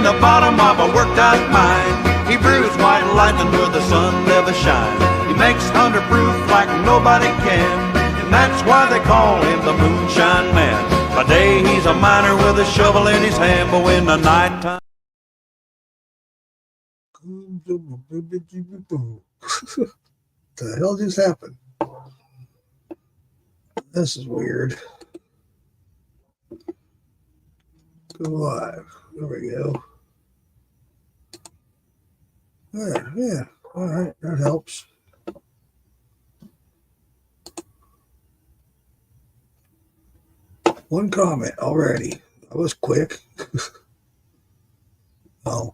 the bottom of a worked-out mine. He brews white lightning where the sun never shines. He makes 100 proof like nobody can, and that's why they call him the Moonshine Man. By day he's a miner with a shovel in his hand, but when the night time... The hell just happened? This is weird. Go live. There we go. There, yeah. All right, that helps. One comment already. That was quick. Oh.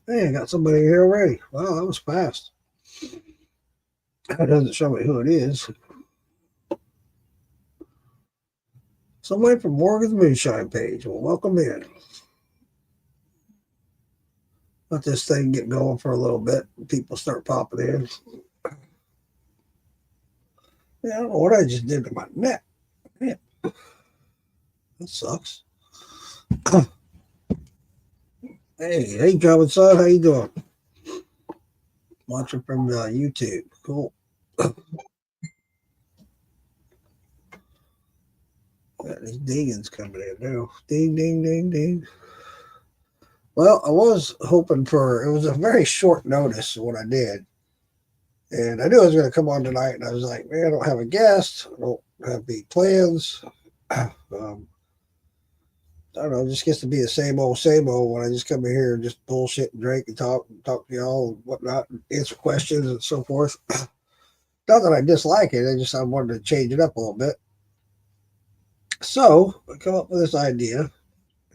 Hey, I got somebody here already. Wow, that was fast. That doesn't show me who it is. Somebody from Morgan's Moonshine page. Well, welcome in. Let this thing get going for a little bit. People start popping in. Yeah, I don't know what I just did to my neck. Man, that sucks. Hey, Common Son, how you doing? Watching from YouTube. Cool. Got these dingings coming in now. Ding, ding, ding, ding. Well, I was hoping for, it was a very short notice of what I did. And I knew I was going to come on tonight, and I was like, man, I don't have a guest. I don't have any plans. I don't know, it just gets to be the same old when I just come in here and just bullshit and drink and talk to y'all and whatnot, and answer questions and so forth. Not that I dislike it, I wanted to change it up a little bit. So I come up with this idea,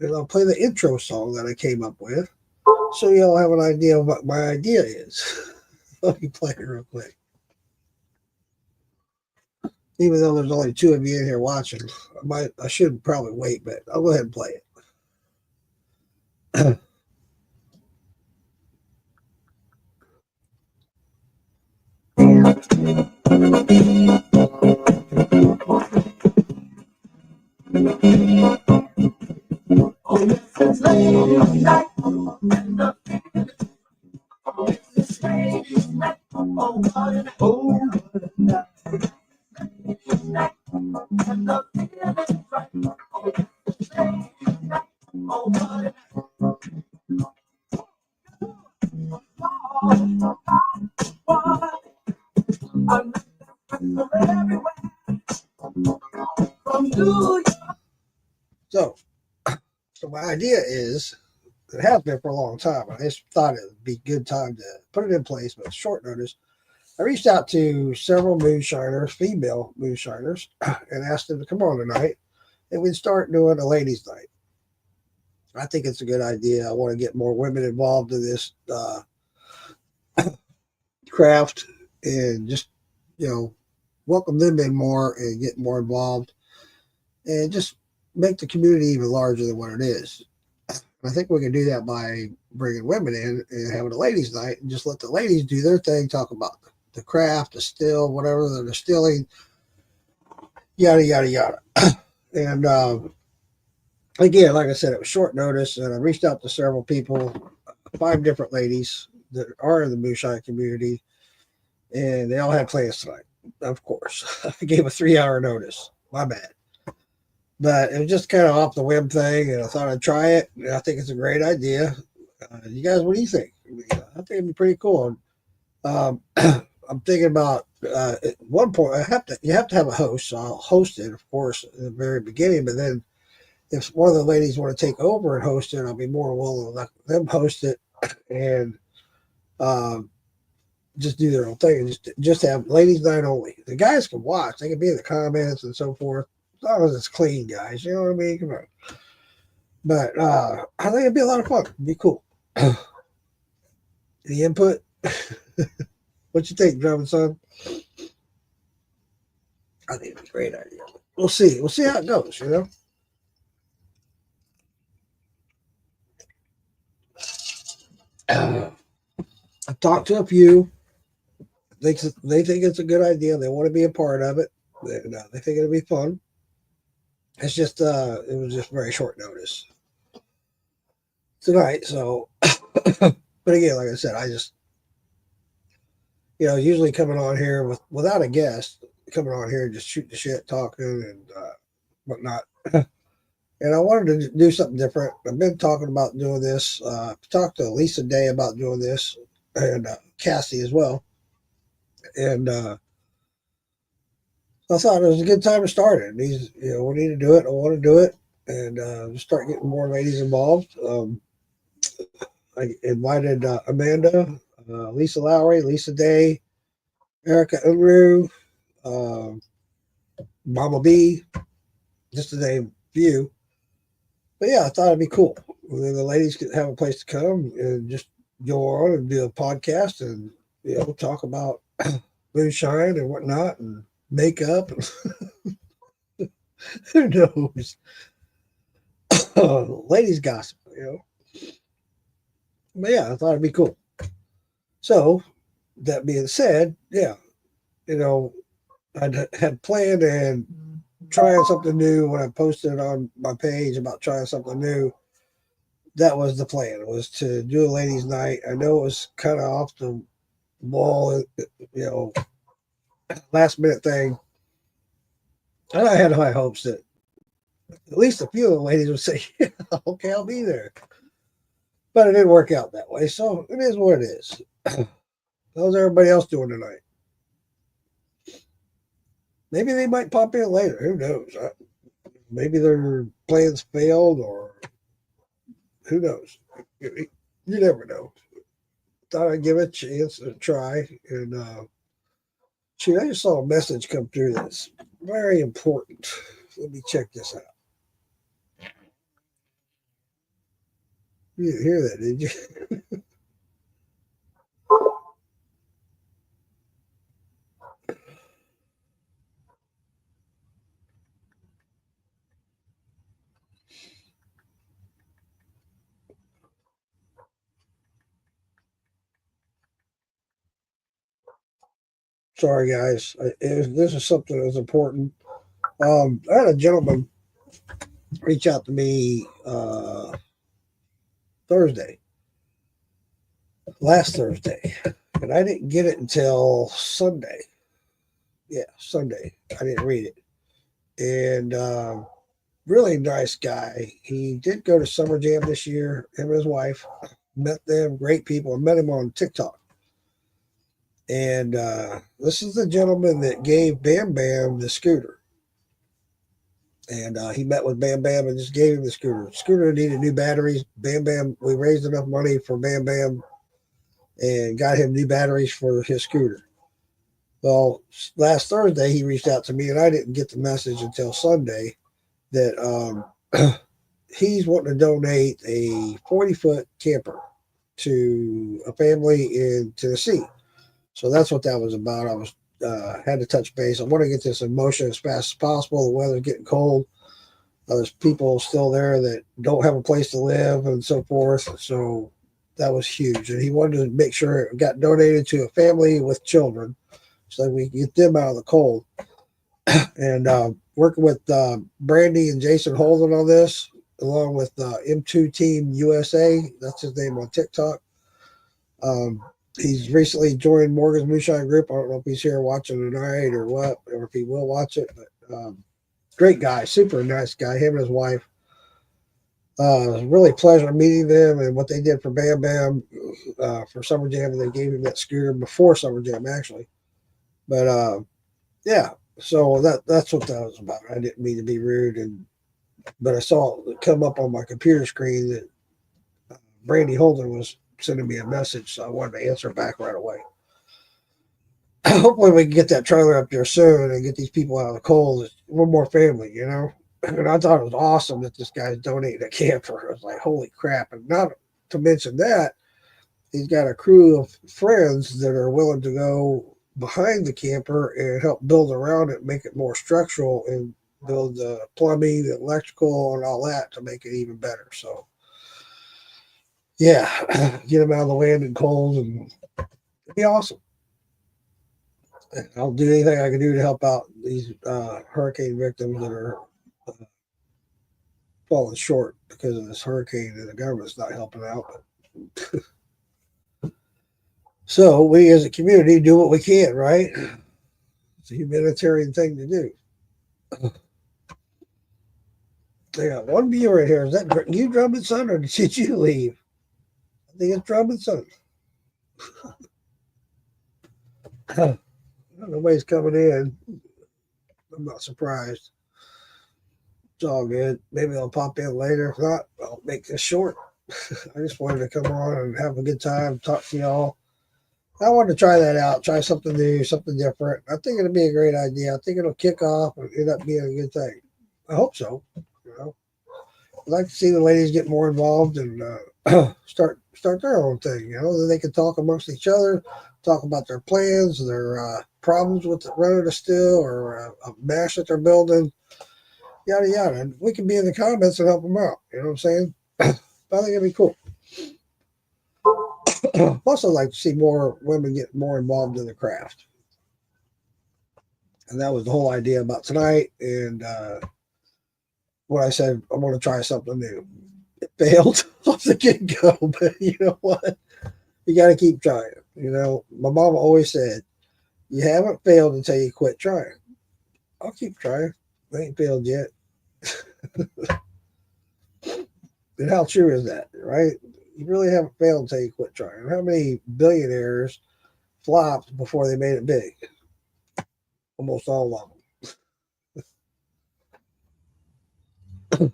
and I'll play the intro song that I came up with, so y'all have an idea of what my idea is. Let me play it real quick. Even though there's only 2 of you in here watching, I should probably wait, but I'll go ahead and play it. So my idea is, it has been for a long time. I just thought it would be a good time to put it in place, but short notice. I reached out to several moonshiners, female moonshiners, and asked them to come on tonight, and we'd start doing a ladies' night. I think it's a good idea. I want to get more women involved in this craft and just, welcome them in more and get more involved and just make the community even larger than what it is. I think we can do that by bringing women in and having a ladies' night and just let the ladies do their thing, talk about the craft, the still, whatever they're distilling, yada, yada, yada. And again, like I said, it was short notice, and I reached out to several people, 5 different ladies that are in the moonshine community, and they all had plans tonight, of course. I gave a 3-hour notice. My bad. But it was just kind of off the whim thing, and I thought I'd try it. I think it's a great idea. You guys, what do you think? I think it'd be pretty cool. I'm thinking about at one point you have to have a host, so I'll host it, of course, in the very beginning. But then, if one of the ladies want to take over and host it, I'll be more willing to let them host it and just do their own thing and just have ladies' night only. The guys can watch; they can be in the comments and so forth. As long as it's clean, guys, you know what I mean? Come on. But I think it'd be a lot of fun. It'd be cool. Any input? What you think, Drum and Son? I think it'd be a great idea. We'll see. We'll see how it goes, I've talked to a few. they think it's a good idea. They want to be a part of it. And, they think it'll be fun. It's just it was just very short notice tonight. So, but again, like I said, I just usually coming on here without a guest, coming on here just shooting the shit, talking and whatnot. And I wanted to do something different. I've been talking about doing this. Talked to Lisa Day about doing this, and Cassie as well. And I thought it was a good time to start it. These, we need to do it. I want to do it, and just start getting more ladies involved. I invited Amanda, Lisa Lowry, Lisa Day, Erica Unruh, Mama B, just to name a few. But yeah, I thought it'd be cool. And then the ladies could have a place to come and just go on and do a podcast and talk about moonshine and whatnot and makeup. Who knows? Ladies gossip, But yeah, I thought it'd be cool. So that being said, yeah, I had planned and trying something new when I posted on my page about trying something new. That was the plan, was to do a ladies' night. I know it was kind of off the wall, last minute thing. And I had high hopes that at least a few of the ladies would say, yeah, okay, I'll be there. But it didn't work out that way. So it is what it is. How's everybody else doing tonight? Maybe they might pop in later. Who knows? Maybe their plans failed, or who knows? You never know. Thought I'd give it a chance and try. And shoot, I just saw a message come through that's very important. Let me check this out. You didn't hear that, did you? Sorry, guys. This is something that's important. I had a gentleman reach out to me last Thursday, and I didn't get it until Sunday. Yeah, Sunday. I didn't read it. And really nice guy. He did go to Summer Jam this year, him and his wife. Met them, great people. I met him on TikTok. And this is the gentleman that gave Bam Bam the scooter. And he met with Bam Bam and just gave him the scooter. The scooter needed new batteries. Bam Bam, we raised enough money for Bam Bam and got him new batteries for his scooter. Well, last Thursday, he reached out to me, and I didn't get the message until Sunday that he's wanting to donate a 40-foot camper to a family in Tennessee. So that's what that was about. I was had to touch base. I want to get this in motion as fast as possible. The weather's getting cold. There's people still there that don't have a place to live and so forth. So that was huge. And he wanted to make sure it got donated to a family with children so that we get them out of the cold. And working with Brandy and Jason Holden on this, along with M2 Team USA. That's his name on TikTok. He's recently joined Morgan's Moonshine Group. I don't know if he's here watching tonight or what, or if he will watch it. But great guy, super nice guy, him and his wife. It was really a pleasure meeting them and what they did for Bam Bam for Summer Jam. And they gave him that scooter before Summer Jam, actually. But yeah, so that's what that was about. I didn't mean to be rude, but I saw it come up on my computer screen that Brandy Holden was sending me a message, so I wanted to answer back right away. Hopefully we can get that trailer up there soon and get these people out of the cold. We're more family, And I thought it was awesome that this guy's donating a camper. I was like, holy crap. And not to mention that, he's got a crew of friends that are willing to go behind the camper and help build around it, make it more structural, and build the plumbing, the electrical, and all that to make it even better. So yeah, get them out of the wind and cold, and it'd be awesome. I'll do anything I can do to help out these hurricane victims that are falling short because of this hurricane, and the government's not helping out. So we as a community do what we can, right? It's a humanitarian thing to do. They got one viewer right here. Is that you, Drummond Son, or did you leave? I think it's Drummond Son. Nobody's coming in. I'm not surprised. It's all good. Maybe I'll pop in later. If not, I'll make this short. I just wanted to come on and have a good time, talk to y'all. I wanted to try that out, try something new, something different. I think it'll be a great idea. I think it'll kick off and end up being a good thing. I hope so. You know, I'd like to see the ladies get more involved and start their own thing. You know, then they can talk amongst each other, talk about their plans, their problems with running a still or a mash that they're building, yada yada. And we can be in the comments and help them out. You know what I'm saying? I think it'd be cool. Also, like to see more women get more involved in the craft, and that was the whole idea about tonight. And what I said, I want to try something new. It failed off the get go, but you know what? You got to keep trying. You know, my mom always said, "You haven't failed until you quit trying." I'll keep trying. I ain't failed yet. And how true is that, right? You really haven't failed until you quit trying. How many billionaires flopped before they made it big? Almost all of them.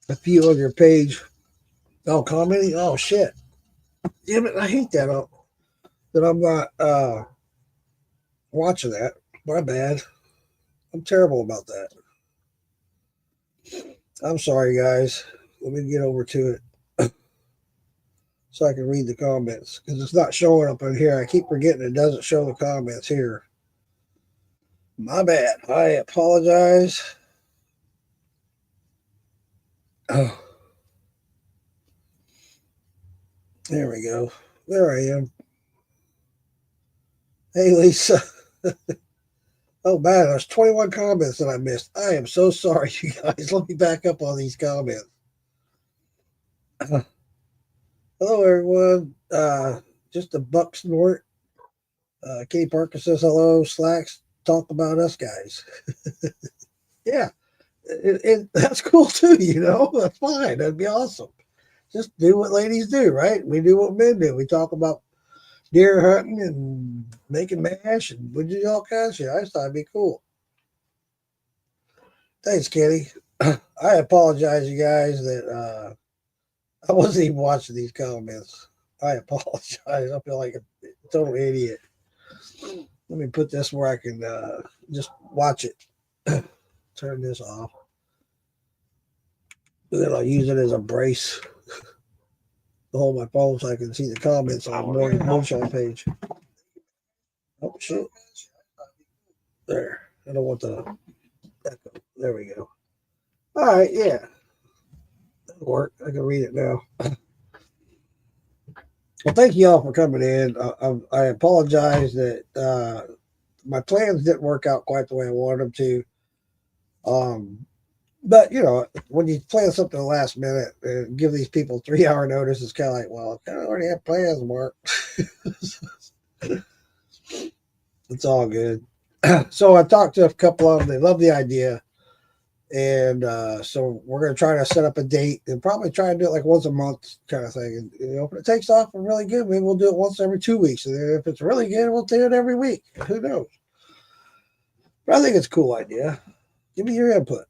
A few on your page. Oh, commenting? Oh, shit. Damn it, I hate that. That I'm not watching that. My bad. I'm terrible about that. I'm sorry, guys. Let me get over to it so I can read the comments because it's not showing up in here. I keep forgetting it doesn't show the comments here. My bad. I apologize. Oh, there we go. There I am. Hey, Lisa. Oh, man, there's 21 comments that I missed. I am so sorry, you guys. Let me back up on these comments. Hello, everyone. Just a buck snort. Katie Parker says hello. Slacks, talk about us guys. Yeah, that's cool too, you know. That's fine. That'd be awesome. Just do what ladies do, right? We do what men do. We talk about deer hunting and making mash and we do all kinds of shit. I just thought it'd be cool. Thanks, Kenny. I apologize, you guys, that I wasn't even watching these comments. I apologize. I feel like a total idiot. Let me put this where I can just watch it. Turn this off. And then I'll use it as a brace to hold my phone so I can see the comments on the Morning Moonshine page. Oh, shit. There. I don't want the echo. There we go. All right, yeah. That'll work. I can read it now. Well, thank you all for coming in. I apologize that my plans didn't work out quite the way I wanted them to. But, you know, when you plan something last minute and give these people 3-hour notice, it's kind of like, well, I kind of already have plans, Mark. It's all good. So I talked to a couple of them. They love the idea. And so we're going to try to set up a date and probably try and do it like once a month kind of thing. And, you know, if it takes off and really good, maybe we'll do it once every 2 weeks. And then if it's really good, we'll do it every week. Who knows? But I think it's a cool idea. Give me your input.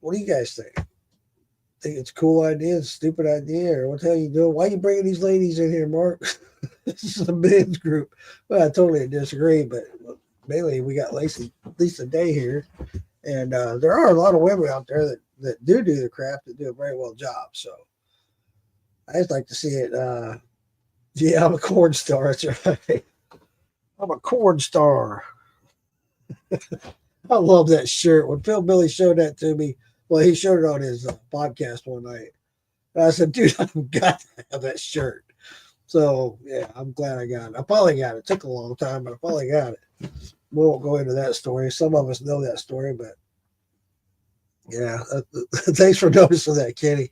What do you guys think? Think it's a cool idea, a stupid idea, or what the hell are you doing? Why are you bringing these ladies in here, Mark? This is a men's group. Well, I totally disagree, but mainly we got Lisa Day here. And there are a lot of women out there that do the craft that do a very well job. So I just like to see it. Yeah, I'm a corn star. That's right. I'm a corn star. I love that shirt. When Phil Billy showed that to me, well, he showed it on his podcast one night. And I said, dude, I've got to have that shirt. So yeah, I'm glad I got it. I finally got it. It took a long time, but I finally got it. We won't go into that story. Some of us know that story, but yeah. Thanks for noticing that, Kenny.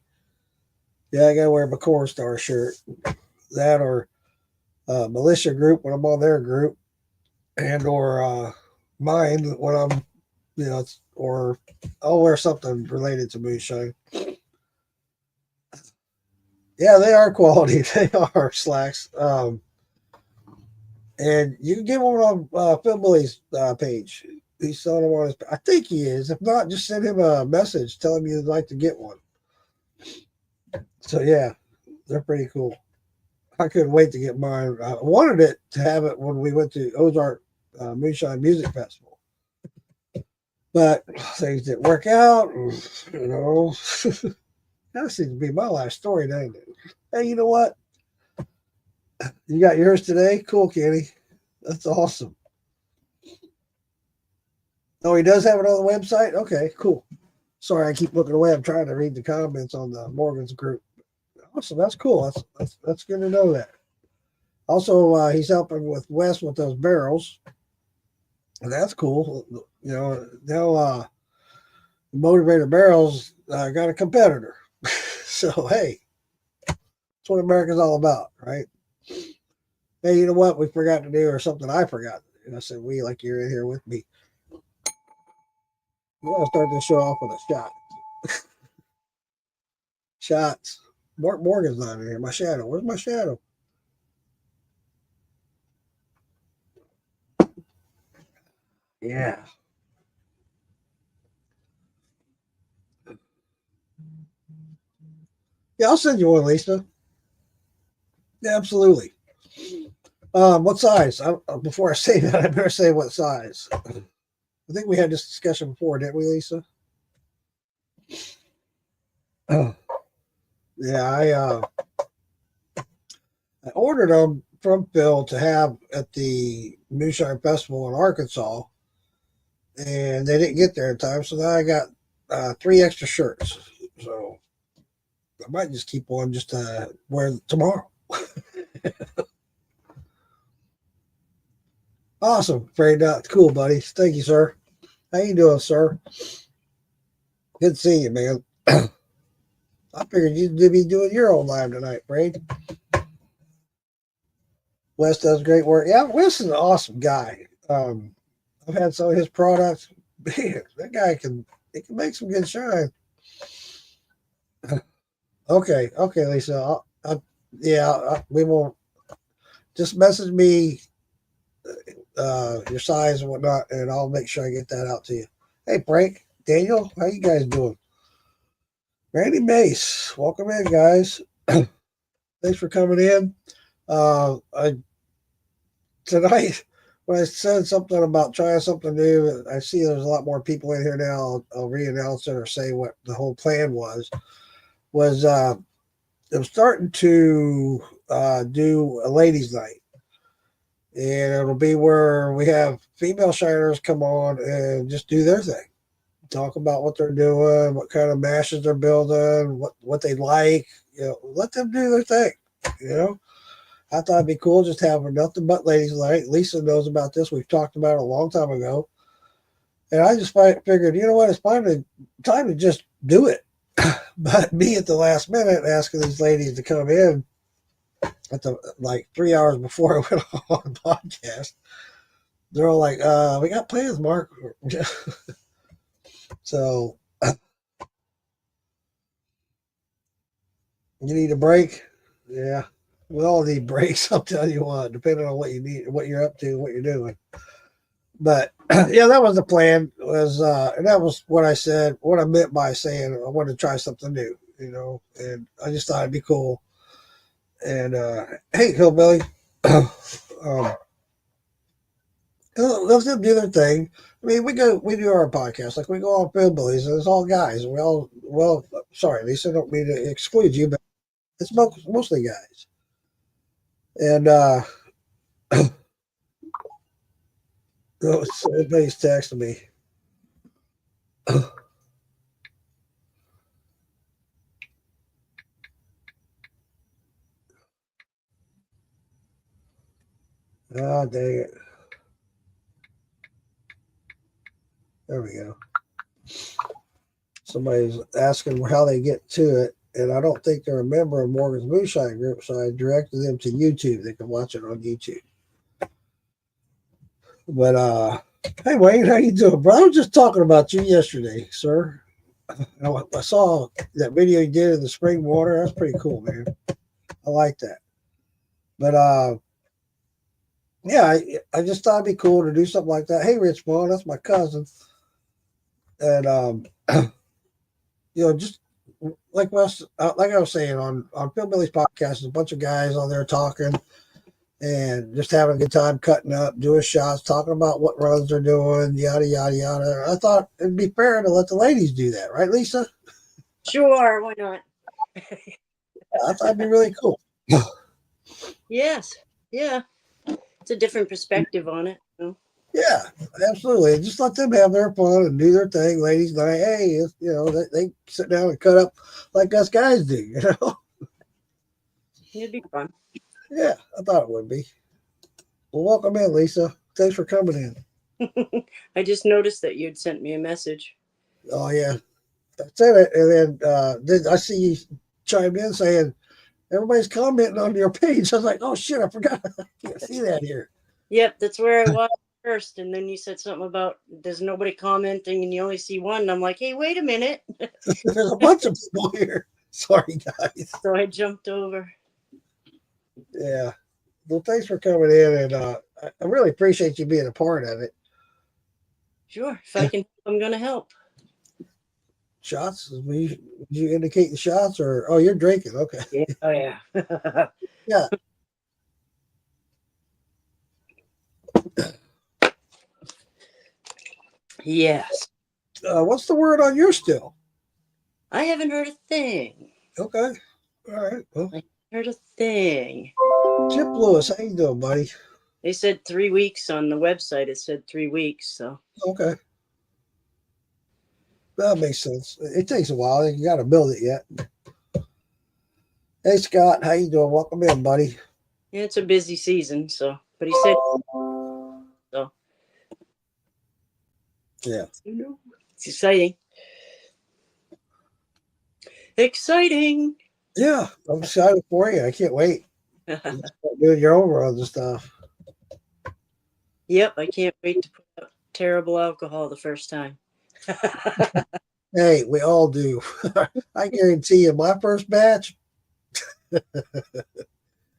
Yeah, I gotta wear my Corn Star shirt. That or militia group when I'm on their group, and or mine when I'm, or I'll wear something related to moonshine. Yeah, they are quality. They are slacks. And you can get one on Phil Billy's page. He's selling them on his. I think he is. If not, just send him a message. Tell him you'd like to get one. So yeah, they're pretty cool. I couldn't wait to get mine. I wanted it to have it when we went to Ozark Moonshine Music Festival, but things didn't work out. And, that seems to be my life story, doesn't it? Hey, you know what? You got yours today? Cool, Kenny. That's awesome. Oh, he does have it on the website? Okay, cool. Sorry, I keep looking away. I'm trying to read the comments on the Morgan's group. Awesome. That's cool. That's good to know that. Also, he's helping with Wes with those barrels. That's cool. Now Motivator Barrels got a competitor. So, hey, that's what America's all about, right? Hey, you know what we forgot to do, or something I forgot to do? And I said, we, like you're in here with me. We want to start this show off with a shot. Shots. Mark Morgan's not in here. My shadow. Where's my shadow? Yeah. Yeah, I'll send you one, Lisa. Yeah, absolutely. What size? Before I say that, I better say what size. I think we had this discussion before, didn't we, Lisa? Oh. Yeah, I ordered them from Phil to have at the Moonshine Festival in Arkansas, and they didn't get there in time. So now I got 3 extra shirts. So I might just keep one just to wear tomorrow. Awesome, Fred. Cool, buddy. Thank you, sir. How you doing, sir? Good seeing you, man. I figured you'd be doing your own live tonight, Braid. Wes does great work. Yeah, Wes is an awesome guy. I've had some of his products. Man, that guy he can make some good shine. Okay, Lisa. We won't. Just message me your size and whatnot, and I'll make sure I get that out to you. Hey, Frank, Daniel, how you guys doing? Randy Mace, welcome in, guys. Thanks for coming in. I tonight when I said something about trying something new, I see there's a lot more people in here now. I'll re-announce it or say what the whole plan was. I'm starting to do a ladies' night, and it'll be where we have female shiners come on and just do their thing, talk about what they're doing, what kind of mashes they're building, what they like. Let them do their thing. You know, I thought it'd be cool just having nothing but ladies' night. Lisa knows about this. We've talked about it a long time ago, and I just figured, you know what, it's time to just do it. But me at the last minute asking these ladies to come in at the like 3 hours before I went on the podcast, they're all like, "We got plans, Mark." So you need a break? Yeah, we all need breaks. I'll tell you what, depending on what you need, what you're up to, what you're doing. But yeah, that was the plan. And that was what I said. What I meant by saying I wanted to try something new, And I just thought it'd be cool. And hey, Hillbilly, let them do their thing. I mean, we do our podcast like we go on Hillbillies, and it's all guys. Sorry, Lisa, I don't mean to exclude you, but it's mostly guys. And everybody's texting me. Oh, dang it. There we go. Somebody's asking how they get to it, and I don't think they're a member of Morgan's Moonshine Group, so I directed them to YouTube. They can watch it on YouTube. But hey Wayne, how you doing, bro? I was just talking about you yesterday, sir. I saw that video you did in the spring water. That's pretty cool, man. I like that. But yeah, I just thought it'd be cool to do something like that. Hey, Rich Ball, that's my cousin, and just like I was saying on Philbilly's podcast, there's a bunch of guys on there talking and just having a good time, cutting up, doing shots, talking about what runs they're doing, yada yada yada. I thought it'd be fair to let the ladies do that, right, Lisa? Sure, why not? I thought it'd be really cool. Yes, yeah. It's a different perspective on it. Yeah, absolutely. Just let them have their fun and do their thing. Ladies night, hey, they sit down and cut up like us guys do, It'd be fun. Yeah, I thought it would be. Well, welcome in, Lisa. Thanks for coming in. I just noticed that you'd sent me a message. Oh, yeah. I said it, and then I see you chimed in saying, everybody's commenting on your page. I was like, oh, shit, I forgot. I can't see that here. Yep, that's where I was first. And then you said something about there's nobody commenting and you only see one. And I'm like, hey, wait a minute. There's a bunch of people here. Sorry, guys. So I jumped over. Yeah. Well, thanks for coming in, and I really appreciate you being a part of it. Sure. If I can, I'm going to help. Shots? Would you indicate the shots, or you're drinking? Okay. Yeah. Oh, yeah. Yeah. Yes. What's the word on your still? I haven't heard a thing. Okay. All right. Well, Heard a thing. Chip Lewis, how you doing, buddy? They said 3 weeks on the website. It said 3 weeks. So Okay. That makes sense. It takes a while. You got to build it yet. Hey, Scott, how you doing? Welcome in, buddy. yeah, it's a busy season. So, but he said so. Yeah. It's exciting. Exciting. Yeah, I'm excited for you. I can't wait. Doing your own runs and stuff. Yep, I can't wait to put out terrible alcohol the first time. Hey, we all do. I guarantee you, my first batch.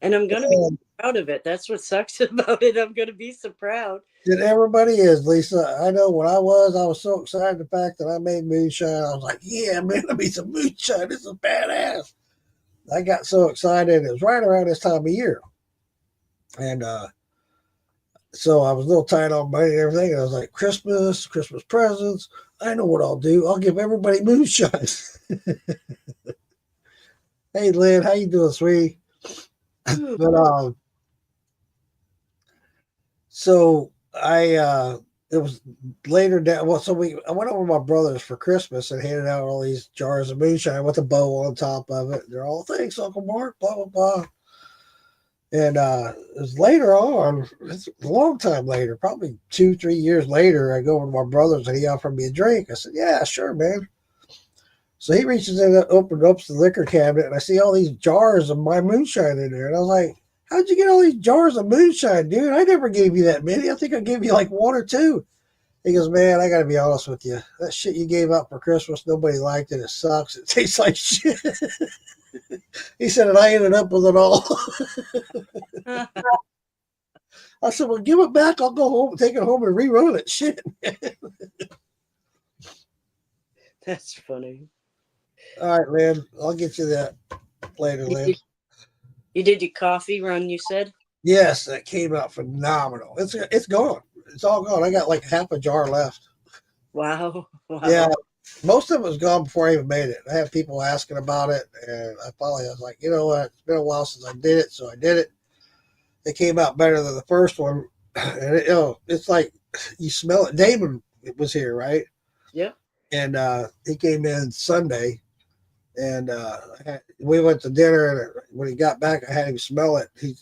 And I'm going to be proud of it. That's what sucks about it. I'm going to be so proud. And everybody is, Lisa. I know when I was so excited the fact that I made moonshine. I was like, yeah, man, I made some moonshine. This is badass. I got so excited. It was right around this time of year. And so I was a little tight on money and everything. And I was like, Christmas presents. I know what I'll do. I'll give everybody moonshine. Hey, Lynn, how you doing, sweetie? But so it was later down. Well, so I went over to my brother's for Christmas and handed out all these jars of moonshine with a bow on top of it. They're all, thanks, Uncle Mark, blah blah blah. And it was later on, it's a long time later, probably 2-3 years later, I go over to my brother's and he offered me a drink. I said, yeah, sure, man. So he reaches in and opens up the liquor cabinet, and I see all these jars of my moonshine in there. And I was like, how'd you get all these jars of moonshine, dude? I never gave you that many. I think I gave you like 1 or 2. He goes, man, I got to be honest with you. That shit you gave out for Christmas, nobody liked it. It sucks. It tastes like shit. He said, and I ended up with it all. I said, well, give it back. I'll go home, take it home and rerun it. Shit. That's funny. All right, man. I'll get you that later, Lynn. You did your coffee run, you said? Yes, that came out phenomenal. It's gone. It's all gone. I got like half a jar left. Wow. Yeah, most of it was gone before I even made it. I had people asking about it, and I was like, you know what? It's been a while since I did it, so I did it. It came out better than the first one, and it's like you smell it. Damon was here, right? Yep. And he came in Sunday, and we went to dinner, and when he got back, I had him smell it. He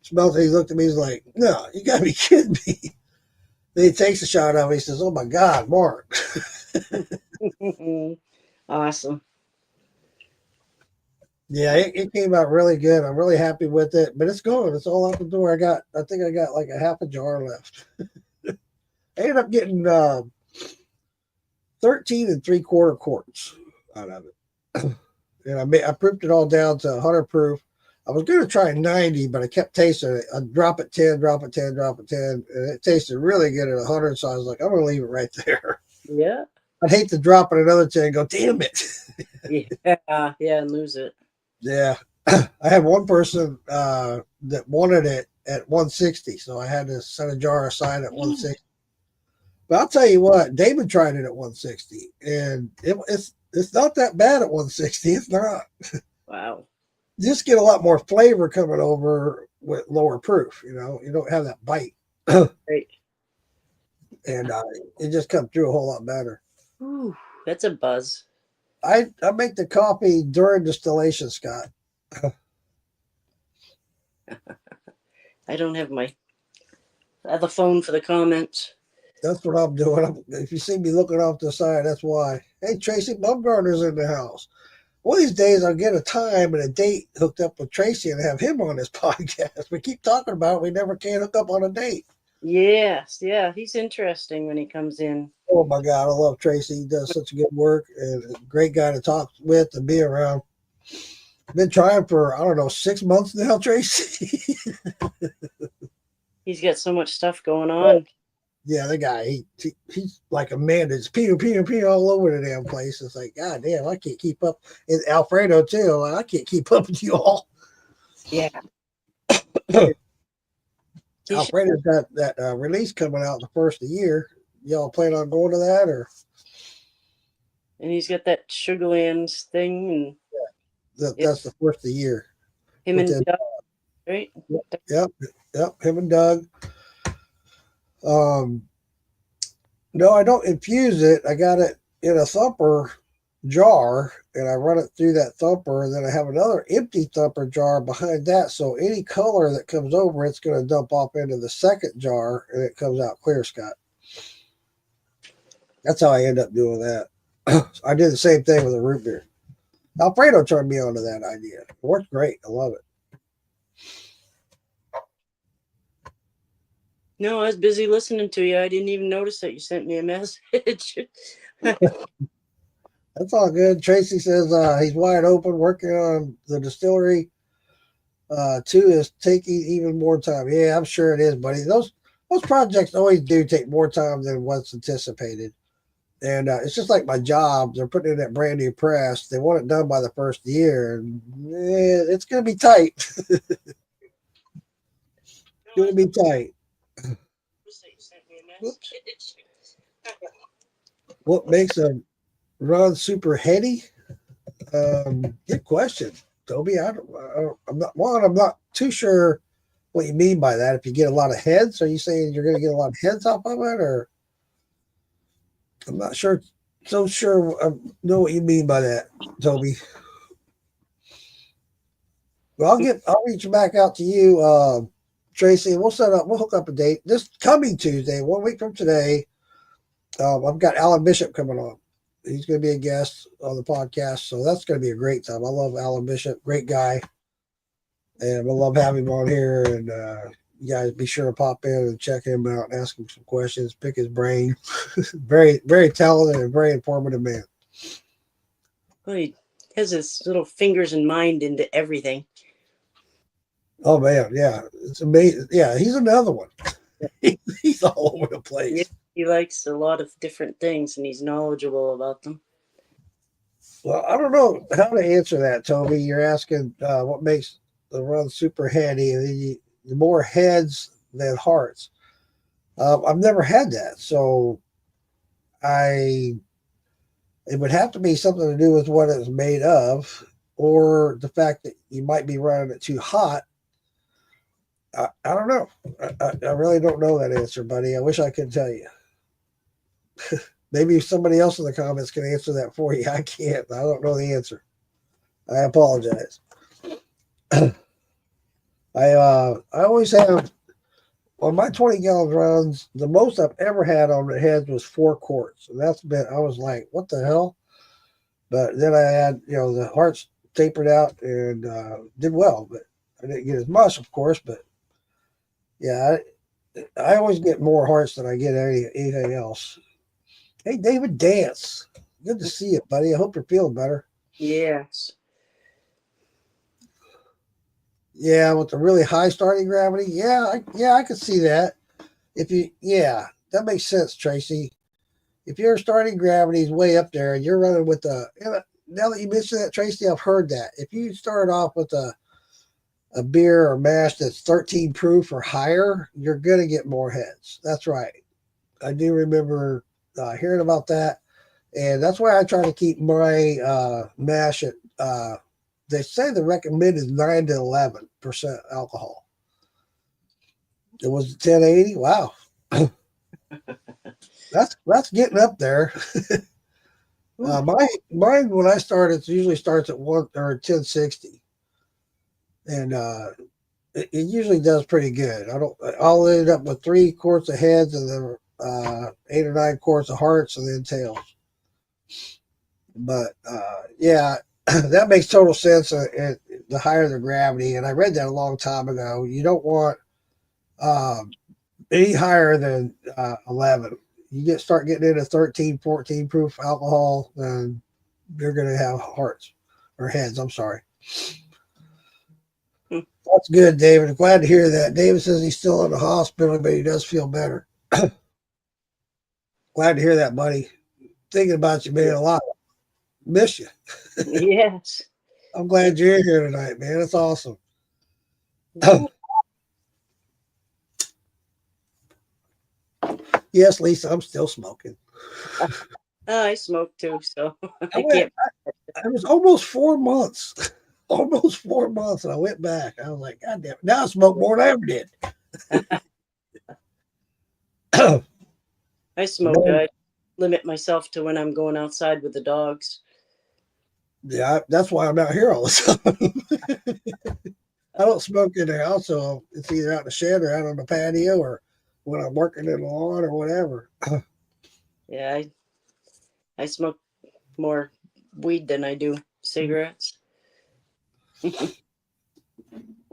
Smelt it. He looked at me. He's like, "No, you gotta be kidding me." Then he takes a shot of it. He says, "Oh my God, Mark." Awesome. Yeah, it came out really good. I'm really happy with it, but it's gone. It's all out the door. I think I got like a half a jar left. I ended up getting 13 and 3/4 quarts out of it. And I proofed it all down to 100 proof. I was going to try 90, but I kept tasting it. I'd drop it 10, drop it 10, drop it 10. And it tasted really good at 100. So I was like, I'm going to leave it right there. Yeah. I'd hate to drop it another 10 and go, damn it. Yeah. Yeah. And lose it. Yeah. I had one person that wanted it at 160. So I had to set a jar aside at 160. But I'll tell you what, David tried it at 160. And it's not that bad at 160. It's not. Wow. You just get a lot more flavor coming over with lower proof. You know, you don't have that bite. Great. And it just comes through a whole lot better. Ooh, that's a buzz. I make the coffee during distillation, Scott. I don't have I have the phone for the comments. That's what I'm doing. If you see me looking off to the side, that's why. Hey, Tracy Bumgarner's in the house. One of these days, I'll get a time and a date hooked up with Tracy and have him on this podcast. We keep talking about it. We never can hook up on a date. Yes. Yeah. He's interesting when he comes in. Oh, my God. I love Tracy. He does such good work and a great guy to talk with and be around. Been trying for, I don't know, 6 months now, Tracy. He's got so much stuff going on. Yeah, the guy, he's like a man that's peeing all over the damn place. It's like, God damn, I can't keep up. And Alfredo, too. I can't keep up with you all. Yeah. Alfredo's got that release coming out the first of the year. Y'all plan on going to that? And he's got that Sugarlands thing. And That's the first of the year. him and Doug, right? Yep, him and Doug. No, I don't infuse it. I got it in a thumper jar and I run it through that thumper, and then I have another empty thumper jar behind that. So any color that comes over, it's going to dump off into the second jar and it comes out clear, Scott. That's how I end up doing that. I did the same thing with a root beer. Alfredo turned me on to that idea. It worked great. I love it. No, I was busy listening to you. I didn't even notice that you sent me a message. That's all good. Tracy says he's wide open working on the distillery. 2 is taking even more time. Yeah, I'm sure it is, buddy. Those projects always do take more time than what's anticipated. And it's just like my job. They're putting in that brand new press. They want it done by the first year. And it's going to be tight. It's going to be tight. What makes a run super heady? Good question, Toby. I'm not too sure what you mean by that. If you get a lot of heads, are you saying you're going to get a lot of heads off of it, or I'm not sure. So sure, I know what you mean by that, Toby. Well, I'll reach back out to you, Tracy, and we'll hook up a date this coming Tuesday, 1 week from today. I've got Alan Bishop coming on. He's going to be a guest on the podcast, so that's going to be a great time. I love Alan Bishop, great guy, and I love having him on here. And you guys be sure to pop in and check him out and ask him some questions, pick his brain. Very, very talented and very informative man. Well, he has his little fingers and mind into everything. Oh man, yeah, it's amazing. Yeah, he's another one. He's all over the place. Yeah, he likes a lot of different things, and he's knowledgeable about them. Well, I don't know how to answer that, Toby. You're asking what makes the run super heady, and the more heads than hearts. I've never had that, so it would have to be something to do with what it's made of, or the fact that you might be running it too hot. I don't know. I really don't know that answer, buddy. I wish I could tell you. Maybe somebody else in the comments can answer that for you. I can't. I don't know the answer. I apologize. I always have on my 20-gallon runs. The most I've ever had on the heads was 4 quarts, and that's been. I was like, what the hell? But then I had the hearts tapered out and did well, but I didn't get as much, of course. But yeah, I always get more hearts than I get anything else. Hey, David Dance, good to see you, buddy. I hope you're feeling better. Yes. Yeah, with the really high starting gravity. Yeah, I could see that. That makes sense, Tracy. If your starting gravity is way up there and you're running with now that you mentioned that, Tracy, I've heard that. If you start off with a beer or mash that's 13 proof or higher, you're going to get more heads. That's right. I do remember hearing about that. And that's why I try to keep my mash at, they say the recommended is 9 to 11% alcohol. It was 1080. Wow. That's getting up there. Mine when I start, it usually starts at 1060. And it usually does pretty good. I'll end up with 3 quarts of heads and then 8 or 9 quarts of hearts and then tails. But yeah, that makes total sense. The higher the gravity, and I read that a long time ago. You don't want any higher than 11. You start getting into 13, 14 proof alcohol, then you're going to have hearts or heads. I'm sorry. That's good, David. Glad to hear that. David says he's still in the hospital, but he does feel better. Glad to hear that, buddy. Thinking about you, man, a lot. Miss you. Yes. I'm glad you're here tonight, man. That's awesome. Yes, Lisa, I'm still smoking. I smoke too, so I It can't. was almost 4 months. Almost 4 months, and I went back. I was like, God damn it. Now I smoke more than I ever did. I smoke. I limit myself to when I'm going outside with the dogs. Yeah, that's why I'm out here all the time. I don't smoke in the house, so it's either out in the shed or out on the patio or when I'm working in the lawn or whatever. Yeah, I smoke more weed than I do cigarettes.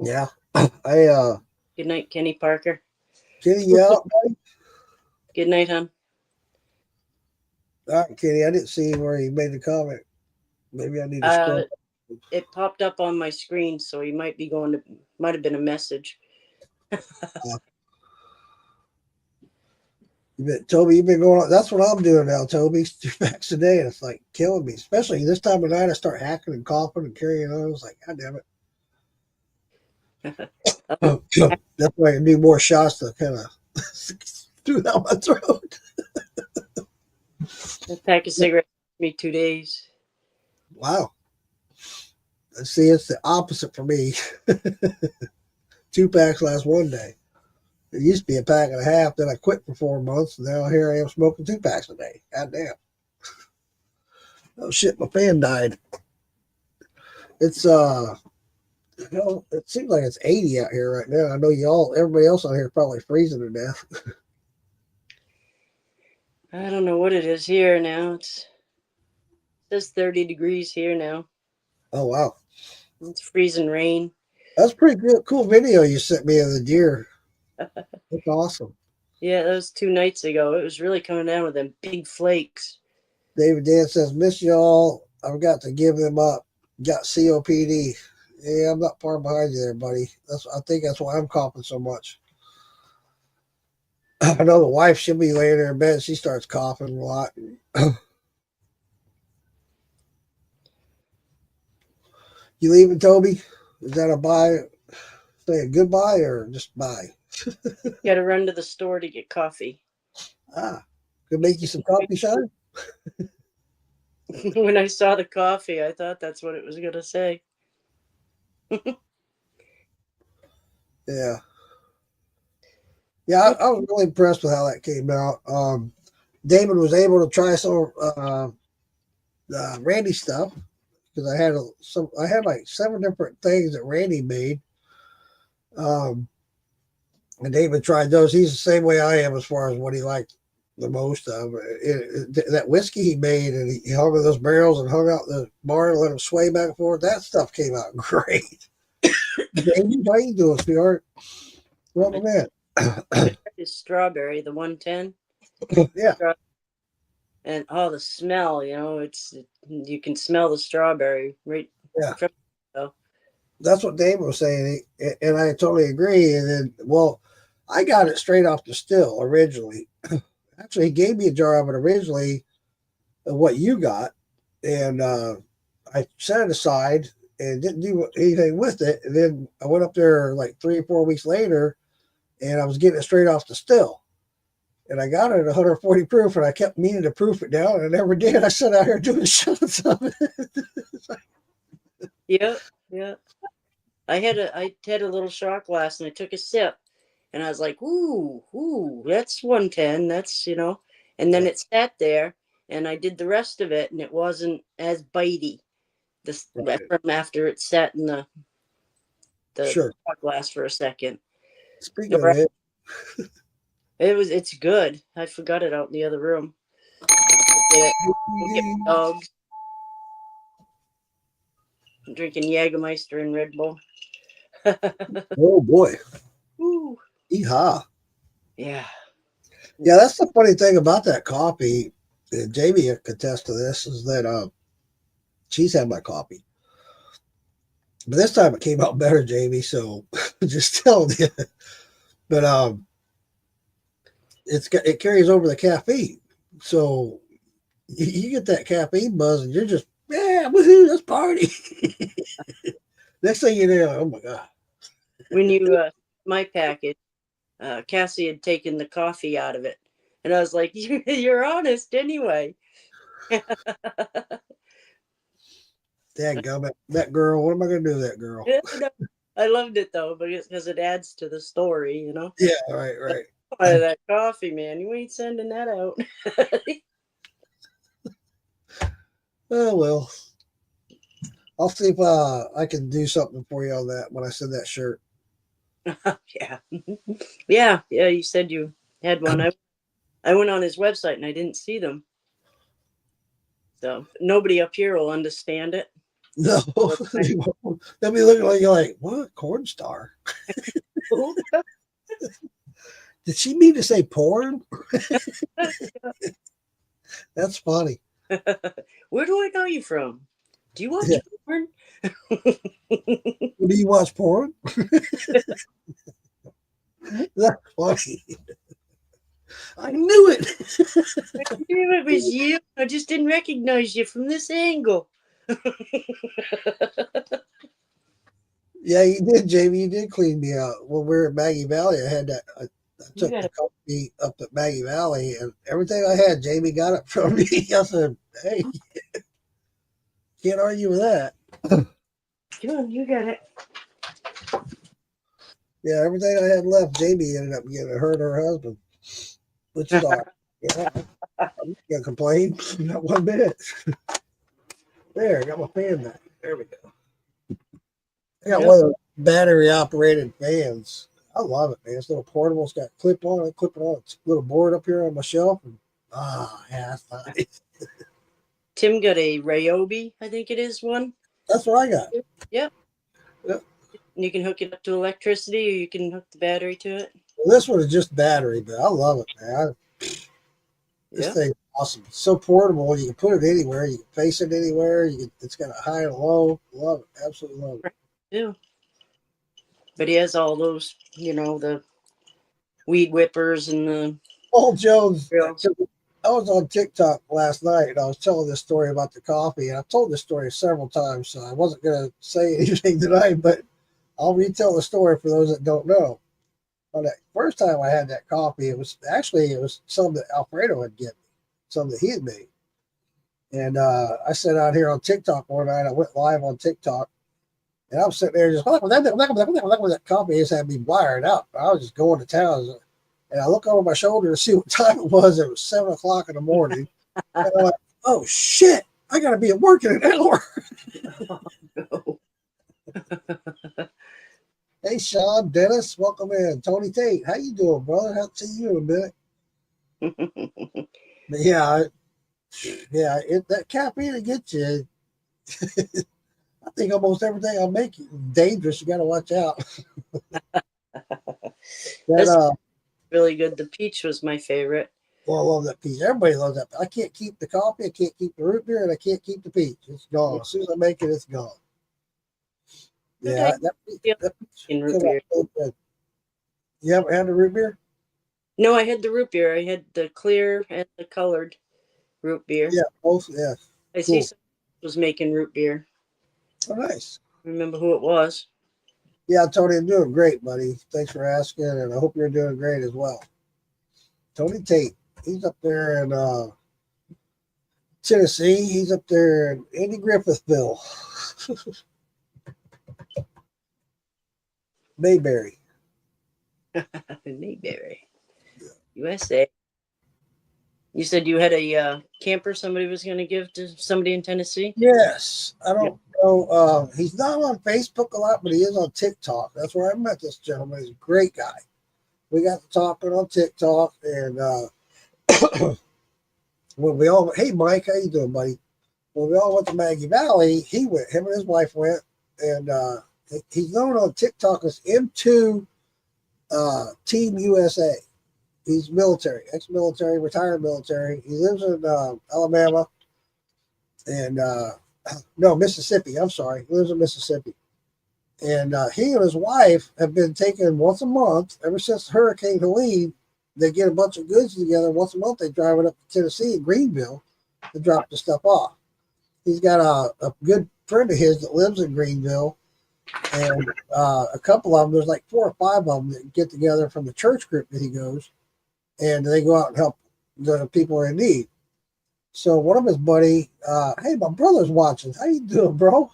Yeah. Good night, Kenny Parker. Kenny, you out, buddy? Good night, hon. All right, Kenny, I didn't see where he made the comment. Maybe I need to scroll. It popped up on my screen, so he might have been a message. Toby, you've been going on. That's what I'm doing now, Toby. 2 packs a day, and it's like killing me. Especially this time of night, I start hacking and coughing and carrying on. I was like, God damn it. That's why I need more shots to kind of through down my throat. A pack of cigarettes took me 2 days. Wow. See, it's the opposite for me. 2 packs last 1 day. It used to be a pack and a half. Then I quit for 4 months. And now here I am smoking 2 packs a day. God damn. Oh shit, my fan died. It's it seems like it's 80 out here right now. I know everybody else out here is probably freezing to death. I don't know what it is here now. It says 30 degrees here now. Oh wow. It's freezing rain. That's pretty good. Cool video you sent me of the deer. That's awesome. Yeah, that was 2 nights ago. It was really coming down with them big flakes. David Dan says, miss y'all. I've got to give them up. Got COPD. Yeah, I'm not far behind you there, buddy. I think that's why I'm coughing so much. I know the wife, she'll be laying there in bed. She starts coughing a lot. You leaving, Toby? Is that a bye? Say a goodbye or just bye? Got to run to the store to get coffee. Could make you some coffee, Sean? When I saw the coffee, I thought that's what it was going to say. Yeah. Yeah, I was really impressed with how that came out. David was able to try some Randy stuff because I had like 7 different things that Randy made, And David tried those. He's the same way I am as far as what he liked the most of. That whiskey he made, and he hung in those barrels and hung out in the bar and let them sway back and forth. That stuff came out great. Jamie, how you doing, sweetheart? Welcome in. Is strawberry, the 110. Yeah. And the smell, you can smell the strawberry right. Yeah. From, so. That's what Dave was saying, and I totally agree. And then, I got it straight off the still originally. Actually, he gave me a jar of it originally, of what you got, and I set it aside and didn't do anything with it. And then I went up there like 3 or 4 weeks later, and I was getting it straight off the still. And I got it at 140 proof, and I kept meaning to proof it down, and I never did. I sat out here doing shots of it. Yeah. I had a little shot glass, and I took a sip, and I was like, ooh, that's 110. That's, and then it sat there, and I did the rest of it, and it wasn't as bitey. From after it sat in the Sure. shot glass for a second. Speaking of it, it's good. I forgot it out in the other room. Get dogs. I'm drinking Jägermeister and Red Bull. Oh boy. Ooh. Yeehaw. Yeah. Yeah, that's the funny thing about that coffee. And Jamie could attest to this, is that she's had my coffee. But this time it came out better, Jamie, so just telling you. But it carries over the caffeine. So you get that caffeine buzz and you're just, woohoo, let's party. Next thing you know, oh my God. When you my package, Cassie had taken the coffee out of it. And I was like, you're honest anyway. Dadgummit, that girl, what am I going to do with that girl? I loved it though, because it adds to the story, Yeah, right. That coffee, man, you ain't sending that out. Oh, well. I'll see if I can do something for you on that when I send that shirt. Yeah. You said you had one. I went on his website and I didn't see them. So nobody up here will understand it. No, they'll be looking like you're like, what? Corn star? Did she mean to say porn? That's funny. Where do I know you from? Do you watch porn? Do you watch porn? That's funny. I knew it. I knew it was you. I just didn't recognize you from this angle. Yeah, you did, Jamie. You did clean me out. When we were at Maggie Valley, I had that. I took the company up at Maggie Valley, and everything I had, Jamie got it from me. I said, hey, can't argue with that. Come on, you got it. Yeah, everything I had left, Jamie ended up getting. Her and her husband. Which is all right. Yeah, I'm not gonna complain. Not 1 minute. There, I got my fan back. There we go. I got one of those battery operated fans. I love it, man. It's a little portable. It's got a clip on. I clip it on. It's a little board up here on my shelf. And, that's nice. Tim got a Ryobi, I think it is one. That's what I got. Yep. You can hook it up to electricity, or you can hook the battery to it. Well, this one is just battery, but I love it, man. This thing's awesome. It's so portable. You can put it anywhere. You can face it anywhere. It's got a high and low. Love it. Absolutely love it. Yeah. But he has all those, the weed whippers and the. Old Jones. I was on TikTok last night and I was telling this story about the coffee, and I've told this story several times, so I wasn't going to say anything tonight, but I'll retell the story for those that don't know. On that first time I had that coffee, it was some that Alfredo had given me, some that he had made. And I sat out here on TikTok one night. I went live on TikTok, and I was sitting there just that coffee just had me wired out. I was just going to town. And I look over my shoulder to see what time it was. It was 7 o'clock in the morning. And I'm like, oh shit, I got to be at work in an hour. Oh, no. Hey, Sean, Dennis, welcome in. Tony Tate, how you doing, brother? Haven't seen you in a minute. But yeah, that caffeine will get you. I think almost everything I make is dangerous. You got to watch out. That That's really good. The peach was my favorite. well, I love that peach. Everybody loves that. I can't keep the coffee. I can't keep the root beer, and I can't keep the peach. It's gone. As soon as I make it, it's gone. Yeah, that peach In root come out beer. so good. You haven't had the root beer? No, I had the root beer. I had the clear and the colored root beer. Yeah, both. Yeah, I see cool. someone was making root beer. Oh, nice. Remember who it was? Yeah, Tony, I'm doing great, buddy. Thanks for asking, and I hope you're doing great as well. Tony Tate, he's up there in Tennessee. He's up there in Andy Griffithville, Mayberry. Mayberry, USA. You said you had a camper somebody was going to give to somebody in Tennessee? Yes, I don't know. He's not on Facebook a lot, but he is on TikTok. That's where I met this gentleman. He's a great guy. We got to talking on TikTok, and when we all, hey Mike, how you doing, buddy? When we all went to Maggie Valley, him and his wife went, and he's known on TikTok as M2 Team USA. He's military, ex-military, retired military. He lives in Alabama and no, Mississippi. I'm sorry. He lives in Mississippi. And he and his wife have been taking once a month, ever since Hurricane Helene. They get a bunch of goods together. Once a month, they drive it up to Tennessee, Greenville, to drop the stuff off. He's got a good friend of his that lives in Greenville. And a couple of them, there's like 4 or 5 of them that get together from the church group that he goes. And they go out and help the people in need. So one of his buddy, hey, my brother's watching. How you doing, bro?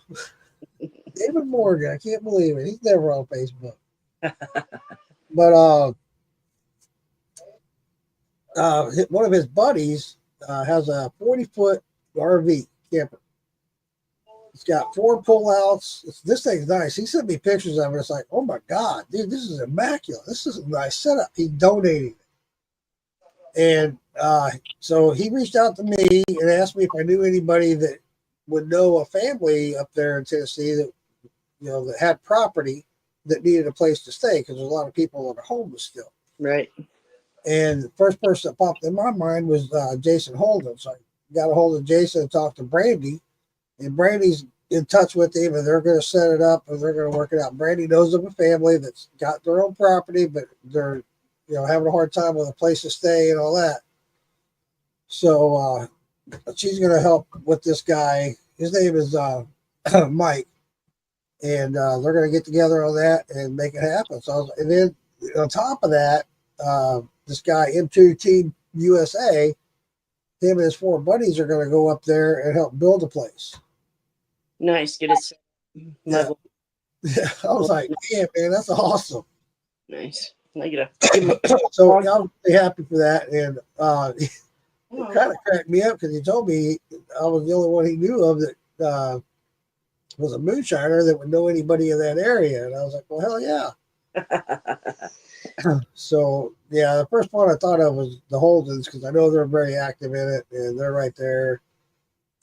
David Morgan. I can't believe it. He's never on Facebook. But one of his buddies has a 40-foot RV camper. It's got 4 pullouts. This thing's nice. He sent me pictures of it. It's like, oh my God, dude, this is immaculate. This is a nice setup. He donated it. And so he reached out to me and asked me if I knew anybody that would know a family up there in Tennessee that, that had property that needed a place to stay, because there's a lot of people that are homeless still. Right. And the first person that popped in my mind was Jason Holden. So I got a hold of Jason and talked to Brandy, and Brandy's in touch with him, and they're going to set it up and they're going to work it out. Brandy knows of a family that's got their own property, but they're having a hard time with a place to stay and all that. So she's going to help with this guy. His name is Mike, and they're going to get together on that and make it happen. So, and then on top of that, this guy M2 Team USA, him and his 4 buddies are going to go up there and help build a place. Nice. Get it. Yeah. I was like, yeah, man, that's awesome. Nice. I get So I'm really happy for that, and it kind of cracked me up because he told me I was the only one he knew of that was a moonshiner that would know anybody in that area, and I was like, well, hell yeah. So yeah, the first one I thought of was the Holdens, because I know they're very active in it, and they're right there,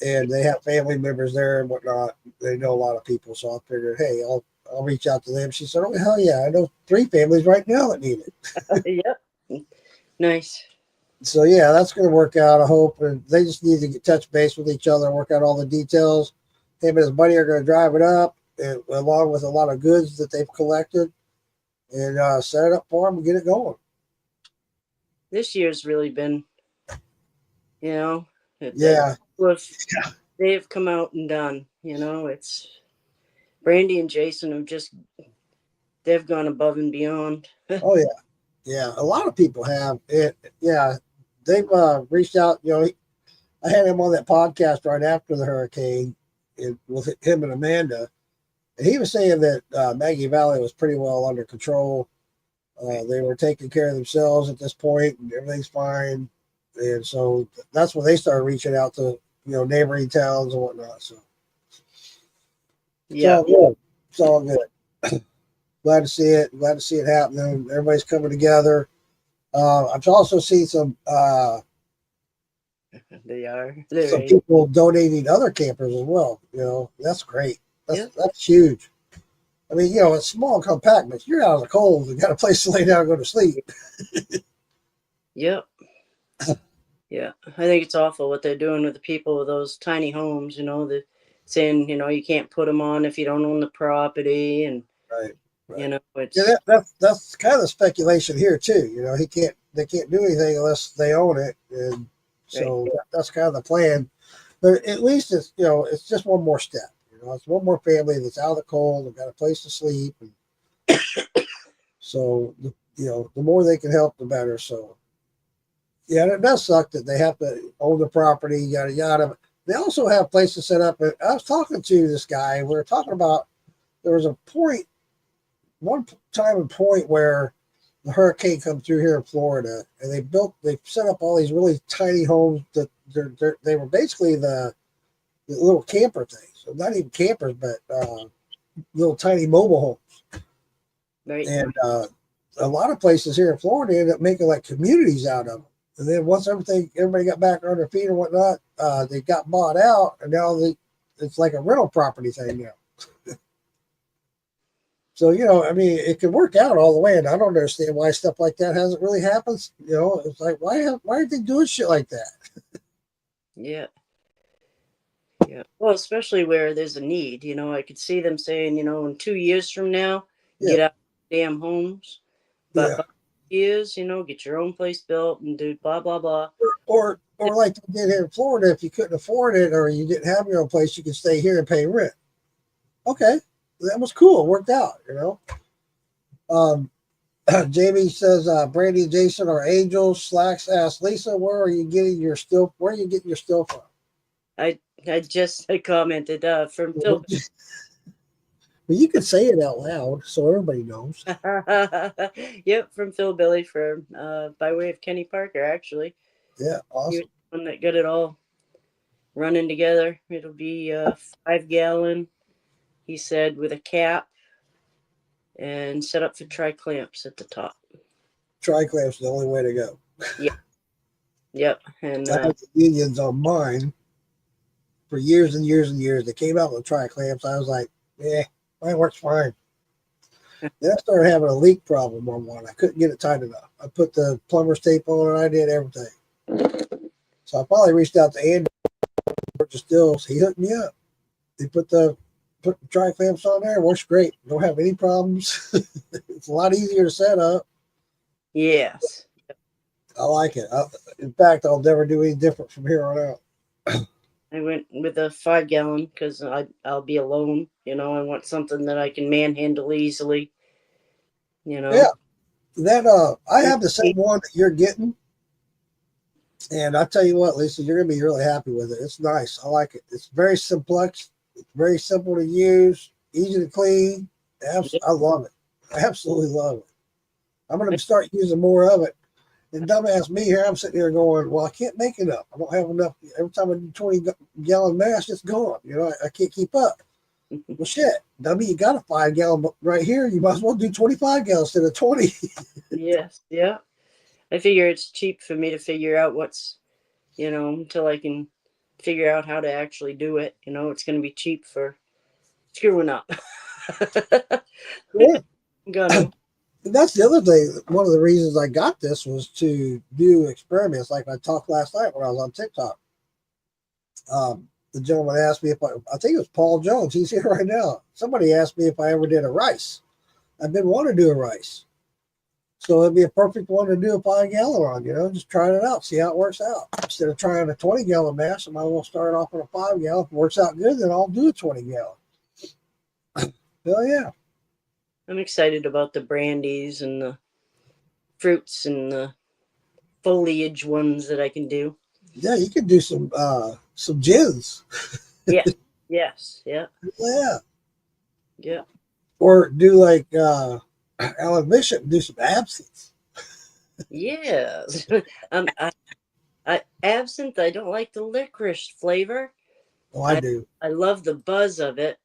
and they have family members there and whatnot. They know a lot of people, so I figured, hey, I'll reach out to them. She said, oh, hell yeah, I know 3 families right now that need it. Yep. Nice. So, yeah, that's going to work out, I hope. And they just need to touch base with each other and work out all the details. Him and his buddy are going to drive it up, and, along with a lot of goods that they've collected, and set it up for them and get it going. This year's really been, Yeah. They've come out and done, it's Brandy and Jason they've gone above and beyond. Oh, yeah. Yeah, a lot of people have. Yeah, they've reached out. I had him on that podcast right after the hurricane with him and Amanda, and he was saying that Maggie Valley was pretty well under control. They were taking care of themselves at this point, and everything's fine. And so that's when they started reaching out to neighboring towns and whatnot. So yeah, it's all good. glad to see it. Glad to see it happening. Everybody's coming together. I've also seen some They are. They're some right. people donating other campers as well. That's great. That's huge. I mean, it's small and compact, but you're out of the cold and got a place to lay down and go to sleep. Yep. Yeah. I think it's awful what they're doing with the people with those tiny homes, the saying, you can't put them on if you don't own the property. And, Right. yeah, Yeah, that's kind of the speculation here too. They can't do anything unless they own it, and so that's kind of the plan. But at least it's just one more step. It's one more family that's out of the cold and got a place to sleep, and so the more they can help, the better. So yeah, it does suck that they have to own the property, yada yada. They also have places set up. I was talking to this guy. We were talking about there was a point, one time and point where the hurricane come through here in Florida, and they set up all these really tiny homes that they were basically the little camper things. So not even campers, but little tiny mobile homes. Right. And a lot of places here in Florida end up making like communities out of them. And then once everybody got back on their feet and whatnot, they got bought out, and now it's like a rental property thing now. So, I mean, it can work out all the way, and I don't understand why stuff like that hasn't really happened. It's like, why are they doing shit like that? Yeah. Yeah. Well, especially where there's a need, I could see them saying, in 2 years from now, get out of damn homes. But by years, get your own place built and do blah, blah, blah. Or like they did here in Florida, if you couldn't afford it or you didn't have your own place, you could stay here and pay rent. Okay. That was cool. It worked out, Jamie says, Brandy and Jason are angels. Slacks asks Lisa, where are you getting your still from? I just commented from Phil. Well, you could say it out loud so everybody knows. Yep, from Phil Billy by way of Kenny Parker, actually. Yeah, awesome. He was the one that got it all running together. It'll be a 5-gallon, he said, with a cap and set up for tri-clamps at the top. Tri-clamps is the only way to go. Yep. And I had the unions on mine for years and years and years. They came out with tri-clamps. I was like, mine works fine. Then I started having a leak problem on one. I couldn't get it tight enough. I put the plumber's tape on and I did everything. So I finally reached out to Andy Stills. He hooked me up. They put the tri-clamps on there. It works great. Don't have any problems. It's a lot easier to set up. Yes. I like it. In fact, I'll never do any different from here on out. I went with a 5-gallon because I'll be alone. I want something that I can manhandle easily. Yeah. That I have the same one that you're getting. And I tell you what, Lisa, you're gonna be really happy with it. It's nice. I like it. It's very simplex. It's very simple to use, easy to clean. I love it. I absolutely love it. I'm gonna start using more of it. And dumbass me here, I'm sitting here going, well, I can't make enough. I don't have enough. Every time I do 20-gallon mash, it's gone. I can't keep up. Well, shit, dummy, you got a 5-gallon right here. You might as well do 25 gallons instead of 20. Yes, yeah. I figure it's cheap for me to figure out what's, until I can figure out how to actually do it. It's going to be cheap for screwing up. Yeah. Gonna. And that's the other thing. One of the reasons I got this was to do experiments, like I talked last night when I was on TikTok. The gentleman asked me if I think it was Paul Jones. He's here right now. Somebody asked me if I ever did a rice. I've been wanting to do a rice. So it'd be a perfect one to do a 5-gallon on, just trying it out, see how it works out. Instead of trying a 20-gallon mash, I might as well start off with a 5-gallon. If it works out good, then I'll do a 20-gallon. Hell yeah. I'm excited about the brandies and the fruits and the foliage ones that I can do. Yeah, you could do some gins. Yeah. Yes. Yeah. Yeah. Yeah. Or do like Alan Bishop, do some absinthe. Yes. I absinthe. I don't like the licorice flavor. Oh, I do. I love the buzz of it,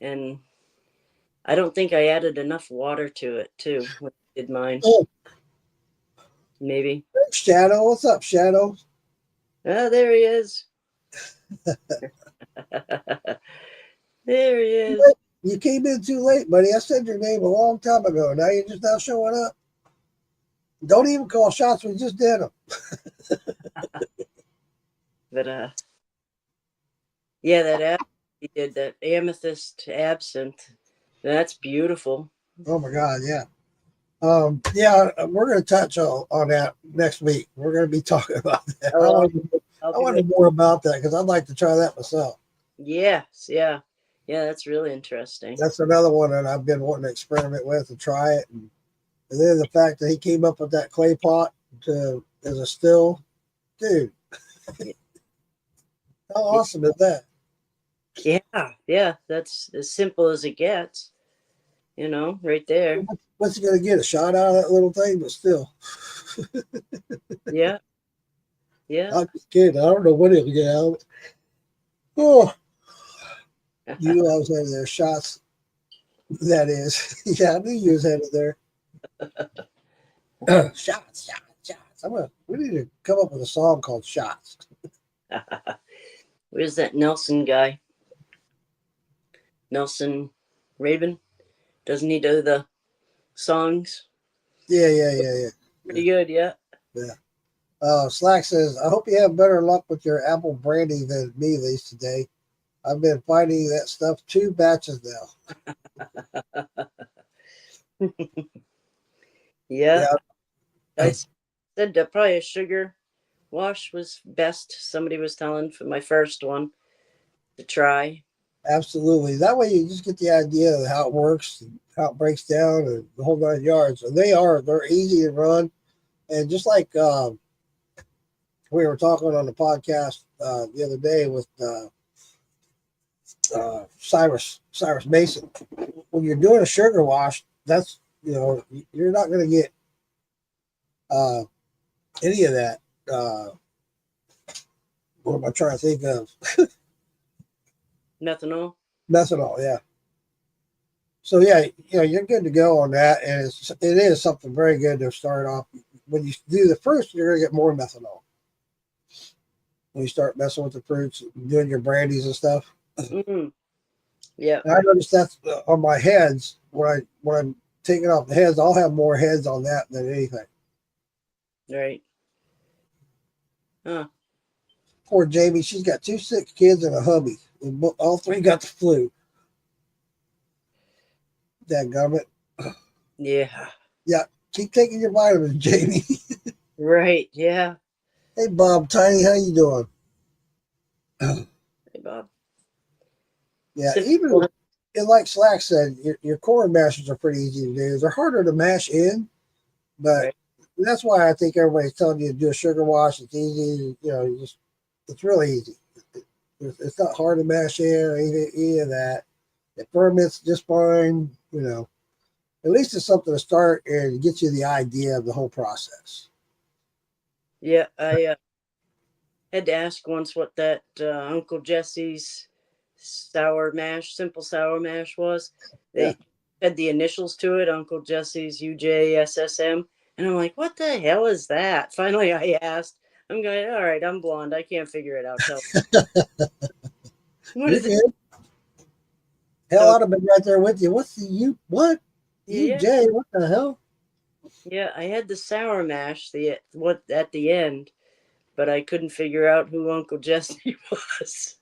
and I don't think I added enough water to it too when I did mine. Oh, Maybe. Shadow, what's up, Shadow? Oh, there he is. There he is. You came in too late, buddy. I said your name a long time ago. Now you're just now showing up. Don't even call shots. We just did them. But yeah, he did that amethyst absinthe. That's beautiful. Oh my God, yeah. Yeah, we're going to touch on that next week. We're going to be talking about that. Oh, I want to know more about that because I'd like to try that myself. Yes, yeah. That's really interesting. That's another one that I've been wanting to experiment with and try it. And then the fact that he came up with that clay pot as a still, dude. How awesome is that? Yeah. That's as simple as it gets. Right there. What's he going to get? A shot out of that little thing, but still. Yeah. I'm just kidding. I don't know what he'll get out of it. Oh, you always have their shots. That is. Yeah, I knew you was headed there. Shots. We need to come up with a song called Shots. Where's that Nelson guy? Nelson Raven? Doesn't he do the songs? Yeah. Pretty good, yeah. Slack says, I hope you have better luck with your apple brandy than me these today. I've been finding that stuff 2 batches now. Yeah. I said probably a sugar wash was best. Somebody was telling for my first one to try. Absolutely. That way you just get the idea of how it works, and how it breaks down, and the whole 9 yards. And they're easy to run. And just like we were talking on the podcast the other day with Cyrus Mason, when you're doing a sugar wash, that's, you're not going to get any of that. What am I trying to think of? Methanol, yeah. So yeah, you're good to go on that, and it is something very good to start off. When you do the first, you're gonna get more methanol when you start messing with the fruits, doing your brandies and stuff. Mm-hmm. Yeah, and I noticed that's on my heads when I'm taking off the heads. I'll have more heads on that than anything. Right. Huh. Poor Jamie, she's got 2 sick kids and a hubby. And all 3 got the flu. Dadgummit. Yeah. Yeah, keep taking your vitamins, Jamie. Right. Yeah. Hey, Bob Tiny, how you doing? Hey, Bob. Yeah, even like Slack said, your corn mashers are pretty easy to do. They're harder to mash in, but that's why I think everybody's telling you to do a sugar wash. It's easy, it's really easy. It's not hard to mash in or any of that. It ferments just fine, At least it's something to start and get you the idea of the whole process. Yeah, I had to ask once what that Uncle Jesse's simple sour mash was. They had the initials to it, Uncle Jesse's UJSSM. And I'm like, what the hell is that? Finally, I asked. I'm going, all right, I'm blonde. I can't figure it out. What is it? Hell, I'd have been right there with you. What's the what? Yeah. UJ, what the hell? Yeah, I had the sour mash, what at the end, but I couldn't figure out who Uncle Jesse was.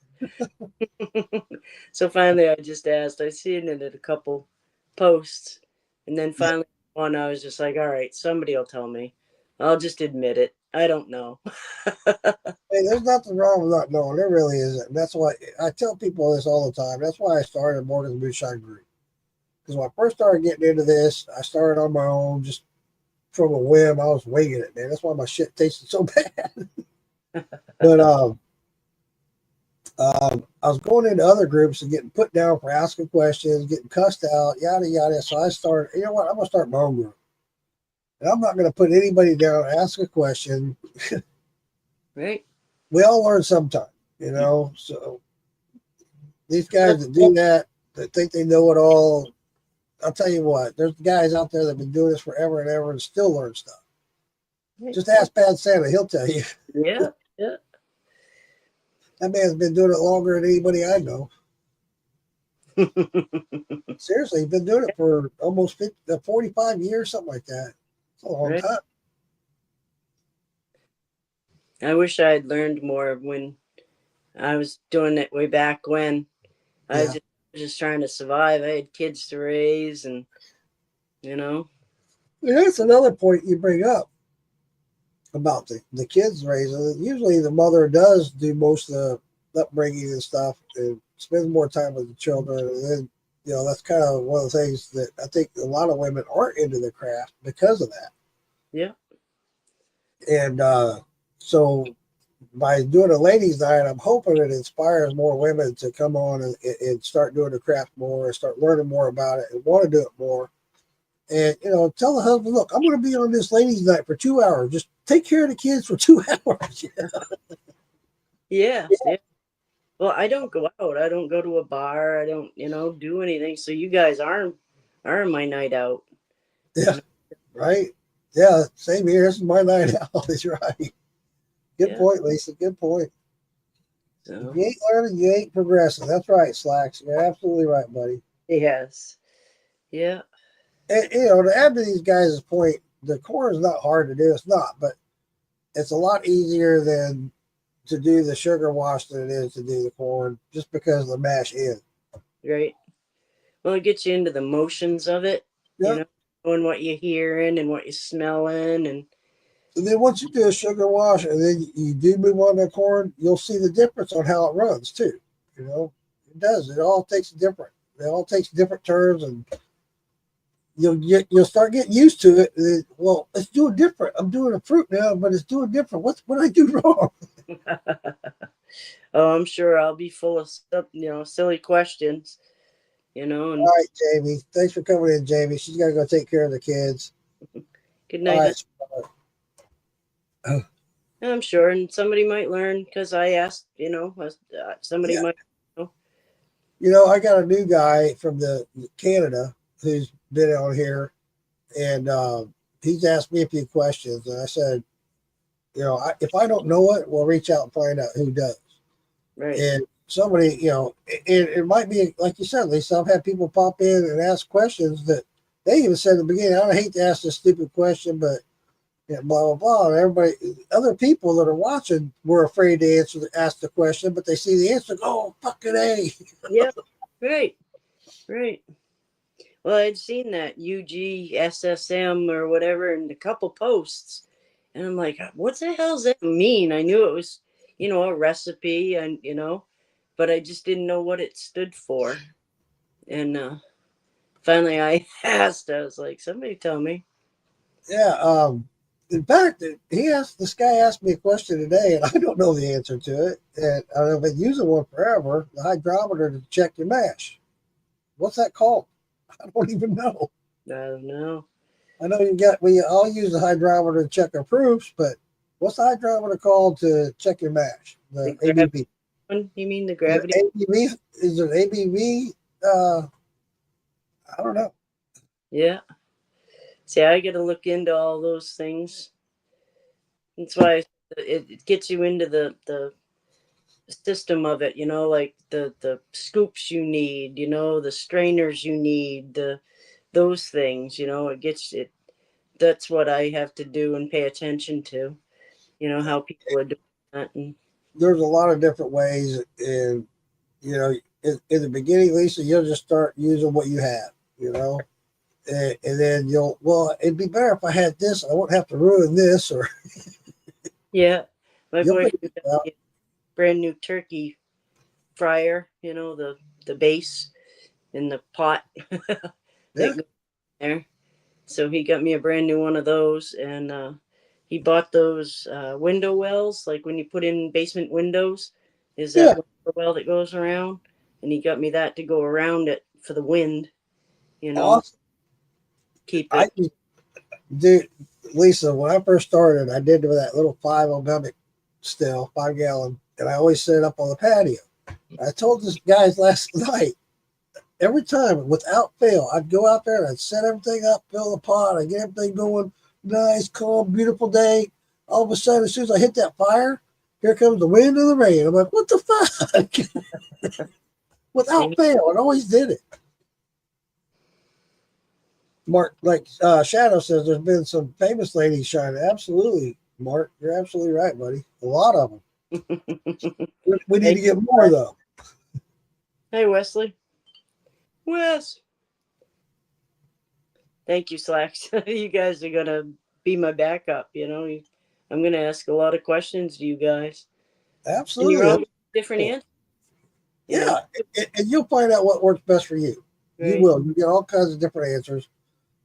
So finally, I just asked. I seen it at a couple posts, and then finally one, I was just like, all right, somebody will tell me. I'll just admit it. I don't know. Hey, there's nothing wrong with not knowing. There really isn't. That's why I tell people this all the time. That's why I started Morgan's Moonshine Group. Because when I first started getting into this, I started on my own, just from a whim. I was winging it, man. That's why my shit tasted so bad. But I was going into other groups and getting put down for asking questions, getting cussed out, yada yada. So I started. You know what? I'm gonna start my own group, and I'm not gonna put anybody down. Ask a question. Right. We all learn sometime, So these guys that do that think they know it all, I'll tell you what, there's guys out there that have been doing this forever and ever and still learn stuff. Just ask Bad Santa, he'll tell you. Yeah, yeah. That man's been doing it longer than anybody I know. Seriously, he's been doing it for almost 45 years, something like that. It's a long Right. time. I wish I had learned more when I was doing it way back when. I Yeah. was just trying to survive. I had kids to raise, and you know, And that's another point you bring up about the kids raising. Usually the mother does do most of the upbringing and stuff and spends more time with the children. And then, that's kind of one of the things that I think a lot of women aren't into the craft because of that. yeah, And so by doing a ladies' night, I'm hoping it inspires more women to come on and start doing the craft more and start learning more about it and want to do it more. And, tell the husband, look, I'm going to be on this ladies' night for 2 hours. Just take care of the kids for 2 hours. yeah, yeah. Well, I don't go out. I don't go to a bar. I don't, do anything. So you guys are my night out. Yeah, right. Yeah, same here. This is my night out. That's right. Good point, Lisa. Good point. So, If you ain't learning, you ain't progressing. That's right, Slacks. You're absolutely right, buddy. yes. Yeah. And, to add to these guys' point, the corn is not hard to do. It's not, but it's a lot easier than to do the sugar wash than it is to do the corn just because of the mash in. Right. Well, it gets you into the motions of it, Yep. knowing what you're hearing and what you're smelling. And then once you do a sugar wash and then you do move on to corn, you'll see the difference on how it runs too. It does. It all takes different turns, and you'll start getting used to it. Well, it's doing different. I'm doing a fruit now, but it's doing different. What did I do wrong? oh, I'm sure I'll be full of stuff, silly questions, And All right, Jamie. Thanks for coming in, Jamie. She's got to go take care of the kids. good All night. right. I'm sure, and somebody might learn because I asked, somebody Yeah. might. I got a new guy from the Canada who's been on here, and he's asked me a few questions, and I said, if I don't know it, we'll reach out and find out who does. Right. And somebody, it might be like you said, Lisa. I've had people pop in and ask questions that they even said in the beginning, I hate to ask this stupid question, but blah blah blah. And everybody, other people that are watching, were afraid to ask the question, but they see the answer. Oh, fucking A. Yeah. Right. Right. Well, I'd seen that UGSSM or whatever in a couple posts, and I'm like, what the hell does that mean? I knew it was, a recipe, and but I just didn't know what it stood for. And finally, I asked. I was like, somebody tell me. Yeah. In fact, this guy asked me a question today, and I don't know the answer to it. And I've been using one forever, the hydrometer to check your mash. What's that called? I don't even know. I don't know. I know we all use the hydrometer to check our proofs, but what's the hydrometer called to check your mash? The ABV. You mean the gravity? ABV? Is it ABV? I don't know. Yeah. See, I got to look into all those things. That's why it gets you into the system of it, like the scoops you need, the strainers you need, those things, it gets it. That's what I have to do and pay attention to, how people are doing that. And there's a lot of different ways, and in the beginning, Lisa, you'll just start using what you have, and then it'd be better if I had this. I won't have to ruin this, or yeah, my You'll boyfriend figure it got me a brand new turkey fryer, the base in the pot that Yeah. goes there. So he got me a brand new one of those, and he bought those window wells, like when you put in basement windows, is that window well that goes around, and he got me that to go around it for the wind, Awesome. keep it. Dude, Lisa, when I first started, I did with that little 5 Olympic still, 5 gallon, and I always set it up on the patio. I told this guys last night, every time, without fail, I'd go out there and I'd set everything up, fill the pot, I'd get everything going, nice, calm, beautiful day. All of a sudden, as soon as I hit that fire, here comes the wind and the rain. I'm like, what the fuck? Without fail, it always did it. Mark, like Shadow says, there's been some famous ladies shining. Absolutely, Mark, you're absolutely right, buddy. A lot of them. We need to get more though. Hey, Wesley. Wes. Thank you, Slacks. You guys are gonna be my backup. I'm gonna ask a lot of questions to you guys, and you're Absolutely. all different Cool. answers. Yeah, and you'll find out what works best for you. Right? You will. You get all kinds of different answers.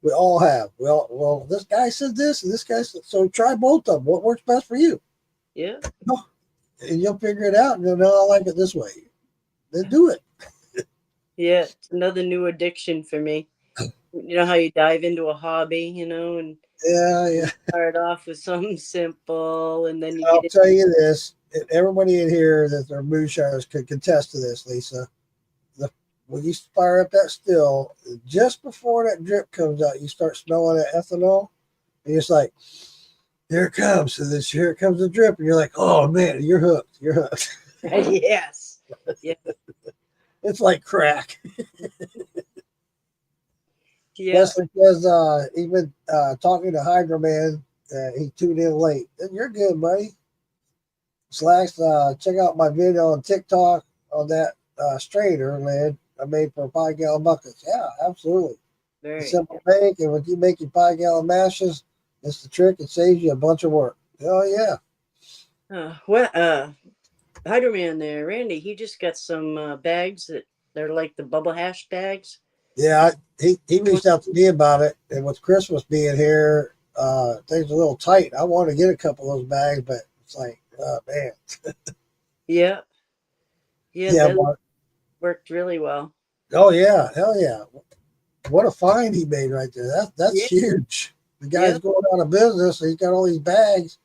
We all have. Well, this guy said this, and this guy said so. Try both of them. What works best for you? Yeah. And you'll figure it out. And you'll know I like it this way. Then do it. Yeah, it's another new addiction for me. You know how you dive into a hobby, and Yeah. start off with something simple, and then you I'll get tell you this. Everybody in here that are moonshiners could contest to this, Lisa. When you fire up that still, just before that drip comes out, you start smelling that ethanol, and it's like, here it comes. And then here it comes the drip, and you're like, oh man, you're hooked. You're hooked. yes. Yeah. It's like crack. Yeah. Wesley says he's been talking to Hydro Man. He tuned in late. Then you're good, buddy. Slacks, check out my video on TikTok on that strainer lid I made for 5-gallon buckets. Yeah, absolutely. Very. Simple make, and when you make your 5-gallon mashes, it's the trick. It saves you a bunch of work. Oh yeah. Hydro Man there, Randy, he just got some bags that they're like the bubble hash bags. Yeah, he reached out to me about it, and with Christmas being here, things are a little tight. I want to get a couple of those bags, but it's like, man. Yeah. Yeah, That worked really well. oh yeah, hell yeah! What a find he made right there. That's huge. The guy's going out of business. He's got all these bags.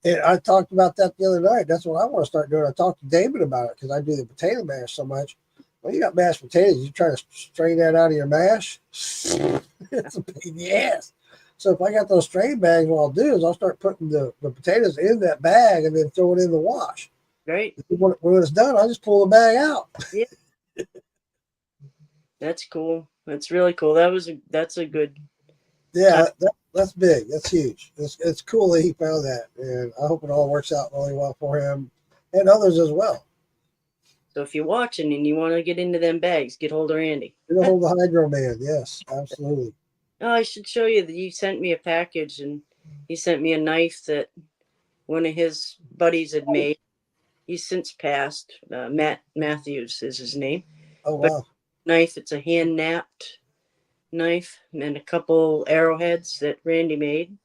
And I talked about that the other night. That's what I want to start doing. I talked to David about it because I do the potato mash so much. Well, you got mashed potatoes. You try to strain that out of your mash. It's a pain in the ass. So if I got those strain bags, what I'll do is I'll start putting the potatoes in that bag and then throw it in the wash. Right. When it's done, I just pull the bag out. Yeah. That's cool. That's really cool. That's a good. Yeah, that's big. That's huge. It's cool that he found that, and I hope it all works out really well for him and others as well. So if you're watching and you want to get into them bags, get hold of Randy. Get a hold of the Hydro Man. Yes, absolutely. Oh, I should show you that you sent me a package, and he sent me a knife that one of his buddies had made. He's since passed. Matt Matthews is his name. Oh wow! Knife. It's a hand knapped knife and a couple arrowheads that Randy made.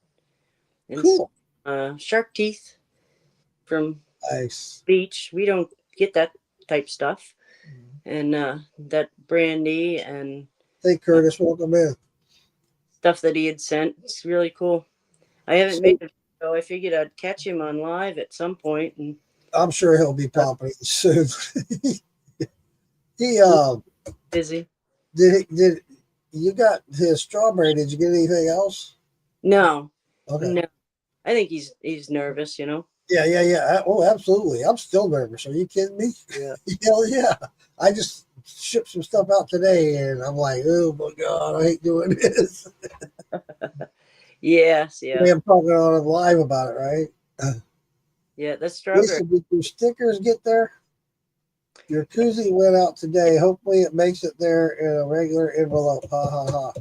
And cool. Shark teeth from Nice. Beach. We don't get that type stuff. And that brandy and Hey Curtis, welcome in. stuff that he had sent. It's really cool. I haven't made a video. I figured I'd catch him on live at some point, and I'm sure he'll be popping soon. He busy. did you got his strawberry? Did you get anything else? No. Okay. No. I think he's nervous, Yeah. Oh, absolutely. I'm still nervous. Are you kidding me? Yeah. Hell yeah. I just shipped some stuff out today, and I'm like, oh my god, I hate doing this. Yes, yeah. I'm talking on live about it, right? Yeah, that's strawberry. Lisa, did your stickers get there? Your koozie went out today. Hopefully it makes it there in a regular envelope. Ha ha ha.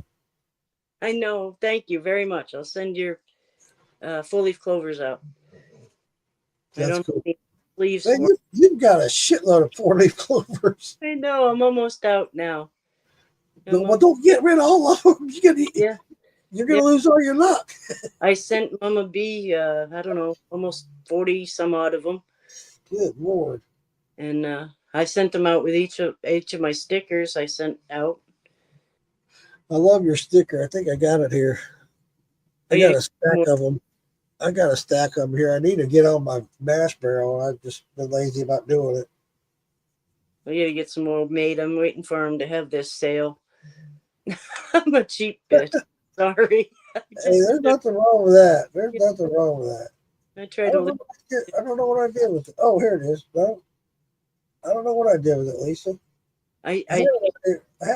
I know. Thank you very much. I'll send your full leaf clovers out. That's cool. Leaves. Man, you've got a shitload of 4-leaf clovers. I know. I'm almost out now. Well, don't get rid of all of them. You're gonna lose all your luck. I sent Mama B, I don't know, almost 40 some odd of them. Good Lord. And I sent them out with each of my stickers I sent out. I love your sticker. I think I got it here. I got a stack of them. I got a stack of them here. I need to get on my mash barrel. I've just been lazy about doing it. We gotta get some more made. I'm waiting for him to have this sale. I'm a cheap bitch. Sorry. Hey, there's nothing wrong with that. There's nothing wrong with that. I try to live. I don't know what I did with it. Oh, here it is. No, I don't know what I did with it, Lisa. I I had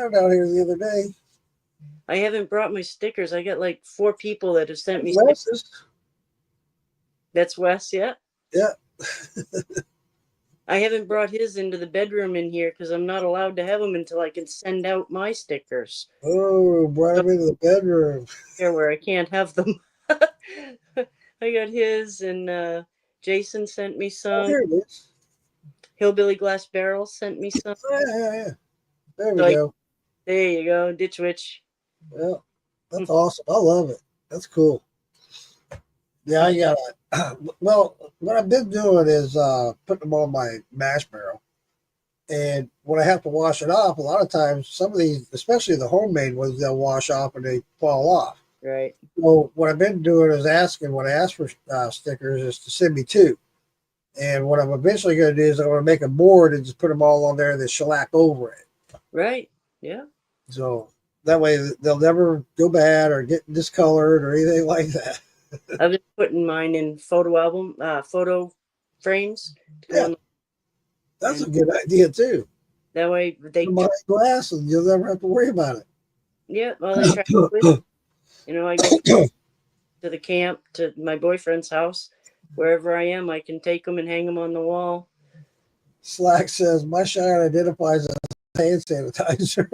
it out here the other day. I haven't brought my stickers. I got like 4 people that have sent me stickers. Wes's. That's Wes, yeah. Yeah. I haven't brought his into the bedroom in here because I'm not allowed to have them until I can send out my stickers. Oh, brought him into the bedroom. Here where I can't have them. I got his, and Jason sent me Oh, some. here it is. Hillbilly Glass Barrel sent me some. Yeah. There we So go. There you go, Ditch Witch. Yeah, that's awesome. I love it. That's cool. Yeah, I got it. Well, what I've been doing is putting them on my mash barrel. And when I have to wash it off, a lot of times, some of these, especially the homemade ones, they'll wash off and they fall off. Right. So what I've been doing is asking, when I ask for stickers, is to send me 2. And what I'm eventually going to do is I'm going to make a board and just put them all on there and then shellac over it. Right. Yeah. So that way they'll never go bad or get discolored or anything like that. I've been putting mine in photo frames. Yeah. That's a good idea too. That way they my glass and you'll never have to worry about it. Yeah, well they try to I go to the camp, to my boyfriend's house. Wherever I am, I can take them and hang them on the wall. Slack says my shine identifies as hand sanitizer.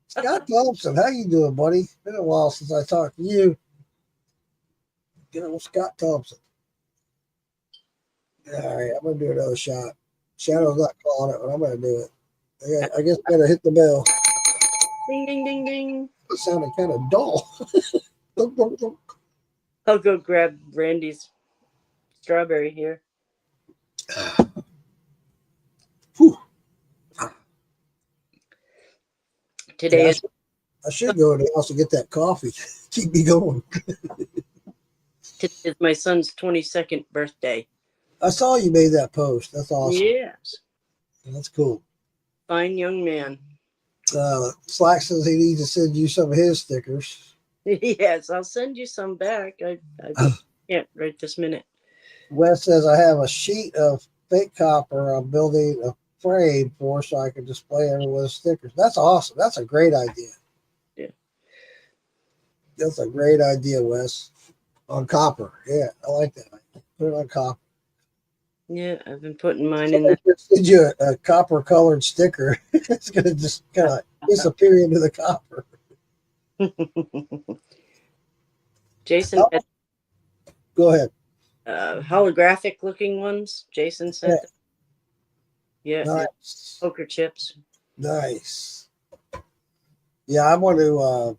Scott Thompson, how you doing, buddy? Been a while since I talked to you. Get on Scott Thompson. All right, I'm gonna do another shot. Shadow's not calling it, but I'm gonna do it. I guess I gotta hit the bell. Ding ding ding ding. It sounded kind of dull. I'll go grab Randy's strawberry here. Today I should go in the house and get that coffee. Keep me going. Today is my son's 22nd birthday. I saw you made that post. That's awesome. Yes. That's cool. Fine young man. Slack says he needs to send you some of his stickers. Yes, I'll send you some back. I can't right this minute. Wes says I have a sheet of fake copper I'm building a frame for so I can display everyone's stickers. That's awesome. That's a great idea. Yeah. That's a great idea, Wes. On copper. Yeah, I like that. Put it on copper. Yeah, I've been putting mine in the. Send you a copper colored sticker. It's gonna just kind of disappear into the copper. Jason had Go ahead. holographic looking ones. Jason said. Yeah. Nice. Poker chips. Nice. Yeah, I want to.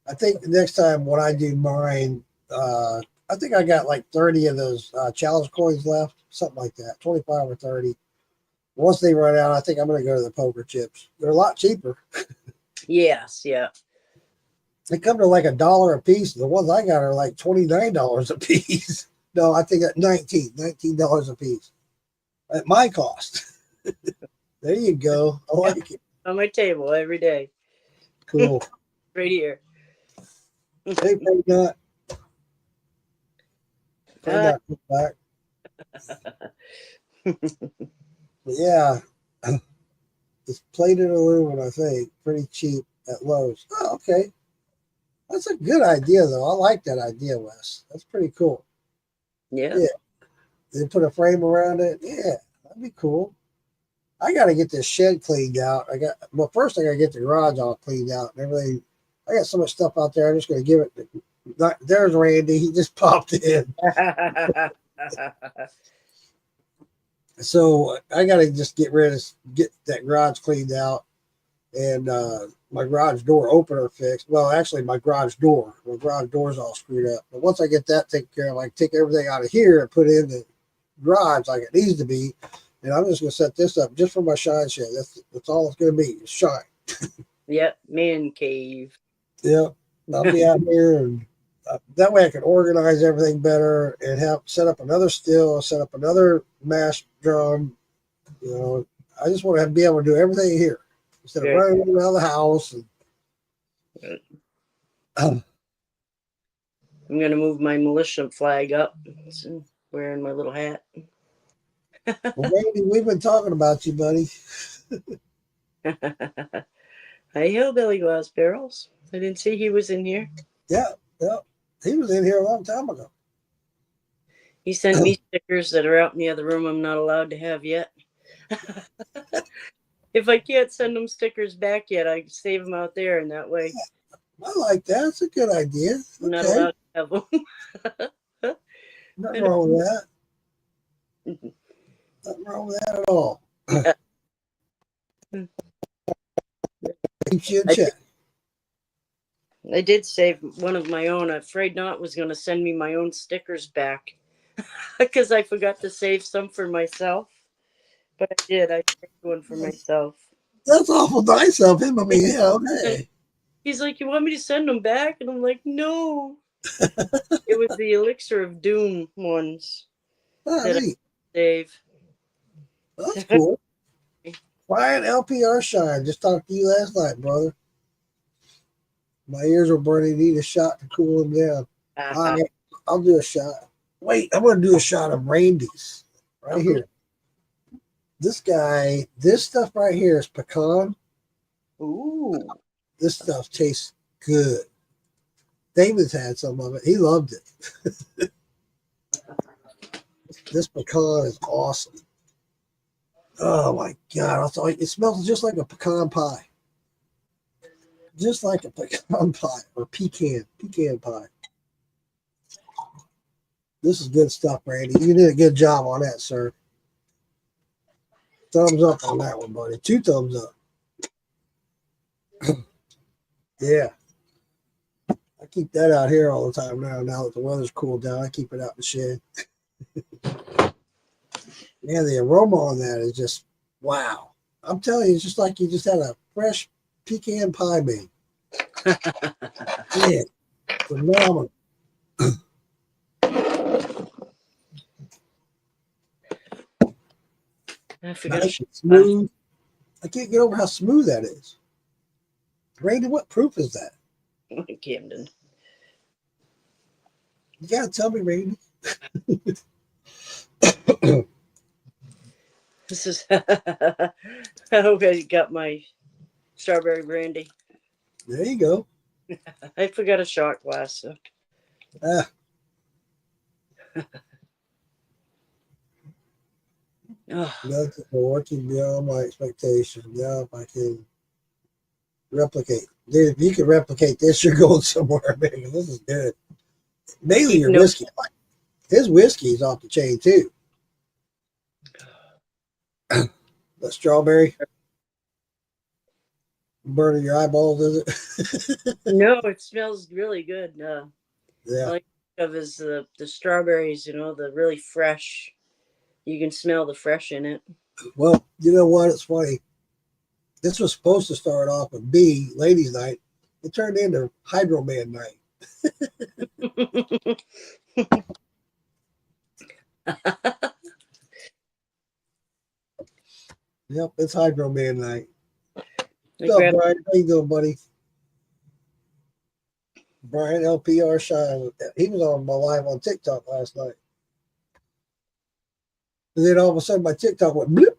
I think next time when I do mine, I think I got like 30 of those challenge coins left, something like that, 25 or 30. Once they run out, I think I'm going to go to the poker chips. They're a lot cheaper. Yes, yeah. They come to like $1 a piece. The ones I got are like $29 a piece. No, I think at $19 a piece at my cost. There you go. I like it. On my table every day. Cool. Right here. Hey, maybe not. Back. But yeah, it's plated aluminum, I think, pretty cheap at Lowe's. Oh, okay. That's a good idea, though. I like that idea, Wes. That's pretty cool. Yeah. They put a frame around it. Yeah, that'd be cool. I got to get this shed cleaned out. First I got to get the garage all cleaned out and everything. I got so much stuff out there. I'm just going to give it. There's Randy. He just popped in. So I got to just get that garage cleaned out and my garage door opener fixed. Well, actually, my garage door's all screwed up. But once I get that taken care of, I can take everything out of here and put it in the garage like it needs to be. And I'm just going to set this up just for my shine shed. That's all it's going to be. It's shine. Yep, man cave. Yep. I'll be out here and that way I can organize everything better and have set up another still, set up another mash drum. You know, I just want to be able to do everything here instead of Very running around the house. good. And, I'm gonna move my militia flag up. So, wearing my little hat. well, Randy, we've been talking about you, buddy. Hi, hillbilly glass barrels. I didn't see he was in here. Yeah, yeah. He was in here a long time ago. He sent me stickers that are out in the other room I'm not allowed to have yet. If I can't send them stickers back yet, I can save them out there, and that way I like that. It's a good idea. I'm not Okay. allowed to have them. Nothing wrong with that. Nothing wrong with that at all. Keeps you in check. I did save one of my own. Afraid Not was going to send me my own stickers back because I forgot to save some for myself. But I did. I saved one for myself. That's awful nice of him. I mean, yeah, okay. He's like, "You want me to send them back?" And I'm like, "No." It was the Elixir of Doom ones Ah, that I neat. saved. That's cool. Brian LPR Shine. Just talked to you last night, brother. My ears are burning. Need a shot to cool them down. All right, I'll do a shot. Wait, I'm going to do a shot of Randy's right here. This guy, this stuff right here is pecan. Ooh. This stuff tastes good. David's had some of it. He loved it. This pecan is awesome. Oh my God. It smells just like a pecan pie. Just like a pecan pie or pecan pie. This is good stuff, Randy. You did a good job on that, sir. Thumbs up on that one, buddy. 2 thumbs up. Yeah. I keep that out here all the time now that the weather's cooled down. I keep it out in the shed. Man, the aroma on that is just wow. I'm telling you, it's just like you just had a fresh pecan pie made. Yeah, phenomenal. I forgot. Nice and smooth. I can't get over how smooth that is. Randy, what proof is that? Camden. You gotta tell me, Randy. This is. I hope I got my strawberry brandy. There you go. I forgot a shot glass. So. Ah. Oh, Nothing working beyond my expectations. Now, if I can replicate, dude, if you can replicate this, you're going somewhere, man. 'Cause this is good. Mainly your whiskey. His whiskey is off the chain too. The strawberry burning your eyeballs, is it? no, it smells really good. Yeah. I like of is the strawberries. You know, the really fresh. You can smell the fresh in it. Well, you know what? It's funny. This was supposed to start off with B, Ladies' Night. It turned into Hydro Man Night. Yep, it's Hydro Man Night. What's up, Brian? How you doing, buddy? Brian LPR Shine. He was on my live on TikTok last night. And then all of a sudden my TikTok went blip.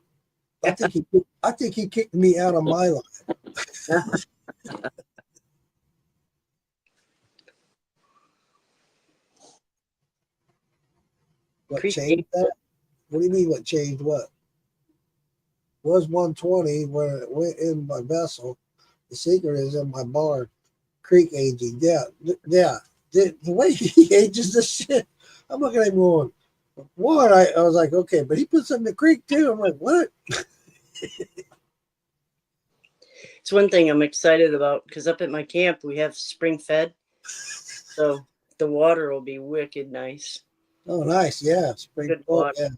I think he kicked me out of my life. What changed that? What do you mean what changed what? Was 120 when it went in my vessel. The secret is in my barn. Creek aging. Yeah. The way he ages this shit, I'm looking at him going, one, I was like, okay, but he puts in the creek too. I'm like, what? It's one thing I'm excited about because up at my camp we have spring fed, so the water will be wicked nice. Oh, nice, yeah, spring good water. Yeah.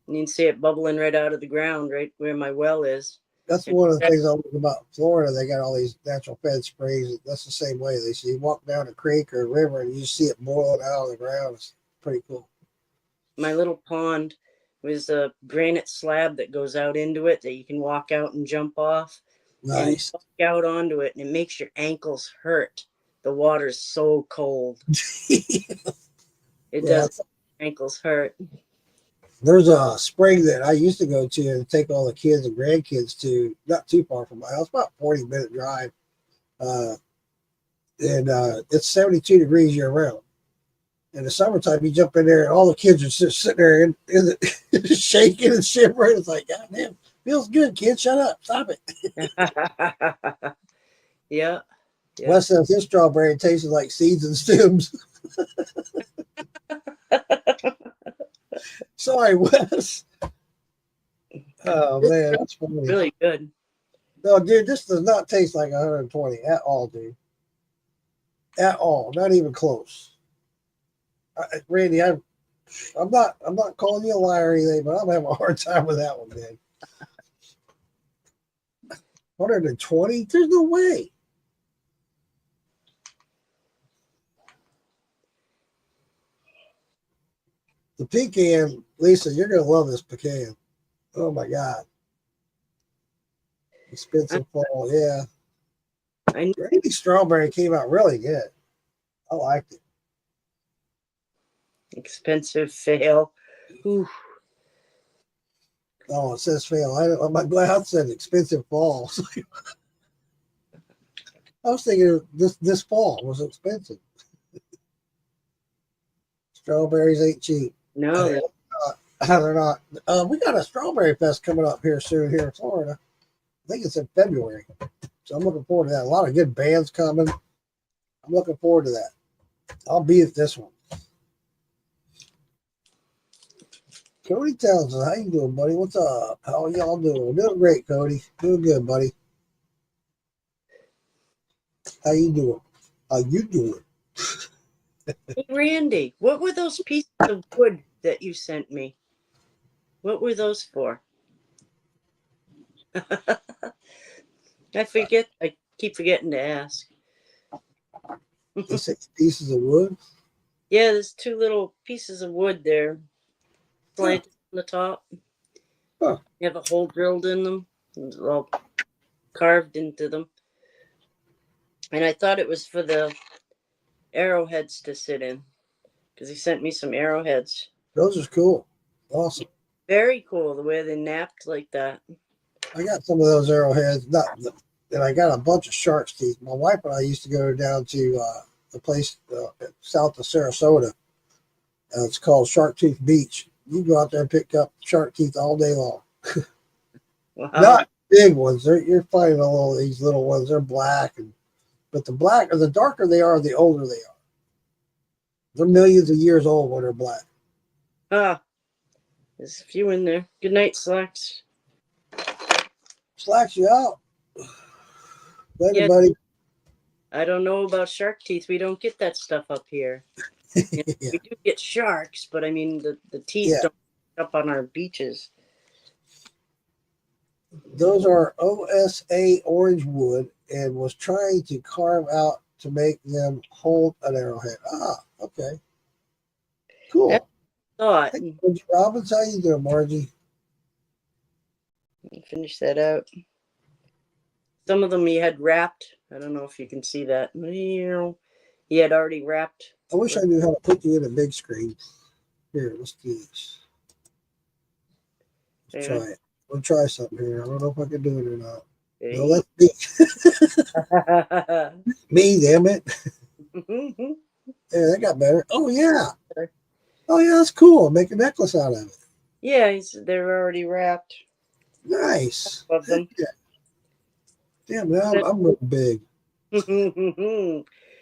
You can see it bubbling right out of the ground, right where my well is. That's one of the things I like about Florida. They got all these natural fed springs. That's the same way. They see you walk down a creek or a river and you see it boiling out of the ground. It's pretty cool. My little pond was a granite slab that goes out into it that you can walk out and jump off. And you Nice. walk out onto it and it makes your ankles hurt. The water's so cold. It Yeah. does. Ankles hurt. There's a spring that I used to go to and take all the kids and grandkids to, not too far from my house, about 40-minute drive. And it's 72 degrees year round. In the summertime, you jump in there and all the kids are just sitting there in the shaking and shivering. It's like, God damn, feels good, kid. Shut up. Stop it. Yeah. Yeah. Wes says his strawberry tastes like seeds and stems. Sorry, Wes. Oh, man, that's funny. Really good. No, dude, this does not taste like 120 at all, dude. At all. Not even close. Randy, I'm not calling you a liar or anything, but I'm having a hard time with that one, man. 120? There's no way. The pecan, Lisa, you're gonna love this pecan. Oh my God. Expensive fall, yeah. Randy strawberry came out really good. I liked it. Expensive fail. Ooh. Oh, it says fail. On my glass said expensive fall. I was thinking this fall was expensive. Strawberries ain't cheap. No, They're not. We got a strawberry fest coming up here soon here in Florida. I think it's in February. So I'm looking forward to that. A lot of good bands coming. I'm looking forward to that. I'll be at this one. Cody Townsend, how you doing, buddy? What's up? How are y'all doing? Doing great, Cody. Doing good, buddy. How you doing? How you doing? Hey, Randy, what were those pieces of wood that you sent me? What were those for? I forget. I keep forgetting to ask. The 6 pieces of wood? Yeah, there's 2 little pieces of wood there. Planted on the top. Huh. You have a hole drilled in them. It's all carved into them. And I thought it was for the arrowheads to sit in. Because he sent me some arrowheads. Those are cool. Awesome. Very cool the way they napped like that. I got some of those arrowheads. And I got a bunch of shark's teeth. My wife and I used to go down to the place south of Sarasota. It's called Shark Tooth Beach. You go out there and pick up shark teeth all day long. Wow. Not big ones. You're finding all these little ones. They're black, but the darker they are, the older they are. They're millions of years old when they're black. Ah, there's a few in there. Good night, Slacks. Slacks you out. Later, Yeah. buddy. I don't know about shark teeth. We don't get that stuff up here. You know, Yeah. we do get sharks, but I mean the teeth don't up on our beaches. Those are OSA orange wood and was trying to carve out to make them hold an arrowhead. Ah, okay. Cool. Yeah. Thought. Hey, Margie Robbins, how you doing, Margie? Finish that out. Some of them he had wrapped. I don't know if you can see that. He had already wrapped. I wish I knew how to put you in a big screen. Here, let's do this. Let's try it. We'll try something here. I don't know if I can do it or not. No, let's me, damn it. Yeah, that got better. Oh, yeah. Oh, yeah, that's cool. Make a necklace out of it. Yeah, they're already wrapped. Nice. Of them. Yeah. Damn, now I'm really big.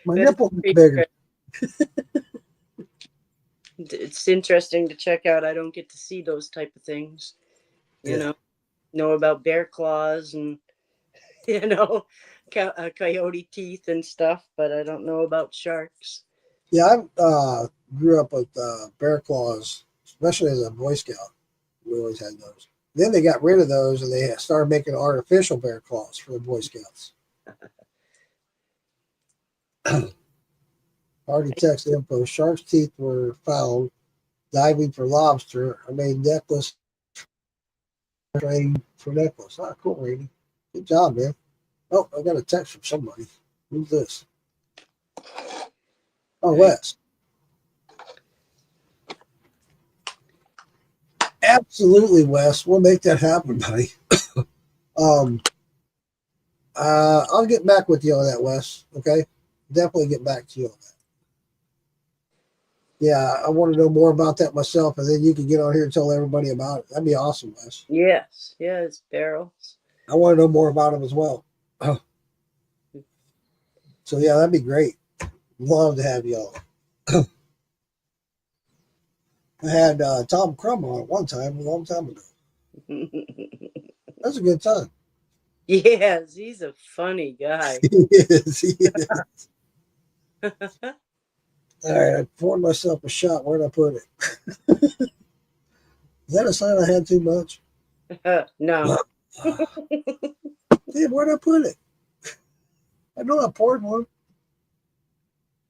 My nipples are bigger. It's interesting to check out. I don't get to see those type of things. You know about bear claws and coyote teeth and stuff, but I don't know about sharks. Yeah, I grew up with bear claws, especially as a Boy Scout. We always had those. Then they got rid of those and they started making artificial bear claws for the Boy Scouts. Hardy text info. Shark's teeth were found diving for lobster. I made necklace train for necklace. Ah, cool, Randy. Good job, man. Oh, I got a text from somebody. Who's this? Oh, Wes. Absolutely, Wes. We'll make that happen, buddy. I'll get back with you on that, Wes. Okay, definitely get back to you on that. Yeah, I want to know more about that myself, and then you can get on here and tell everybody about it. That'd be awesome, Wes. Yes, barrels. I want to know more about them as well. So yeah, that'd be great. Love to have y'all. I had Tom Crum on at one time, a long time ago. That's a good time. Yes, he's a funny guy. He is. He is. All right, I poured myself a shot. Where'd I put it? Is that a sign I had too much? No. Damn, where'd I put it? I know I poured one.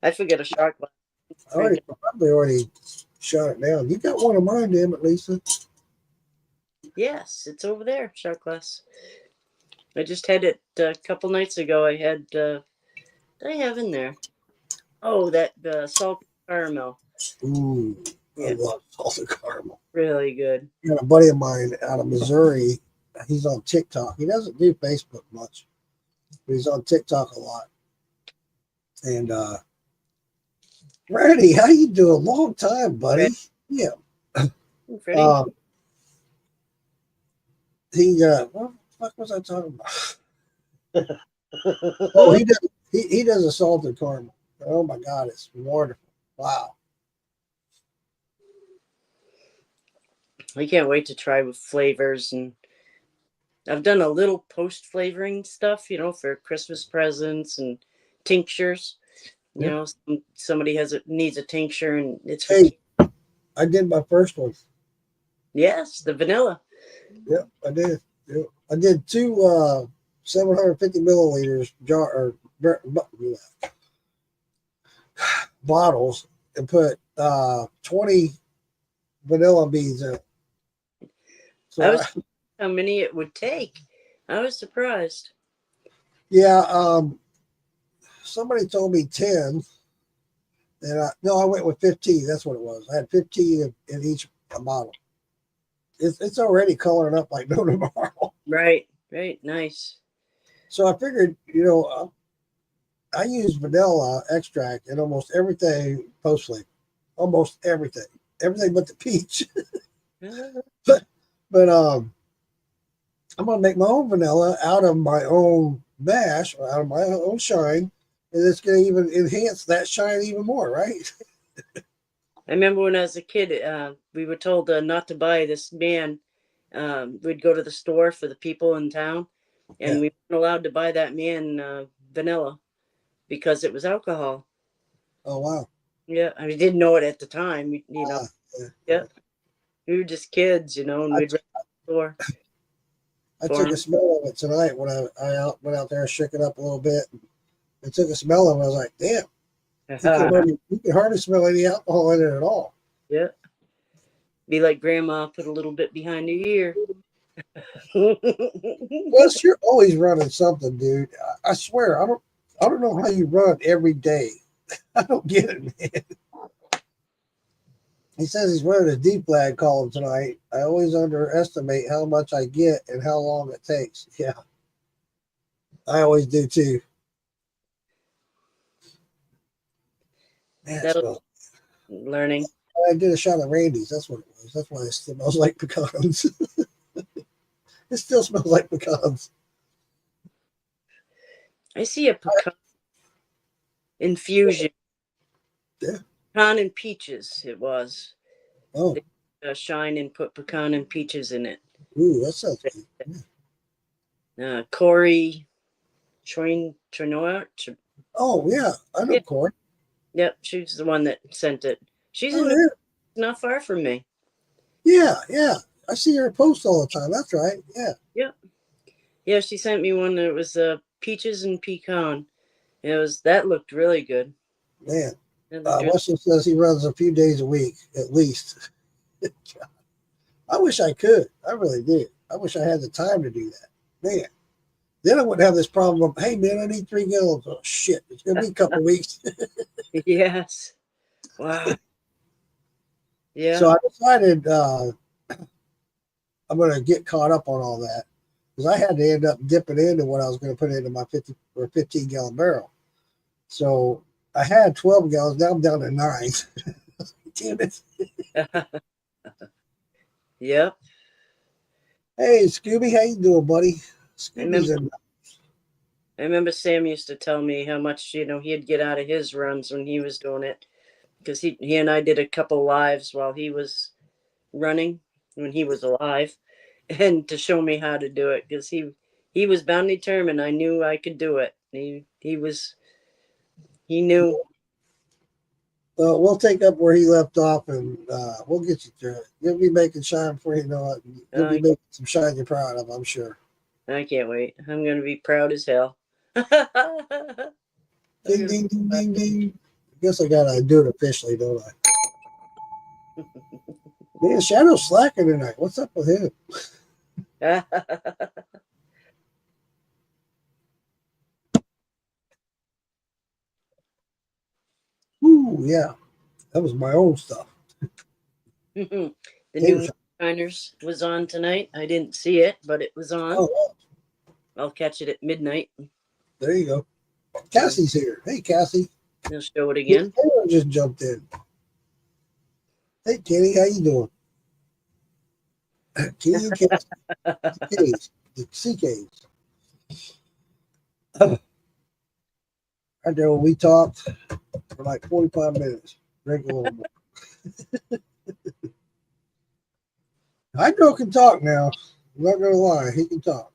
I forget a shot glass. I probably already shot it down. You got one of mine, damn it, Lisa. Yes, it's over there, shot glass. I just had it a couple nights ago. I had, what did I have in there? Oh, that salted caramel. Ooh, Yeah. I love salted caramel. Really good. I got a buddy of mine out of Missouri. He's on TikTok. He doesn't do Facebook much, but he's on TikTok a lot. And Randy, how you doing? Long time, buddy. Yeah. Freddie? What the fuck was I talking about? Oh, he does a salted caramel. Oh my God, it's wonderful. Wow. I can't wait to try with flavors, and I've done a little post flavoring stuff, for Christmas presents and tinctures. Somebody needs a tincture, and it's for Hey, I did my first one. Yes, the vanilla. Yep, I did. Yep. I did two 750 milliliters bottles and put 20 vanilla beans in it. So I was how many it would take. I was surprised. yeah, somebody told me 10, and I went with 15. That's what it was. I had 15 in each bottle. It's already coloring up like no tomorrow. Right, nice. So I figured, I use vanilla extract in almost everything post flavor. Almost everything but the peach. but I'm gonna make my own vanilla out of my own mash, out of my own shine, and it's gonna even enhance that shine even more, right? I remember when I was a kid, we were told not to buy this man. We'd go to the store for the people in town, and we weren't allowed to buy that man vanilla because it was alcohol. Oh wow! Yeah, I mean, didn't know it at the time. Yeah. We were just kids, and we'd run to the store. I took a smell of it tonight when I went out there and shook it up a little bit. I took a smell of it. I was like, damn. You can hardly smell any alcohol in it at all. Yeah. Be like grandma, put a little bit behind your ear. Wes, you're always running something, dude. I swear, I don't know how you run every day. I don't get it, man. He says he's running a deep flag column tonight. I always underestimate how much I get and how long it takes. Yeah. I always do too. Man, learning. I did a shot of Randy's. That's what it was. That's why it smells like pecans. It still smells like pecans. I see a pecan infusion. Yeah. Pecan and peaches, it was. Oh. They, shine and put pecan and peaches in it. Ooh, that sounds good. Yeah. Corey Trenoir. Oh, yeah. I know Corey. Yep, she's the one that sent it. She's not far from me. Yeah. I see her post all the time. That's right. Yeah. Yeah, she sent me one that was peaches and pecan. That looked really good. Man. It looked really- Wesley says he runs a few days a week at least. I wish I could. I really did. I wish I had the time to do that. Man. Then I wouldn't have this problem of, hey, man, I need 3 gallons. Oh, shit. It's going to be a couple weeks. Yes. Wow. Yeah. So I decided I'm going to get caught up on all that because I had to end up dipping into what I was going to put into my 50 or 15 gallon barrel. So I had 12 gallons. Now I'm down to 9. Damn it. Yep. Hey, Scooby, how you doing, buddy? Scooby's in. I remember Sam used to tell me how much he'd get out of his runs when he was doing it, because he and I did a couple lives while he was running when he was alive, and to show me how to do it, because he was bound determined. I knew I could do it. He knew. We'll take up where he left off, and we'll get you through it. You'll be making shine before you know it. You'll be making some shine you're proud of, I'm sure. I can't wait. I'm going to be proud as hell. Ding, ding, ding, ding, ding. I guess I got to do it officially, don't I? Man, Shadow's slacking tonight. What's up with him? Ooh, yeah. That was my own stuff. The new Shiners was on tonight. I didn't see it, but it was on. Oh, I'll catch it at midnight. there you go. Cassie's here. Hey, Cassie. They'll show it again. Taylor just jumped in. Hey, Kenny, how you doing? Kenny and Cassie. The CKs. Right there when we talked for like 45 minutes. Drink a little more. Hydro can talk now. I'm not going to lie. He can talk.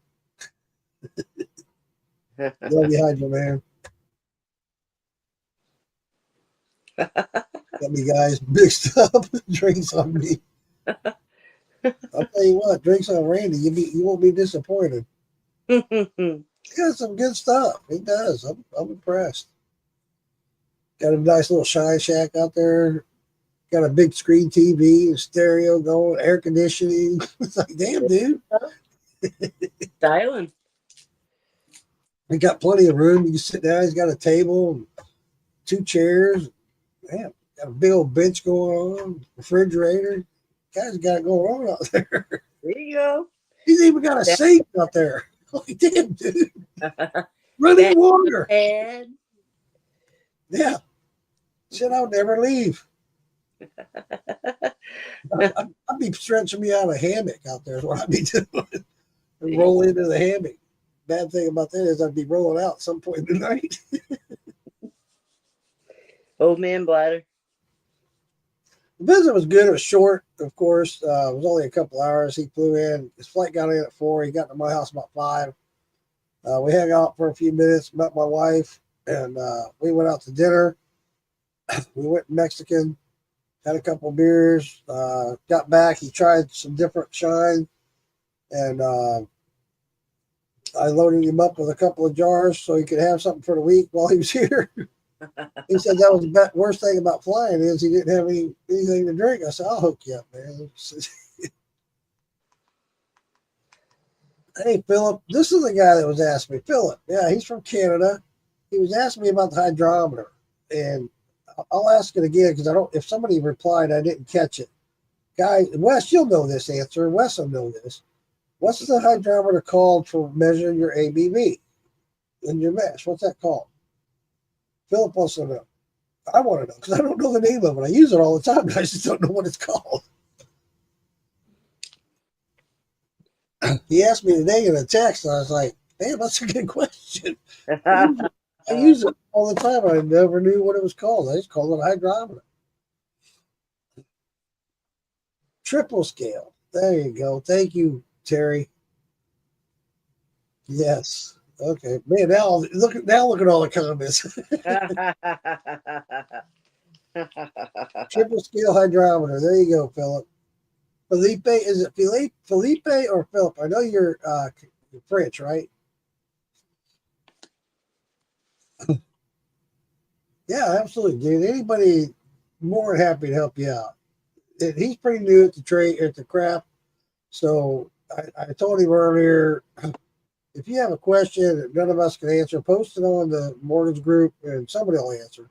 Love you, Hydro, man. Got me, guys. Big stuff. Drinks on me. I'll tell you what. Drinks on Randy. You won't be disappointed. He got some good stuff. He does. I'm impressed. Got a nice little shine shack out there. Got a big screen TV and stereo going, air conditioning. It's like, damn, dude. Styling. He got plenty of room. You can sit down. He's got a table, and 2 chairs. Man, got a big old bench going on, refrigerator. Guy's got it going on out there. There you go. He's even got a sink out there. Like, damn, dude. Running water. Head. Yeah. Said I'll never leave. I'd be stretching me out of a hammock out there is what I'd be doing. And roll into the hammock. Bad thing about that is I'd be rolling out at some point in the night. Old man bladder. The visit was good. It was short, of course. It was only a couple hours. He flew in. His flight got in at 4. He got to my house about 5. We hung out for a few minutes, met my wife, and we went out to dinner. We went Mexican, had a couple beers, got back. He tried some different shine, and I loaded him up with a couple of jars so he could have something for the week while he was here. He said that was the worst thing about flying is he didn't have anything to drink. I said, I'll hook you up, man. Hey, Philip, this is the guy that was asking me. Philip, yeah, he's from Canada. He was asking me about the hydrometer, and I'll ask it again because if somebody replied, I didn't catch it. Guy, Wes, you'll know this answer. Wes will know this. What's the hydrometer called for measuring your ABV in your mesh? What's that called? Philip wants to know. I want to know because I don't know the name of it. I use it all the time, but I just don't know what it's called. He asked me today in a text, and I was like, damn, that's a good question. I use it all the time. I never knew what it was called. I just called it a hydrometer. Triple scale. There you go. Thank you, Terry. Yes. Okay. Man, now look at all the comments. Triple scale hydrometer. There you go, Philip. Felipe, is it Felipe or Philip? I know you're French, right? Yeah, absolutely, dude. Anybody more than happy to help you out. And he's pretty new at the trade at the craft, so I told him earlier, if you have a question that none of us can answer, post it on the mortgage group, and somebody will answer.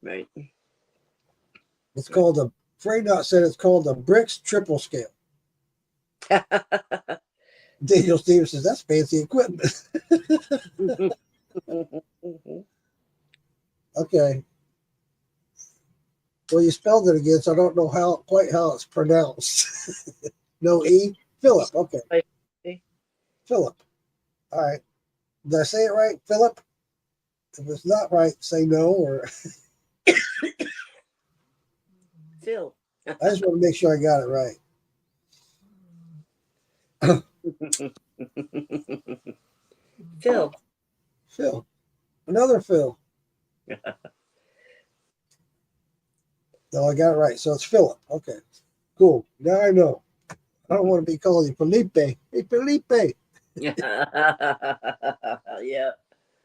Right. It's called the Freydot said it's called the Bricks Triple Scale. Daniel Stevens says that's fancy equipment. Okay. Well, you spelled it again, so I don't know quite how it's pronounced. No E. Philip. Okay. Philip. All right. Did I say it right, Philip? If it's not right, say no. Or Phil. I just want to make sure I got it right. Phil. Phil. Another Phil. No, I got it right. So it's Philip. Okay. Cool. Now I know. I don't want to be calling you Felipe. Hey, Felipe. Yeah.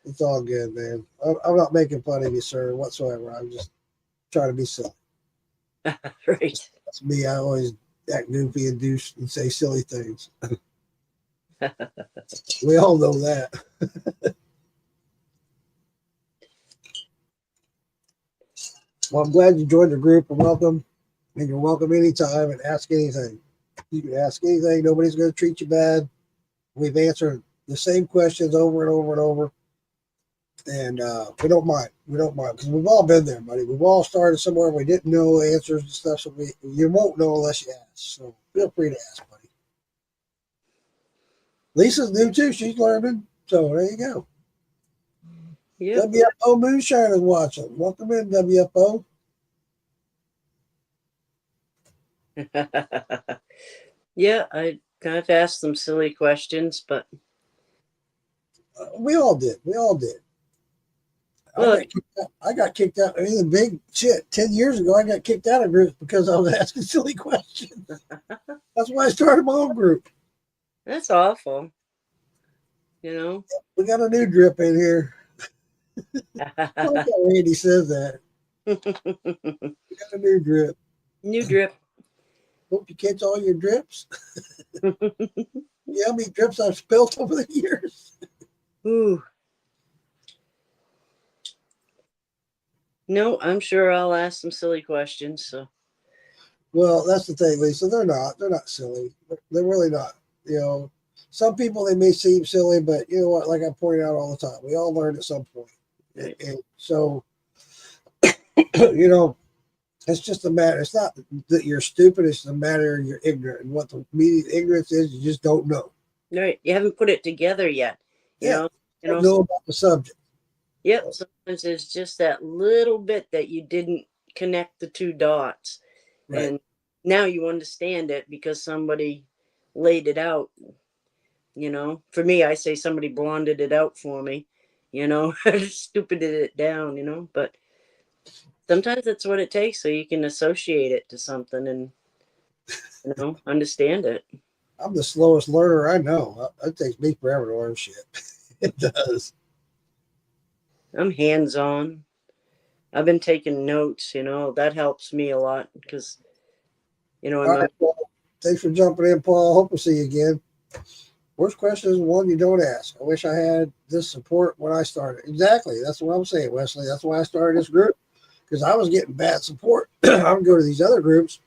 It's all good, man. I'm not making fun of you, sir, whatsoever. I'm just trying to be silly. Right. That's me. I always act goofy and do and say silly things. We all know that. Well, I'm glad you joined the group and welcome. And you're welcome anytime and ask anything. You can ask anything. Nobody's going to treat you bad. We've answered the same questions over and over and over. And we don't mind. We don't mind because we've all been there, buddy. We've all started somewhere we didn't know answers and stuff. So you won't know unless you ask. So feel free to ask, buddy. Lisa's new too. She's learning. So there you go. Yep. WFO Moonshine is watching. Welcome in, WFO. Yeah, I kind of asked some silly questions, but We all did. We all did. Well, I got kicked out. I mean, the big shit. 10 years ago, I got kicked out of groups because I was asking silly questions. That's why I started my own group. that's awful. You know? We got a new drip in here. I like how Randy says that. We got a new drip. New drip. Hope you catch all your drips. Yeah, how many drips I've spilled over the years. Ooh. No, I'm sure I'll ask some silly questions. So Well, that's the thing, Lisa. They're not. They're not silly. They're really not. You know, some people they may seem silly, but you know what? Like I point out all the time, we all learn at some point. Right. And so, you know, it's just a matter. It's not that you're stupid. It's a matter you're ignorant. And what the meaning of ignorance is, you just don't know. right, you haven't put it together yet. You Yeah. know. You Don't know. know about the subject. Yep. Sometimes it's just that little bit that you didn't connect the two dots, Right. and now you understand it because somebody laid it out. You know, for me, I say somebody blonded it out for me. You know, stupided it down. You know, but sometimes that's what it takes so you can associate it to something and understand it. I'm the slowest learner I know. It takes me forever to learn shit. It does. I'm hands on. I've been taking notes. That helps me a lot because in All my right, Paul. Thanks for jumping in, Paul. Hope we'll see you again. Worst question is one you don't ask. I wish I had this support when I started. Exactly. That's what I'm saying, Wesley. That's why I started this group because I was getting bad support. I would go to these other groups,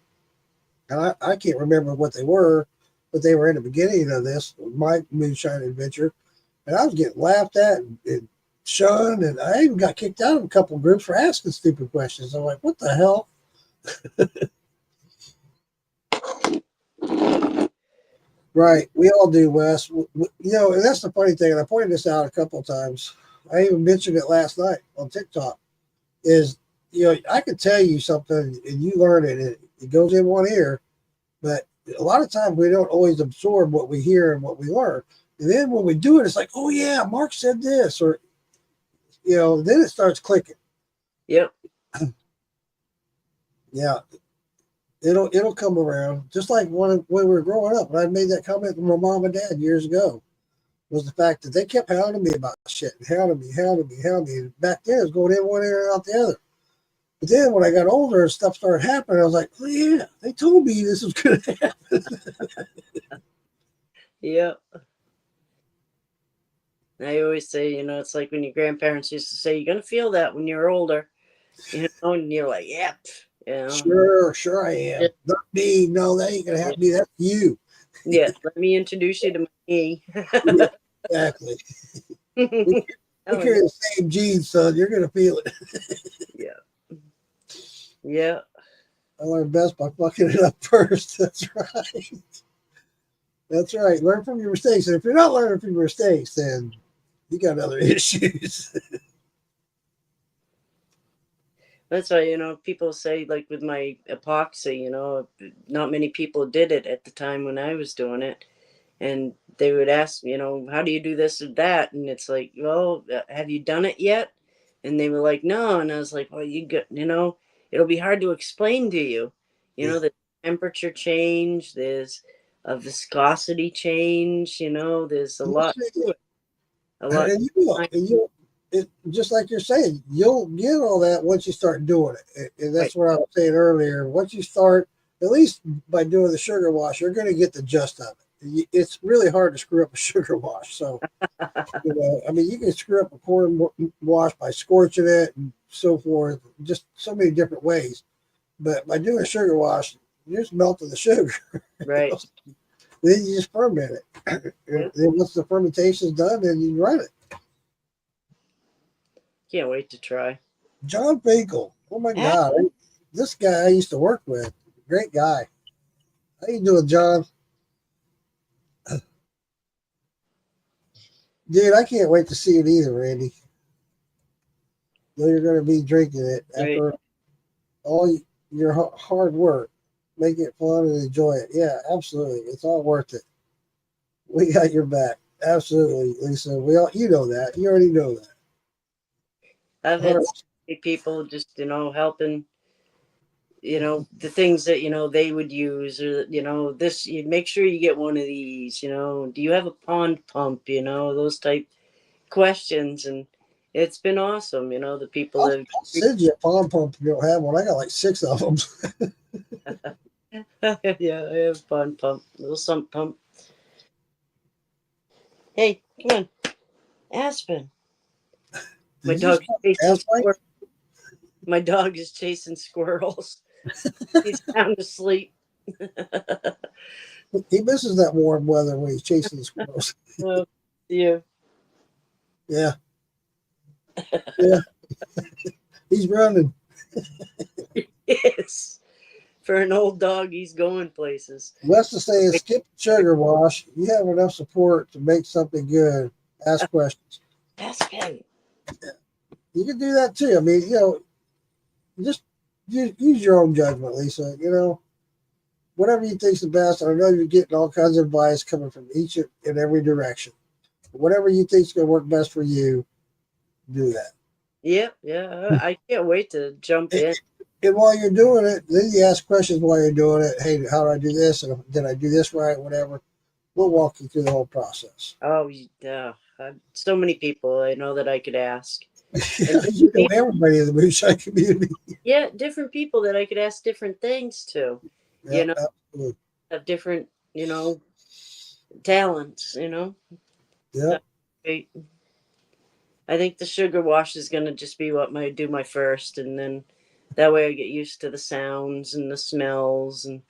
and I can't remember what they were, but they were in the beginning of this, my moonshine adventure, and I was getting laughed at and shunned, and I even got kicked out of a couple of groups for asking stupid questions. I'm like, what the hell? Right. We all do, Wes. And that's the funny thing, and I pointed this out a couple of times. I even mentioned it last night on TikTok, is, I could tell you something and you learn it, and it goes in one ear, but a lot of times we don't always absorb what we hear and what we learn. And then when we do it, it's like, oh yeah, Mark said this, or, then it starts clicking. Yep. Yeah. It'll come around. Just like when we were growing up, and I made that comment to my mom and dad years ago, was the fact that they kept hounding me about shit, and hounding me. And back then, it was going in one ear and out the other. But then when I got older and stuff started happening, I was like, oh, yeah, they told me this was going to happen. Yeah. I always say, it's like when your grandparents used to say, you're going to feel that when you're older, and you're like, yep. Sure I am. Not me. No, that ain't going to happen to me. That's you. Yeah, let me introduce you to me. Yeah, exactly. We carry the same genes, son. You're going to feel it. Yeah. Yeah. I learned best by fucking it up first. That's right. That's right. Learn from your mistakes. And if you're not learning from your mistakes, then you got other issues. That's why, people say, like with my epoxy, not many people did it at the time when I was doing it. And they would ask, how do you do this or that? And it's like, well, have you done it yet? And they were like, no. And I was like, well, it'll be hard to explain to you. The temperature change, there's a viscosity change, there's a lot to it. A lot. And just like you're saying, you'll get all that once you start doing it. And that's what I was saying earlier. Once you start, at least by doing the sugar wash, you're going to get the gist of it. It's really hard to screw up a sugar wash. So, you can screw up a corn wash by scorching it and so forth, just so many different ways. But by doing a sugar wash, you're just melting the sugar. Right. Then you just ferment it. And then once the fermentation's done, then you run it. Can't wait to try. John Finkel. Oh my God. This guy I used to work with. Great guy. How you doing, John? Dude, I can't wait to see it either, Randy. Know you're going to be drinking it after all your hard work. Make it fun and enjoy it. Yeah, absolutely. It's all worth it. We got your back. Absolutely, Lisa. You know that. You already know that. I've had so many people just, helping, the things that, they would use, or, this, you make sure you get one of these, do you have a pond pump, those type questions. And it's been awesome, the people I'll send you a pond pump if you don't have one. I got like 6 of them. Yeah, I have a pond pump, little sump pump. Hey, come on, Aspen. My dog is chasing squirrels. He's sound asleep. He misses that warm weather when he's chasing the squirrels. Yeah. Yeah. Yeah. He's running. Yes. For an old dog, he's going places. West is saying, skip the sugar wash. You have enough support to make something good. Ask questions. Ask him. Yeah. You can do that too. Just use your own judgment, Lisa. Whatever you think's the best. I know you're getting all kinds of advice coming from each and every direction. Whatever you think's going to work best for you, do that. Yeah. I can't wait to jump in. And while you're doing it, then you ask questions while you're doing it. Hey, how do I do this? And did I do this right? Whatever. We'll walk you through the whole process. Oh, yeah. So many people I know that I could ask. You know everybody in the moonshine community. Yeah, different people that I could ask different things to. Yeah, absolutely. Have different, talents, Yeah. I think the sugar wash is going to just be what I do my first, and then that way I get used to the sounds and the smells and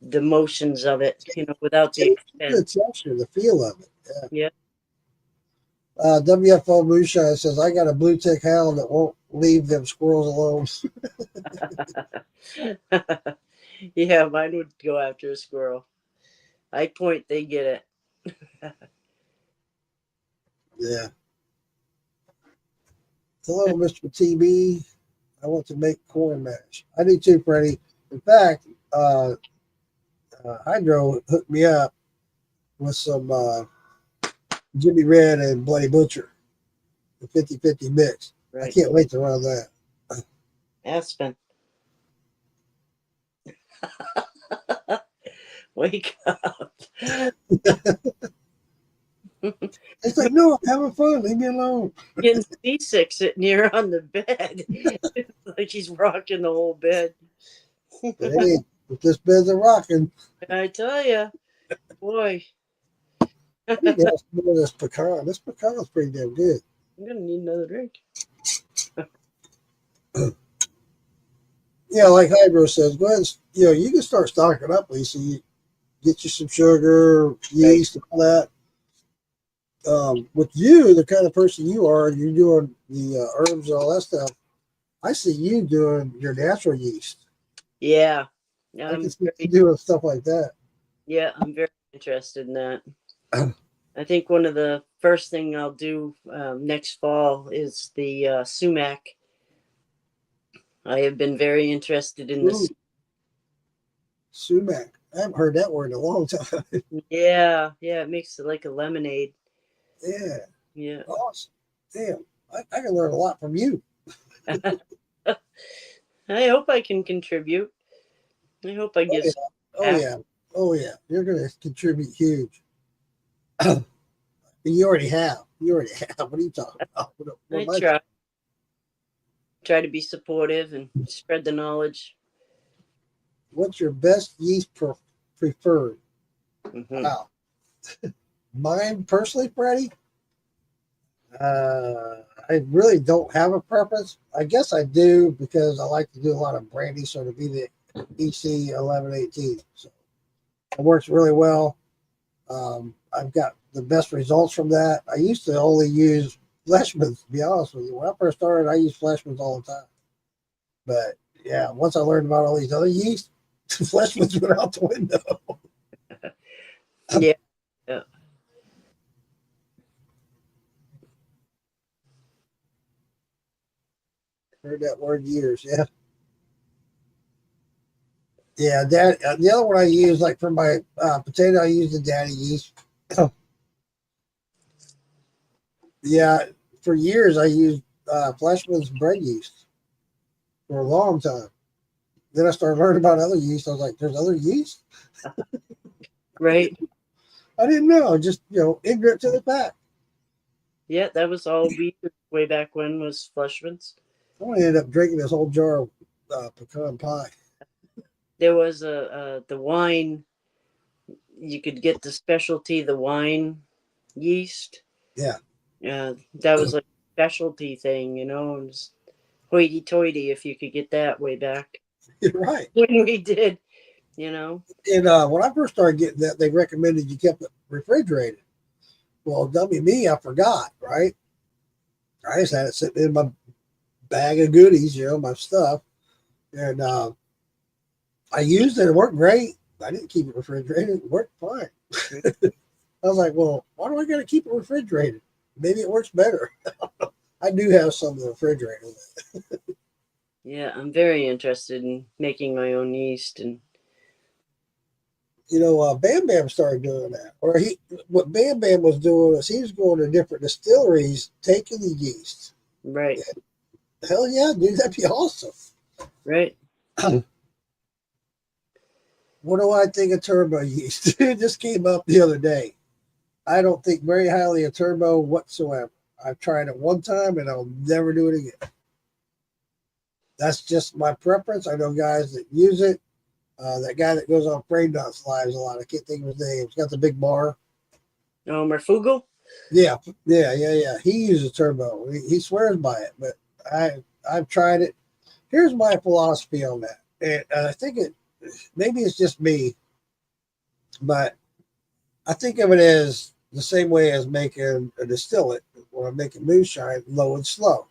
the motions of it, without the texture, the feel of it. Yeah. WFO Moonshine says, I got a blue tick hound that won't leave them squirrels alone. Yeah, mine would go after a squirrel. I point, they get it. Yeah. Hello, Mr. TB. I want to make corn mash. I do too, Freddie. In fact, Hydro hooked me up with some Jimmy Red and Bloody Butcher, the 50-50 mix. Right. I can't wait to run that. Aspen. Wake up. It's like, no, I'm having fun. Leave me alone. Getting seasick sitting here on the bed. It's like he's rocking the whole bed. But hey, if this bed's a rocking, I tell you, boy, I I'm need to have some of this pecan. This pecan's pretty damn good. gonna need another drink. Yeah, like Hydro says, go ahead and, you can start stocking up, Lisa. You get you some sugar, yeast, and all that. With you, the kind of person you are, you're doing the herbs and all that stuff. I see you doing your natural yeast. Yeah, I can I'm see you very, doing stuff like that. yeah, I'm very interested in that. I think one of the first thing I'll do next fall is the sumac. I have been very interested in Ooh, this. sumac. I haven't heard that word in a long time. Yeah, yeah, it makes it like a lemonade. Yeah, Yeah. awesome. Damn, I can learn a lot from you. I hope I can contribute. I hope I Oh give yeah, some oh back. yeah, oh yeah. You're gonna contribute huge. You already have. You already have. What are you talking about? What I am I try to be supportive and spread the knowledge. What's your best yeast preferred? Hmm. Wow. Mine personally, Freddie, I really don't have a preference. I guess I do because I like to do a lot of brandy, so to be the EC 1118. So it works really well. I've got the best results from that. I used to only use Fleshmans, to be honest with you. When I first started, I used Fleshmans all the time. But yeah, once I learned about all these other yeast, Fleshmans went out the window. Yeah. Yeah. Heard that word years. Yeah. Yeah. That the other one I use, like for my potato, I use the daddy yeast. Yeah. For years, I used Fleshman's bread yeast for a long time. Then I started learning about other yeast. I was like, there's other yeast? Right. I didn't know. Just, ignorant to the fact. Yeah, that was all we did way back when was Fleshman's. I want to end up drinking this whole jar of pecan pie. There was the wine. You could get the specialty, the wine yeast. Yeah. That was like a specialty thing, It was hoity-toity if you could get that way back You're right. when we did, And when I first started getting that, they recommended you kept it refrigerated. Well, dummy me, I forgot, right? I just had it sitting in my bag of goodies, my stuff. And I used it. It worked great. I didn't keep it refrigerated. It worked fine. I was like, well, why do I got to keep it refrigerated? Maybe it works better. I do have some in the refrigerator. Yeah, I'm very interested in making my own yeast. And Bam Bam started doing that. What Bam Bam was doing is he was going to different distilleries, taking the yeast. right, Hell yeah, dude, that'd be awesome. right. What do I think of turbo yeast? It just came up the other day. I don't think very highly of turbo whatsoever. I've tried it one time and I'll never do it again. That's just my preference. I know guys that use it. That guy that goes on Frame Nuts lives a lot. I can't think of his name. He's got the big bar. Oh, Marfugal? Yeah. He uses turbo. He swears by it, but I've tried it. Here's my philosophy on that. And I think maybe it's just me, but I think of it as the same way as making a distillate when I'm making moonshine, low and slow.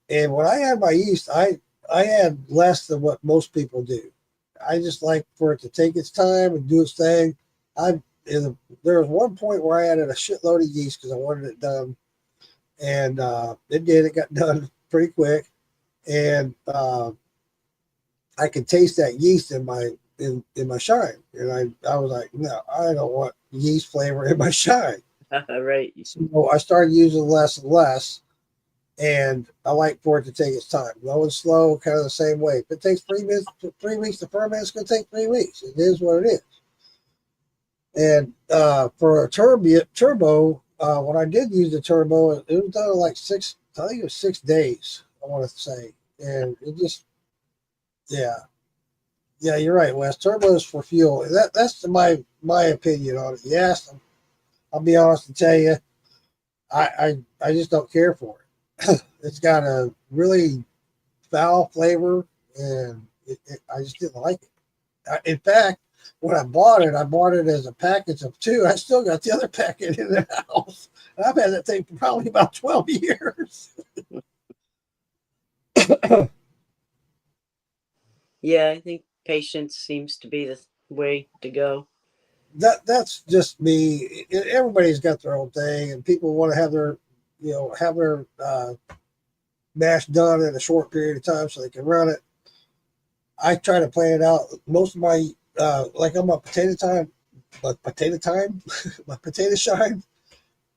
And when I add my yeast, I add less than what most people do. I just like for it to take its time and do its thing. There was one point where I added a shitload of yeast because I wanted it done, and it did. It got done pretty quick, and I could taste that yeast in my shine, and I was like, no, I don't want yeast flavor in my shine. Right. So I started using less and less, And I like for it to take its time. Low and slow, kind of the same way. If it takes 3 weeks to ferment, it's going to take 3 weeks. It is what it is. And for a turbo, when I did use the turbo, it was done in like I think it was 6 days, I want to say. And it just, yeah. Yeah, you're right, Wes. Turbo is for fuel. That's my opinion on it. Yes, I'll be honest and tell you, I just don't care for it. It's got a really foul flavor, and I just didn't like it. In fact, when I bought it as a package of two. I still got the other packet in the house. I've had that thing for probably about 12 years. Yeah, I think patience seems to be the way to go. That's just me. Everybody's got their own thing, and people want to have their mash done in a short period of time so they can run it. I try to plan it out. Most of my like on my potato time, my potato shine,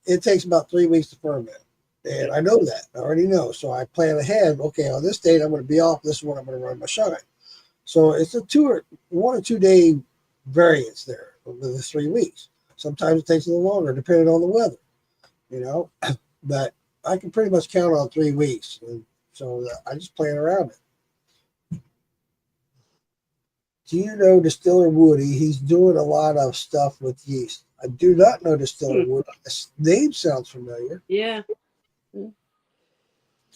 it takes about 3 weeks to ferment. And I know that. I already know. So I plan ahead. Okay, on this date I'm going to be off. This is when I'm going to run my shine. So it's a 1 or 2 day variance there over the 3 weeks. Sometimes it takes a little longer depending on the weather, but I can pretty much count on 3 weeks. And so I just plan around it. Do you know Distiller Woody? He's doing a lot of stuff with yeast. I do not know Distiller Woody. This name sounds familiar. Yeah.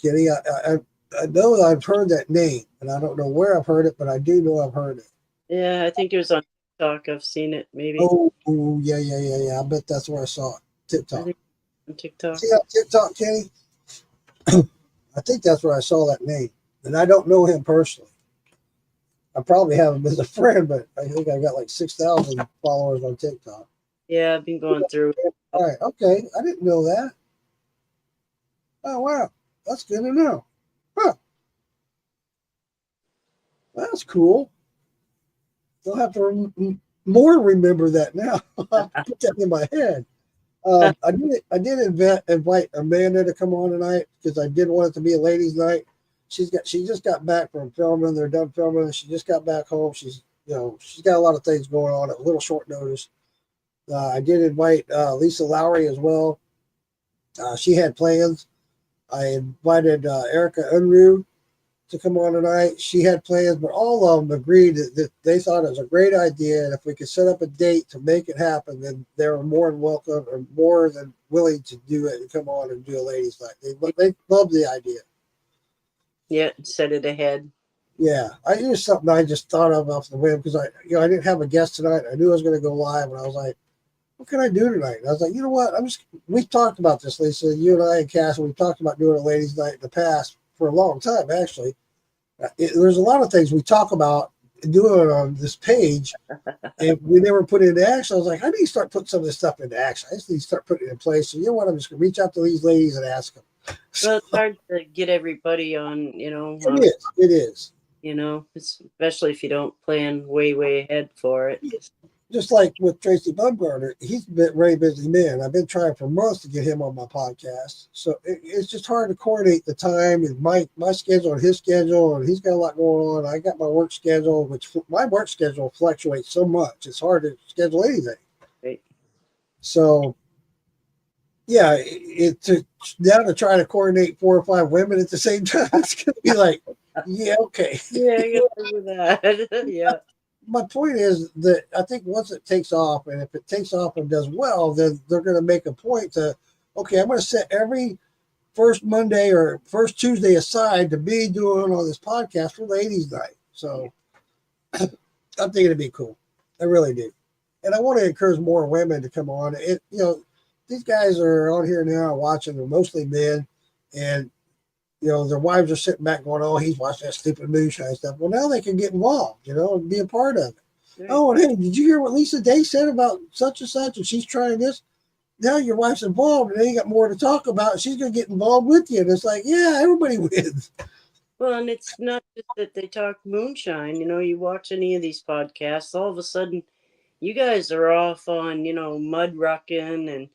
Kenny, I know I've heard that name, and I don't know where I've heard it, but I do know I've heard it. Yeah, I think it was on TikTok. I've seen it, maybe. Oh, yeah. I bet that's where I saw it. TikTok. On TikTok. See that TikTok, Kenny? I think that's where I saw that name, and I don't know him personally. I probably have him as a friend, but I think I got like 6,000 followers on TikTok. Yeah, I've been going through. All right, okay. I didn't know that. Oh, wow. That's good to know. Huh. That's cool. I'll have to remember that now. I'll put that in my head. I did invite Amanda to come on tonight because I did want it to be a ladies' night. She just got back from filming. They're done filming. She just got back home. She's got a lot of things going on at a little short notice. I did invite Lisa Lowry as well. She had plans. I invited Erica Unruh to come on tonight. She had plans, but all of them agreed that they thought it was a great idea. And if we could set up a date to make it happen, then they were more than welcome or more than willing to do it and come on and do a ladies' night. They love the idea. Yeah, set it ahead. Yeah, it was something I just thought of off the whim because I didn't have a guest tonight. I knew I was going to go live, and I was like, what can I do tonight? And I was like, you know what? We talked about this, Lisa. You and I and Cass, we talked about doing a ladies' night in the past for a long time, actually. There's a lot of things we talk about doing on this page, and we never put it into action. I was like, I need to start putting some of this stuff into action. I just need to start putting it in place. So you know what? I'm just going to reach out to these ladies and ask them. Well, it's hard to get everybody on, It is. Especially if you don't plan way ahead for it. Just like with Tracy Bumgarner, he's a very busy man. I've been trying for months to get him on my podcast. So it's just hard to coordinate the time and my schedule and his schedule, and he's got a lot going on. I got my work schedule, which my work schedule fluctuates so much. It's hard to schedule anything. Right. So, yeah, now to try to coordinate 4 or 5 women at the same time, it's going to be like, yeah, okay. Yeah, I got to do that. Yeah. My point is that I think once it takes off, and if it takes off and does well, then they're going to make a point to, okay, I'm going to set every first Monday or first Tuesday aside to be doing on this podcast for ladies' night. So I'm thinking it'd be cool. I really do. And I want to encourage more women to come on. These guys are on here now watching. They're mostly men, and their wives are sitting back going, oh, he's watching that stupid moonshine stuff. Well, now they can get involved, and be a part of it. Right. Oh, and hey, did you hear what Lisa Day said about such and such, and she's trying this? Now your wife's involved, and then you got more to talk about. She's going to get involved with you. And it's like, yeah, everybody wins. Well, and it's not just that they talk moonshine. You watch any of these podcasts, all of a sudden, you guys are off on, mud rucking and,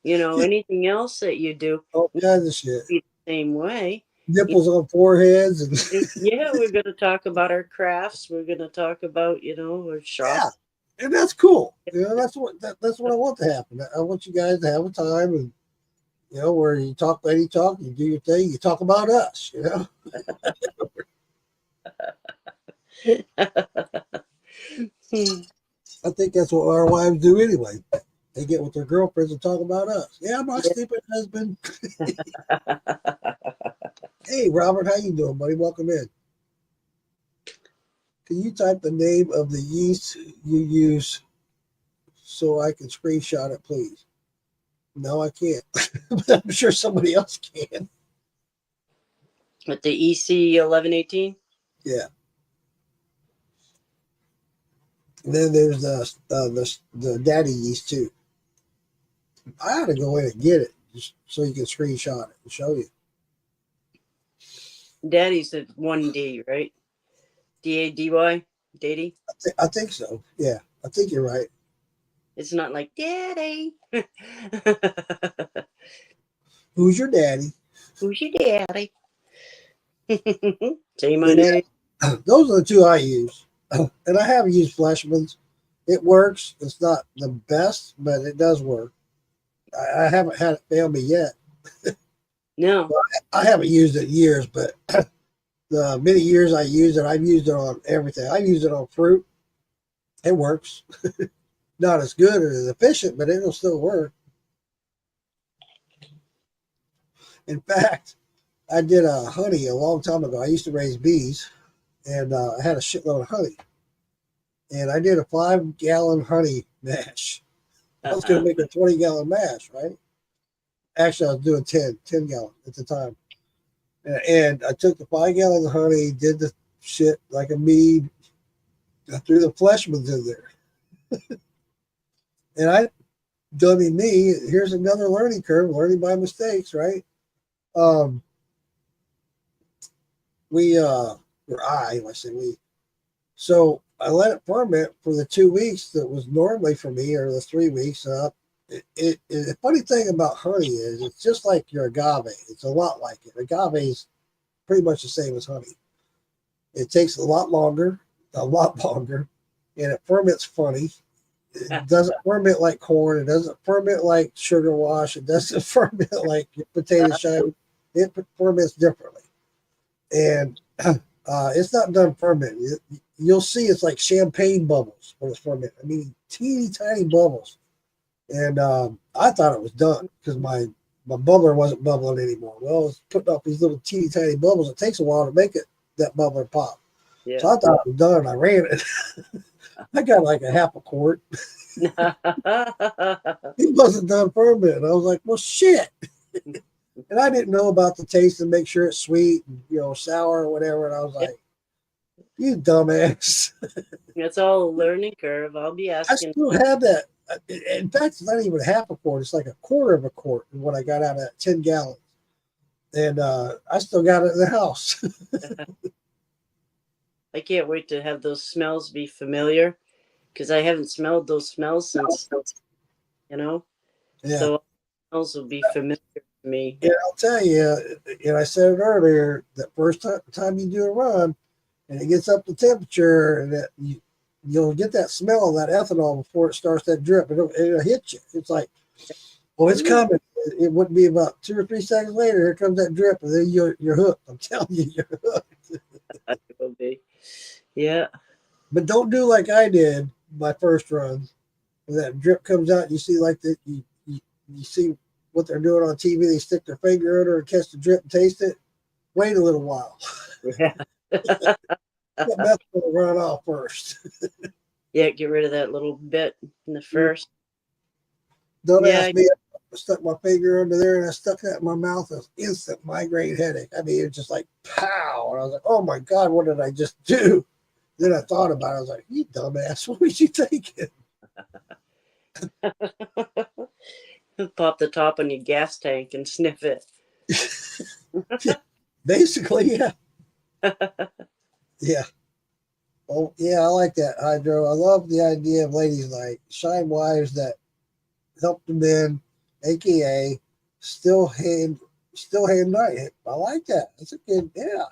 anything else that you do. All kinds of shit. same way. Nipples on foreheads and Yeah, we're going to talk about our crafts. We're going to talk about, our shop. yeah, and that's cool. That's what I want to happen. I want you guys to have a time and where you talk, lady talk, you do your thing, you talk about us. Hmm. I think that's what our wives do anyway. They get with their girlfriends and talk about us. Yeah, my Yeah. stupid husband. Hey, Robert, how you doing, buddy? Welcome in. Can you type the name of the yeast you use so I can screenshot it, please? No, I can't. But I'm sure somebody else can. With the EC 1118. Yeah. And then there's the daddy yeast too. I ought to go in and get it just so you can screenshot it and show you. Daddy's the 1D, right? DADY? Daddy? I think so. Yeah, I think you're right. It's not like Daddy. Who's your daddy? Who's your daddy? Say my But name. yeah, those are the two I use. And I have used Fleshman's. It works. It's not the best, but it does work. I haven't had it fail me yet. No. I haven't used it in years, but the many years I use it, I've used it on everything. I've used it on fruit. It works. Not as good or as efficient, but it'll still work. In fact, I did honey a long time ago. I used to raise bees, and I had a shitload of honey. And I did a 5-gallon honey mash. I was going to make a 20-gallon mash, right? Actually, I was doing 10 gallon at the time. And I took the 5 gallons of honey, did the shit like a mead. I threw the Fleshmans in there. And I, dummy me, here's another learning curve, learning by mistakes, right? I say we. So I let it ferment for the 2 weeks that was normally for me, or the 3 weeks. The funny thing about honey is it's just like your agave. It's a lot like it. Agave is pretty much the same as honey. It takes a lot longer, and it ferments funny. It doesn't ferment like corn. It doesn't ferment like sugar wash. It doesn't ferment like potato shine. It ferments differently. And it's not done fermenting. You'll see it's like champagne bubbles when it's fermented. I mean, teeny tiny bubbles. And I thought it was done because my bubbler wasn't bubbling anymore. Well, it's putting up these little teeny tiny bubbles. It takes a while to make that bubbler pop. Yeah. So I thought it was done. I ran it. I got like a half a quart. It wasn't done fermenting. I was like, well, shit. And I didn't know about the taste and make sure it's sweet and sour or whatever. And I was like, you dumbass. That's all a learning curve. I'll be I asking. still have that. In fact, it's not even half a quart. It's like a quarter of a quart of what I got out of that 10 gallons. And I still got it in the house. I can't wait to have those smells be familiar because I haven't smelled those smells since, Yeah. So smells will be familiar to me. And I'll tell you, and I said it earlier, that first time you do a run and it gets up to temperature and that you'll get that smell of that ethanol before it starts that drip. It'll hit you. It's like, well, it's coming. It wouldn't be about 2 or 3 seconds later. Here comes that drip, and then you're hooked. I'm telling you, you're hooked. It will be. Yeah. But don't do like I did my first run. When that drip comes out, you see like that. You see what they're doing on TV. They stick their finger in it and catch the drip and taste it. Wait a little while. Yeah. That meth will run off first. Yeah, get rid of that little bit in the first. Don't ask me. I stuck my finger under there and I stuck that in my mouth. It was instant migraine headache. I mean, it was just like pow. And I was like, oh my God, what did I just do? Then I thought about it. I was like, you dumbass, what was you thinking? Pop the top on your gas tank and sniff it. Basically, yeah. Yeah. Oh, yeah, I like that, Hydro. I love the idea of ladies like Shine Wives that help the men, aka still still hand night. I like that. That's a good, yeah.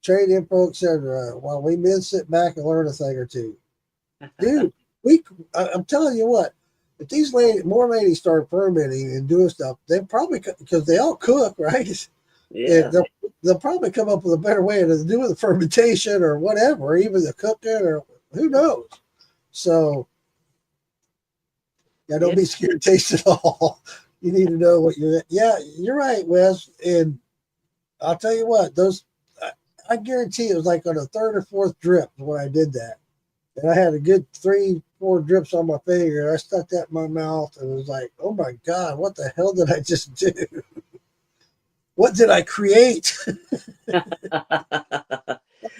Trade info, etc. While we men sit back and learn a thing or two. Dude, I'm telling you what, if these more ladies start fermenting and doing stuff, they probably, because they all cook, right? Yeah. They'll probably come up with a better way to do the fermentation or whatever, or even the cooking, or who knows. So, yeah, don't be scared to taste it all. You need to know what you're. Yeah, you're right, Wes. And I'll tell you what, I guarantee it was like on the third or fourth drip when I did that. And I had a good 3-4 drips on my finger. I stuck that in my mouth and it was like, oh my God, what the hell did I just do? What did I create?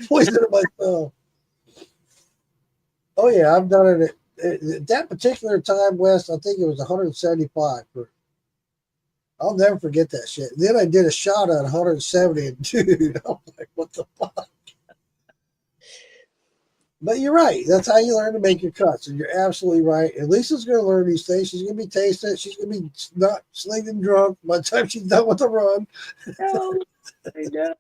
Poisoned myself. Oh yeah, I've done it at that particular time, West. I think it was 175. I'll never forget that shit. Then I did a shot at 170, and dude, I'm like, what the fuck? But you're right. That's how you learn to make your cuts, and you're absolutely right. And Lisa's going to learn these things. She's going to be tasting it. She's going to be not slinging drunk by the time she's done with the run. No, I know.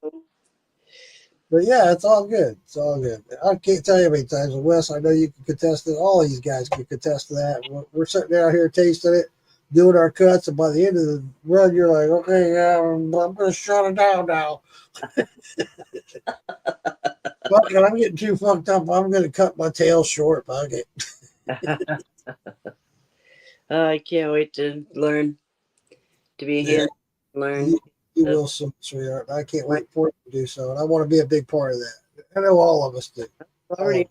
But yeah, it's all good. It's all good. I can't tell you how many times. Wes, I know you can contest it. All these guys can contest to that. We're sitting out here tasting it, doing our cuts, and by the end of the run, you're like, okay, I'm going to shut it down now. Fuck it, I'm getting too fucked up. I'm going to cut my tail short. Fuck it. I can't wait to learn to be here. Learn. You will soon, sweetheart. I can't wait for you to do so. And I want to be a big part of that. I know all of us do. Already,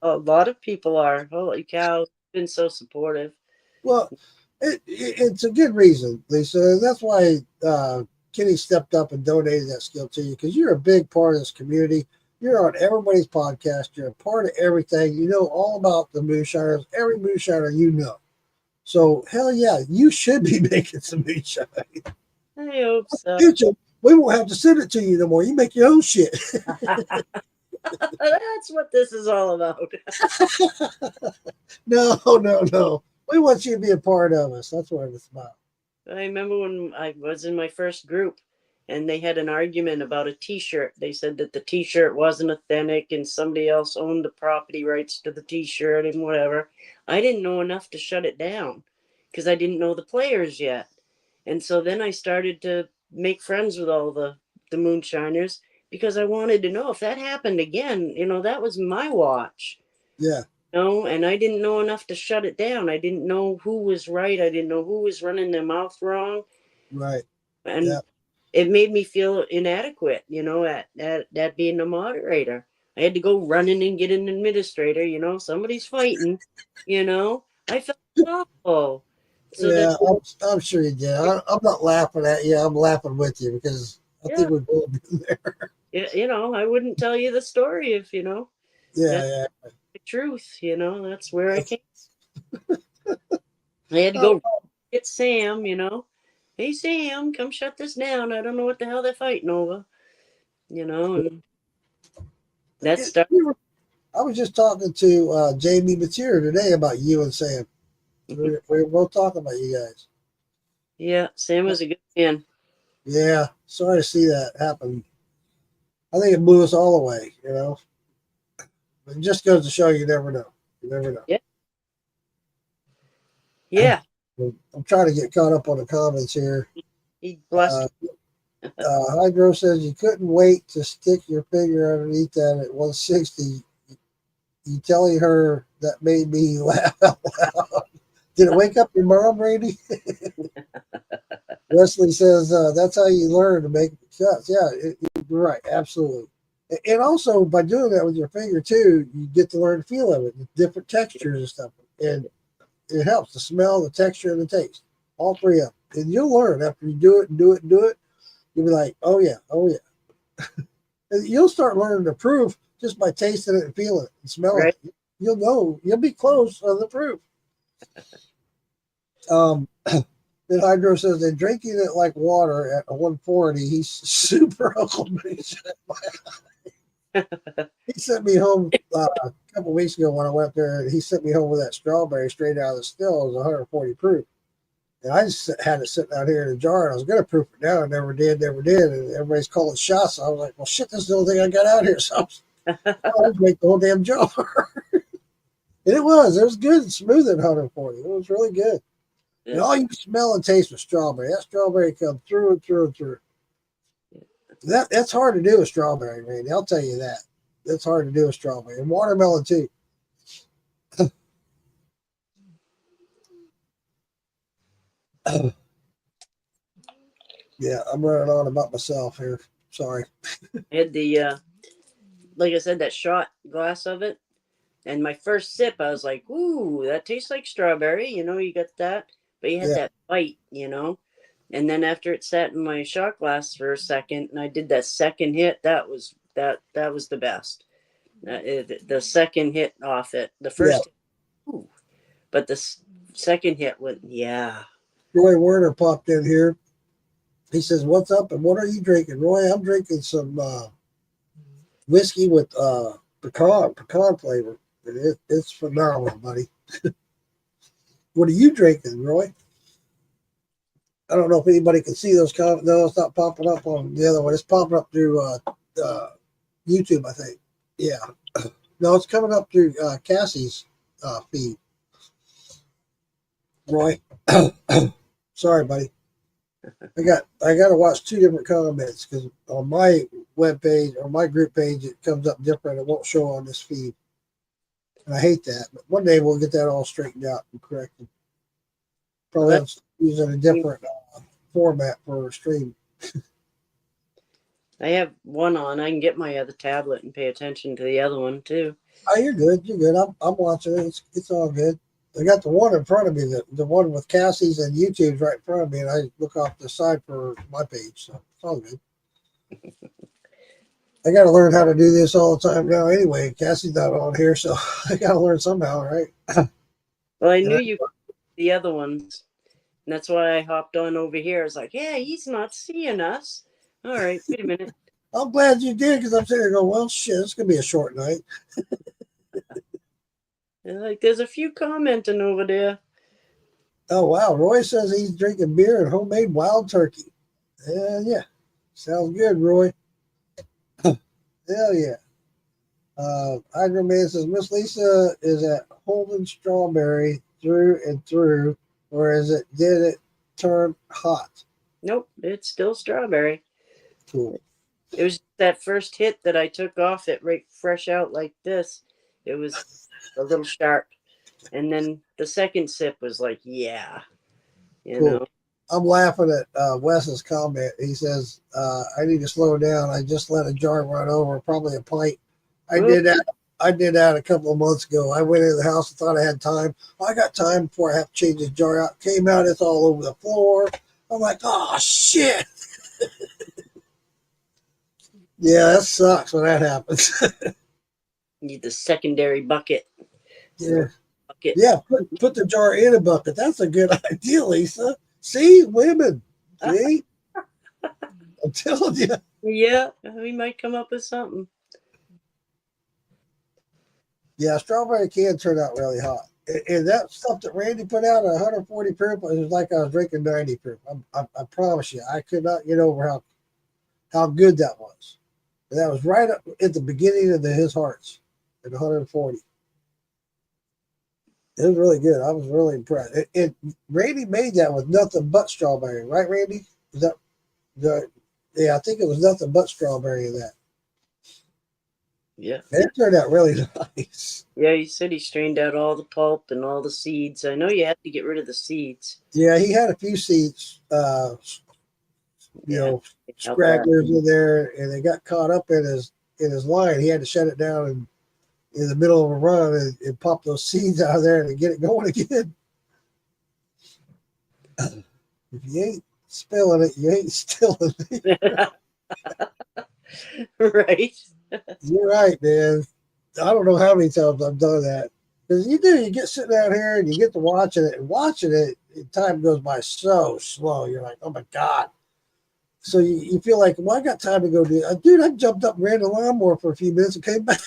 a lot of people are. Holy cow. It's been so supportive. Well, it's a good reason, Lisa. That's why Kenny stepped up and donated that skill to you, because you're a big part of this community. You're on everybody's podcast. You're a part of everything. You know all about the moonshiners. Every moonshiner you know. So, hell yeah, you should be making some moonshine. I hope so. Future, we won't have to send it to you no more. You make your own shit. That's what this is all about. No. We want you to be a part of us. That's what it's about. I remember when I was in my first group and they had an argument about a t-shirt. They said that the t-shirt wasn't authentic and somebody else owned the property rights to the t-shirt and whatever. I didn't know enough to shut it down because I didn't know the players yet. And so then I started to make friends with all the moonshiners because I wanted to know if that happened again, that was my watch. Yeah. And I didn't know enough to shut it down. I didn't know who was right. I didn't know who was running their mouth wrong. Right. And it made me feel inadequate, at being a moderator. I had to go running and get an administrator, somebody's fighting, I felt awful. So yeah, I'm sure you did. I'm not laughing at you. I'm laughing with you because I think we've all been there. Yeah, I wouldn't tell you the story if, Yeah. The truth, that's where I came. I had to go get Sam, Hey, Sam, come shut this down. I don't know what the hell they're fighting over, and that's I was just talking to Jamie Mateer today about you and Sam. We're both talking about you guys. Yeah, Sam was a good man. Yeah, sorry to see that happen. I think it blew us all away, It just goes to show you never know. You never know. Yeah. Yeah. I'm trying to get caught up on the comments here. He blessed. Hydro says you couldn't wait to stick your finger underneath that at 160. You telling her that made me laugh out loud. Did it wake up your mom, Randy? Wesley says that's how you learn to make cuts. Yeah, you're right. Absolutely. And also by doing that with your finger too, you get to learn the feel of it, the different textures and stuff. And it helps the smell, the texture, and the taste. All three of them. And you'll learn after you do it and do it and do it. You'll be like, oh yeah. And you'll start learning the proof just by tasting it and feeling it and smelling it. You'll know. You'll be close on the proof. Then Hydro says they're drinking it like water at 140. He's super Uncle Moonshine. He sent me home a couple weeks ago when I went there. He sent me home with that strawberry straight out of the still. It was 140 proof. And I just had it sitting out here in a jar, and I was going to proof it down. I never did. And everybody's calling shots. So I was like, well, shit, this is the only thing I got out here. So I'll just make the whole damn jar. And it was good and smooth at 140. It was really good. Yeah. And all you smell and taste was strawberry. That strawberry comes through and through and through. That's hard to do with strawberry, Randy. I'll tell you that. That's hard to do with strawberry. And watermelon, too. Yeah, I'm running on about myself here. Sorry. I had the like I said, that shot glass of it. And my first sip, I was like, ooh, that tastes like strawberry. You know, you got that. But you had that bite, you know. And then after it sat in my shot glass for a second, and I did that second hit, that was the best. The second hit off it, the first, ooh, but the second hit went, yeah. Roy Werner popped in here. He says, "What's up? And what are you drinking, Roy?" I'm drinking some whiskey with pecan flavor. It's phenomenal, buddy. What are you drinking, Roy? I don't know if anybody can see those comments. No, it's not popping up on the other one. It's popping up through YouTube, I think. Yeah. No, it's coming up through Cassie's feed. Roy, sorry, buddy. I got to watch two different comments because on my webpage or my group page it comes up different. It won't show on this feed, and I hate that. But one day we'll get that all straightened out and corrected. Probably using a different format for a stream. I have one on. I can get my other tablet and pay attention to the other one too. Oh, you're good. You're good. I'm watching it. It's all good. I got the one in front of me, the one with Cassie's and YouTube's right in front of me, and I look off the side for my page, so it's all good. I got to learn how to do this all the time now anyway. Cassie's not on here, so I got to learn somehow, right? Well, I knew you the other ones, and that's why I hopped on over here. I was like, yeah, he's not seeing us. All right, wait a minute. I'm glad you did because I'm sitting there going, well, shit, it's going to be a short night. And like, there's a few commenting over there. Oh, wow. Roy says he's drinking beer and homemade wild turkey. Yeah. Sounds good, Roy. Hell yeah. Hydro Man says, Miss Lisa is at holding strawberry through and through, or did it turn hot? Nope, it's still strawberry. Cool. It was that first hit that I took off it right fresh out like this. It was a little sharp. And then the second sip was like, yeah. You know. I'm laughing at Wes's comment. He says, I need to slow down. I just let a jar run over, probably a pint. I did that a couple of months ago. I went into the house and thought I had time. I got time before I have to change this jar out. Came out, it's all over the floor. I'm like, oh, shit. Yeah, that sucks when that happens. Need the secondary bucket. Yeah. Yeah, put the jar in a bucket. That's a good idea, Lisa. See, women. See? I'm telling you. Yeah, we might come up with something. Yeah, strawberry can turn out really hot. And that stuff that Randy put out at 140 proof, it was like I was drinking 90 proof. I promise you, I could not get over how good that was. And that was right up at the beginning of his hearts at 140. It was really good. I was really impressed. Randy made that with nothing but strawberry, right, Randy? Yeah, I think it was nothing but strawberry in that. Yeah. It turned out really nice. Yeah, he said he strained out all the pulp and all the seeds. I know you had to get rid of the seeds. Yeah, he had a few seeds, scragglers in there, and they got caught up in his line. He had to shut it down and in the middle of a run and pop those seeds out of there and get it going again. If you ain't spilling it, you ain't stilling it. Right. You're right, man. I don't know how many times I've done that. Because you get sitting out here and you get to watching it, time goes by so slow. You're like, oh my God. So you feel like, well, I got time to go do it. Dude, I jumped up and ran the lawnmower for a few minutes and came back.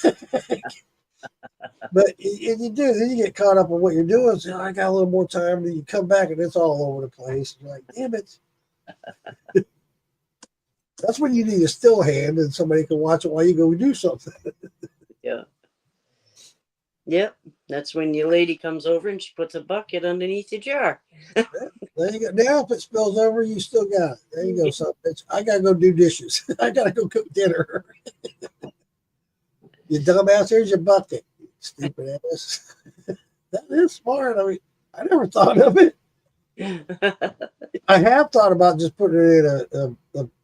But and you do, then you get caught up in what you're doing. So I got a little more time, then you come back and it's all over the place. You're like, damn it. That's when you need a still hand and somebody can watch it while you go do something. Yeah. Yep. That's when your lady comes over and she puts a bucket underneath your jar. There you go. Now, if it spills over, you still got it. There you go, son. I gotta go do dishes. I gotta go cook dinner. You dumbass, here's your bucket. Stupid ass. That is smart. I mean, I never thought of it. I have thought about just putting it in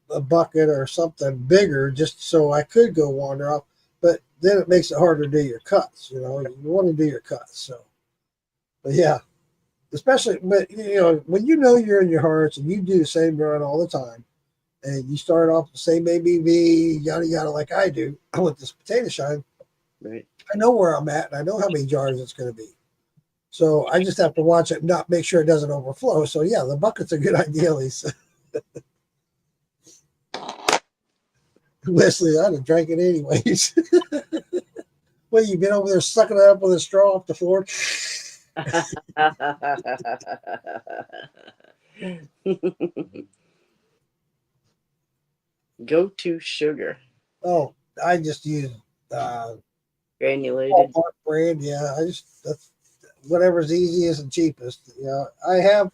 a bucket or something bigger just so I could go wander off. But then it makes it harder to do your cuts. You know, you want to do your cuts. So, but yeah, especially, but you know, when you know you're in your hearts and you do the same run all the time, and you start off the same ABV, yada yada, like I do with this potato shine. Right. I know where I'm at, and I know how many jars it's going to be. So I just have to watch it, and not make sure it doesn't overflow. So yeah, the bucket's a good idea, Lisa. Wesley, I'd have drank it anyways. Well, you've been over there sucking it up with a straw off the floor. Go-to sugar. Oh, I just use Granulated. Walmart brand. Yeah, that's whatever's easiest and cheapest. Yeah, I have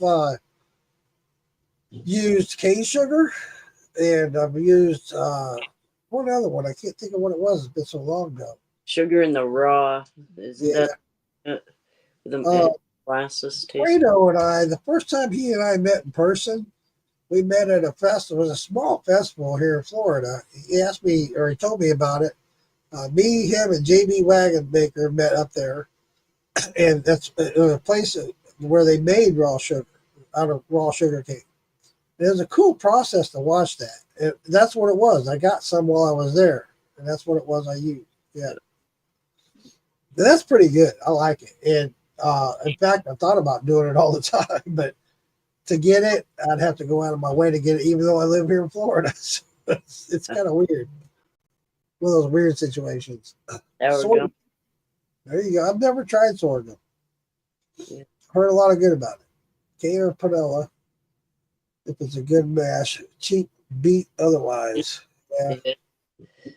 used cane sugar, and I've used one other one. I can't think of what it was. It's been so long ago. Sugar in the raw. Is Yeah. that the molasses taste? Fredo and I, the first time he and I met in person, we met at a festival. It was a small festival here in Florida. He asked me, or he told me about it. Me, him, and JB Wagonmaker met up there, and that's a place where they made raw sugar out of raw sugar cane. It was a cool process to watch that. That's what it was. I got some while I was there, and that's what it was I used. Yeah, that's pretty good. I like it, and in fact, I thought about doing it all the time, but to get it, I'd have to go out of my way to get it, even though I live here in Florida. So it's kind of weird. One of those weird situations. Sorghum. There you go. I've never tried sorghum. Yeah. Heard a lot of good about it. Cane or panela, if it's a good mash. Cheap beat otherwise. Yeah,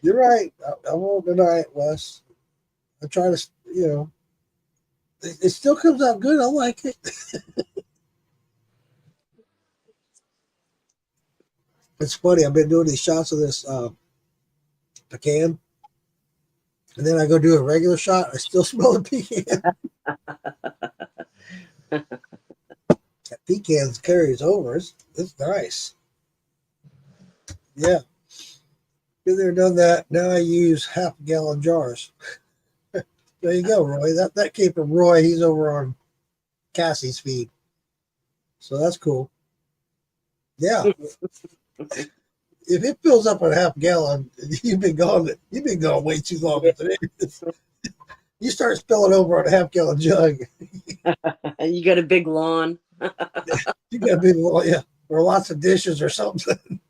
you're right. I won't deny it, Wes. I try to, you know, it still comes out good. I like it. It's funny. I've been doing these shots of this pecan, and then I go do a regular shot. I still smell the pecan. That pecan carries over. It's nice. Yeah. Been there, done that. Now I use half-gallon jars. There you go, Roy. That came from Roy. He's over on Cassie's feed. So that's cool. Yeah. If it fills up a half gallon, you've been gone way too long. You start spilling over on a half-gallon jug. You got a big lawn. You got a big, yeah, or lots of dishes or something.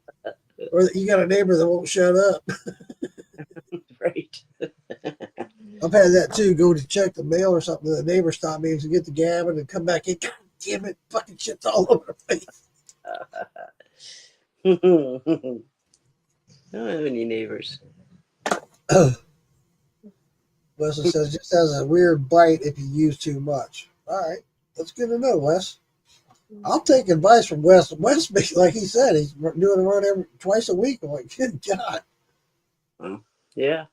Or you got a neighbor that won't shut up. Right. I've had that too. Go to check the mail or something. The neighbor stopped me to get the gammon and come back in. God damn it, fucking shit's all over the place. I don't have any neighbors. Wesley says just has a weird bite if you use too much. All right, that's good to know, Wes. I'll take advice from Wes. Wes, like he said, he's doing a run twice a week. I'm like, good God. Yeah.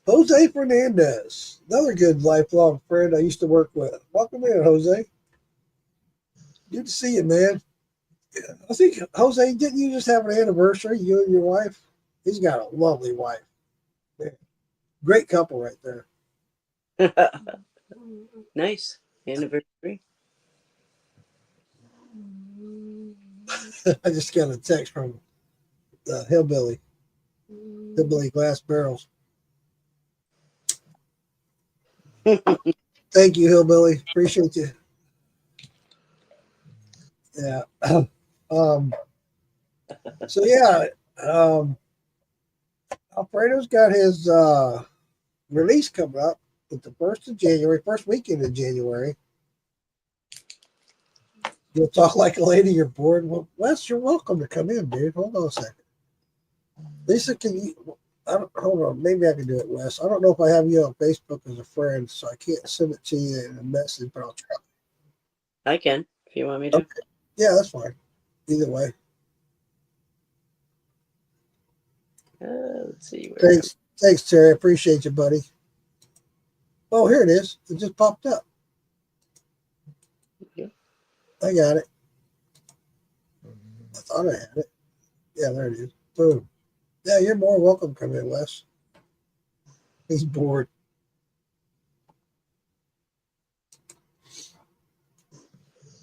Jose Fernandez, another good lifelong friend I used to work with. Welcome in, Jose. Good to see you, man. I think, Jose, didn't you just have an anniversary, you and your wife? He's got a lovely wife. Man, great couple right there. Nice anniversary. I just got a text from Hillbilly Glass Barrels. Thank you, Hillbilly. Appreciate you. Yeah. So yeah, Alfredo's got his release coming up. at the 1st of January, first weekend of January. You'll talk like a lady, you're bored. Well, Wes, you're welcome to come in, dude. Hold on a second. Lisa, can you? Hold on. Maybe I can do it, Wes. I don't know if I have you on Facebook as a friend, so I can't send it to you in a message, but I'll try. I can if you want me to. Okay. Yeah, that's fine. Either way. Let's see. Where Thanks, Terry. Appreciate you, buddy. Oh, here it is. It just popped up. Yeah. I got it. I thought I had it. Yeah, there it is. Boom. Yeah, you're more welcome. Come in, Wes. He's bored.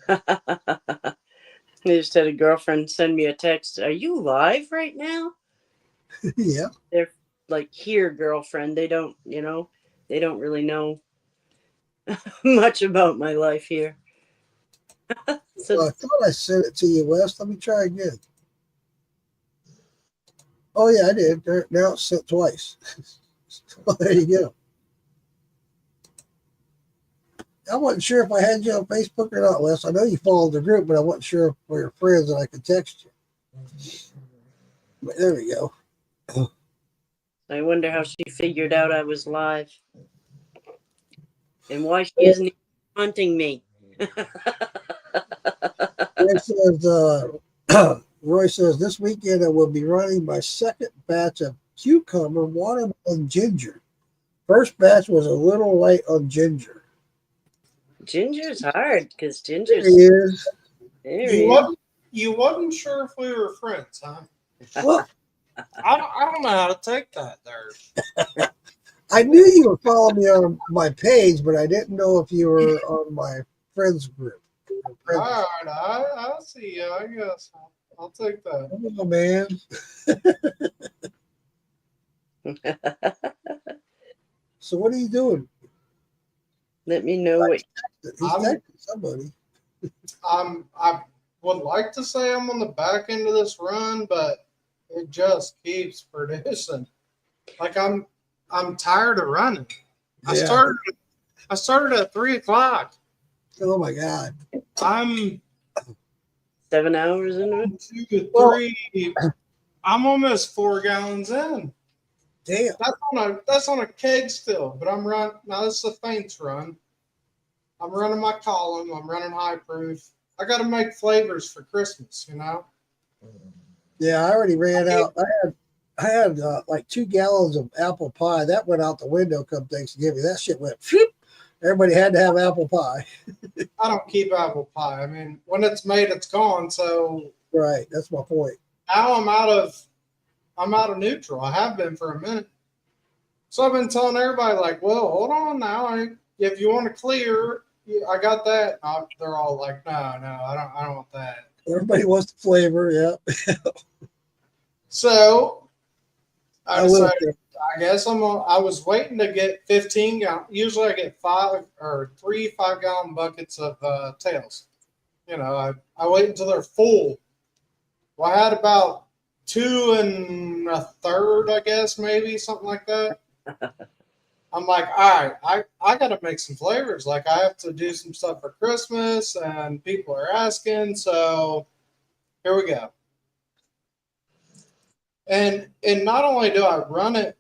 I just had a girlfriend send me a text. Are you live right now? Yeah. They're like, here, girlfriend. They don't, they don't really know much about my life here. So Well, I thought I sent it to you, Wes. Let me try again. Oh, yeah, I did. Now it's sent twice. Well, there you go. I wasn't sure if I had you on Facebook or not, Wes. I know you followed the group, but I wasn't sure if we were friends and I could text you. But there we go. I wonder how she figured out I was live and why she isn't even hunting me. Roy says, this weekend I will be running my second batch of cucumber, watermelon, ginger. First batch was a little light on ginger. Ginger's hard because There ginger's he is. there he is. You wasn't sure if we were friends, huh? Well, I don't know how to take that there. I knew you were following me on my page, but I didn't know if you were on my friends group. All right, I see you. I guess I'll take that. Oh, man. So what are you doing? Let me know what. He's texting somebody. I would like to say I'm on the back end of this run, but it just keeps producing. Like I'm tired of running. Yeah. I started at 3:00. Oh my God. I'm 7 hours into it. 2 to 3. I'm almost 4 gallons in. Damn. That's on a keg still, but I'm running now. This is a feints run. I'm running my column. I'm running high proof. I got to make flavors for Christmas, Yeah, I already ran out. I had like 2 gallons of apple pie. That went out the window come Thanksgiving. That shit went whoop. Everybody had to have apple pie. I don't keep apple pie. I mean, when it's made, it's gone. So Right. That's my point. now I'm out of neutral. I have been for a minute. So I've been telling everybody like, well, hold on now. If you want to clear, I got that. They're all like, no, I don't want that. Everybody wants the flavor. Yeah. So I will. decided, I guess I was waiting to get 15 gallon. Usually I get 3 5-gallon buckets of tails. I wait until they're full. Well, I had about 2 1/3, I guess, maybe something like that. I'm like, all right, I got to make some flavors. Like I have to do some stuff for Christmas and people are asking. So here we go. And not only do I run it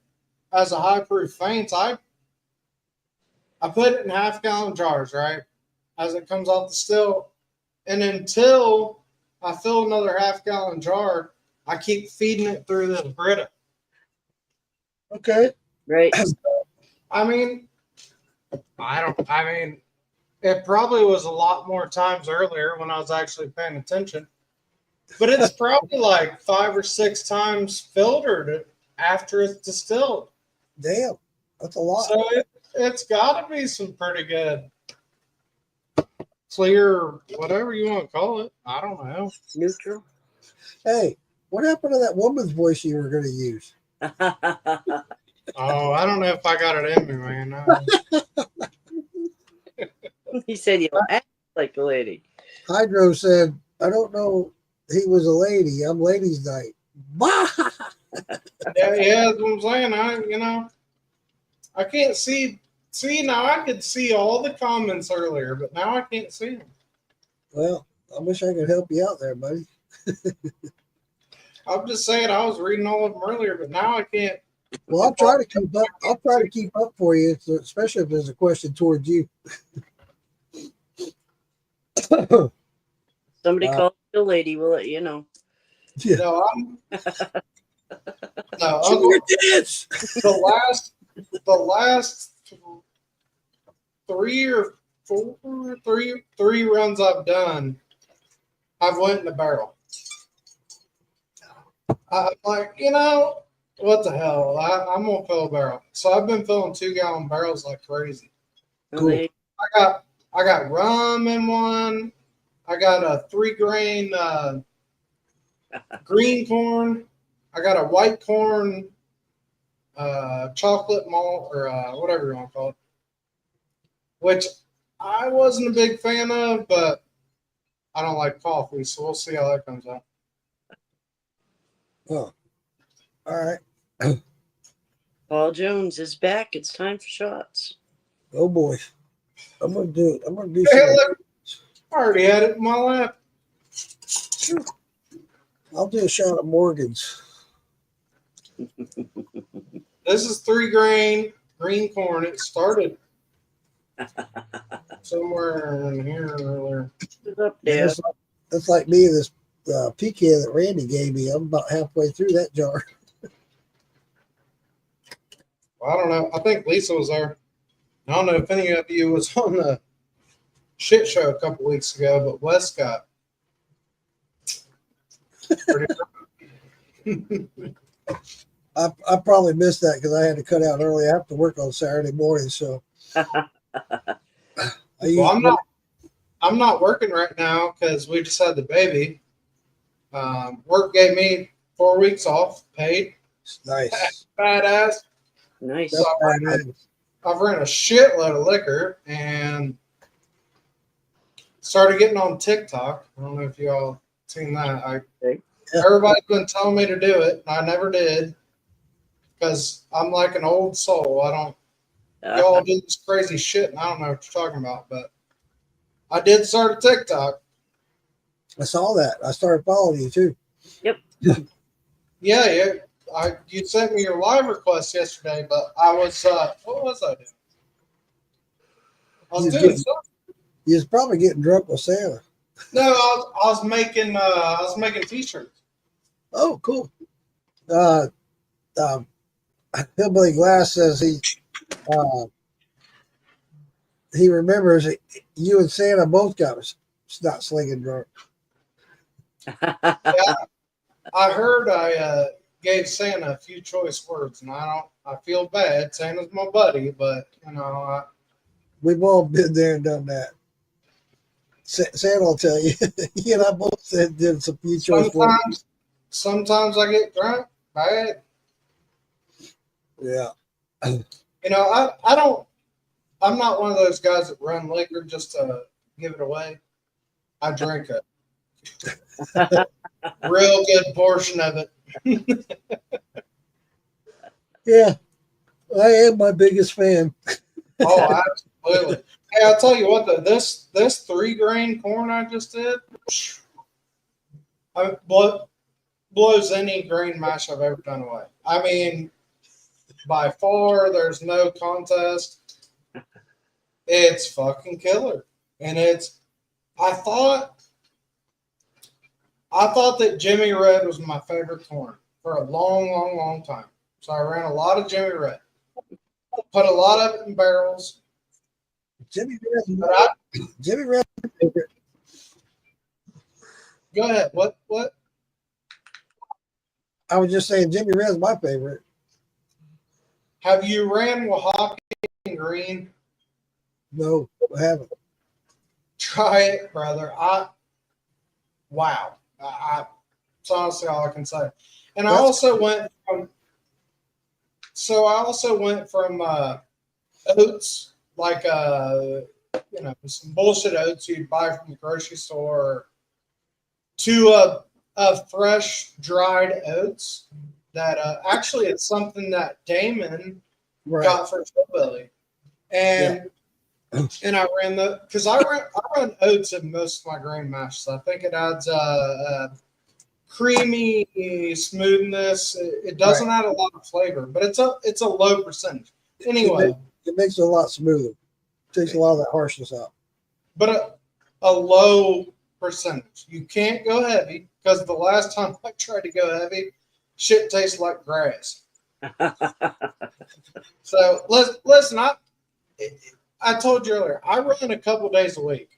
as a high proof feints, I put it in 1/2-gallon jars, right? As it comes off the still. And until I fill another 1/2-gallon jar, I keep feeding it through this Brita. Okay. Right. I mean, it probably was a lot more times earlier when I was actually paying attention. But it's probably like 5 or 6 times filtered after it's distilled. Damn. That's a lot. So it's got to be some pretty good clear, whatever you want to call it. I don't know. Neutral. Hey, what happened to that woman's voice you were going to use? Oh, I don't know if I got it in me, man. He said you act like a lady. Hydro said, I don't know. He was a lady. I'm ladies' night. Bah! Yeah, that's what I'm saying. I can't see See, now I could see all the comments earlier, but now I can't see them. Well, I wish I could help you out there, buddy. I'm just saying I was reading all of them earlier, but now I can't. Well, I'll try to keep up. I'll try to keep up for you, especially if there's a question towards you. Somebody call the lady. We'll let you know. Yeah. No, no. Sure did. The last 3 runs I've done, I've went in the barrel. I'm like, what the hell? I'm gonna fill a barrel. So I've been filling 2-gallon barrels like crazy. Cool. I got rum in one. I got a 3-grain green corn. I got a white corn chocolate malt or whatever you want to call it, which I wasn't a big fan of, but I don't like coffee, so we'll see how that comes out. Oh, all right. Paul Jones is back. It's time for shots. Oh boy, I'm gonna do it. I'm gonna do Hey, some. look, I already had it in my lap. I'll do a shot of Morgan's. This is 3-grain green corn. It started somewhere in here earlier. It's up there. That's like me. This pecan that Randy gave me. I'm about halfway through that jar. Well, I don't know. I think Lisa was there. I don't know if any of you was on the shit show a couple weeks ago, but Wes got pretty I probably missed that because I had to cut out early. I have to work on Saturday morning, so. Well, I'm not working right now because we just had the baby. Work gave me 4 weeks off, paid. Nice. Badass. Nice. That's So fine. I've ran a shitload of liquor and started getting on TikTok. I don't know if y'all seen that. Everybody's been telling me to do it, and I never did because I'm like an old soul. Y'all do this crazy shit, and I don't know what you're talking about, but I did start a TikTok. I saw that. I started following you too. Yeah. You sent me your live request yesterday, but I was what was I doing? I was doing something. You was probably getting drunk with Santa. No, I was making t-shirts. Oh, cool. Hillbilly Glass says he remembers that you and Santa both got not slinging drunk. Yeah, I heard I gave Santa a few choice words, and I feel bad. Santa's my buddy, but We've all been there and done that. Santa will tell you. You and I both did some few choice words. Sometimes I get drunk, bad. Yeah. I'm not one of those guys that run liquor just to give it away. I drink a real good portion of it. Yeah. I am my biggest fan. Oh, absolutely. Hey, I'll tell you what, this 3-grain corn I just did, blows any grain mash I've ever done away. I mean, by far, there's no contest. It's fucking killer. And I thought that Jimmy Red was my favorite corn for a long, long, long time. So I ran a lot of Jimmy Red. Put a lot of it in barrels. Jimmy But Red. Favorite. Go ahead. What? I was just saying Jimmy Red's my favorite. Have you ran Oaxaca Green? No, I haven't. Try it, brother. Wow. It's honestly all I can say. And I also went from oats, like some bullshit oats you'd buy from the grocery store, to a fresh dried oats that actually it's something that Damon got for Hillbilly. and I ran because I run oats in most of my grain mashes. I think it adds creamy smoothness. It doesn't add a lot of flavor, but it's a low percentage. Anyway, it makes it a lot smoother. Takes a lot of that harshness out. But a low percentage. You can't go heavy because the last time I tried to go heavy, shit tastes like grass. So listen, I told you earlier, I run a couple days a week.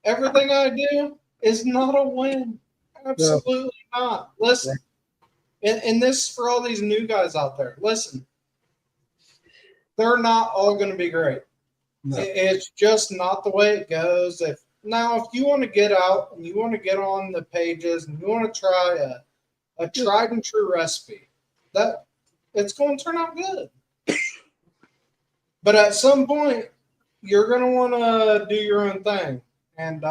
Everything I do is not a win. Absolutely not. Listen, and this is for all these new guys out there. Listen, they're not all going to be great. No. It's just not the way it goes. If you want to get out and you want to get on the pages and you want to try a tried and true recipe, that it's going to turn out good. But at some point, you're going to want to do your own thing, and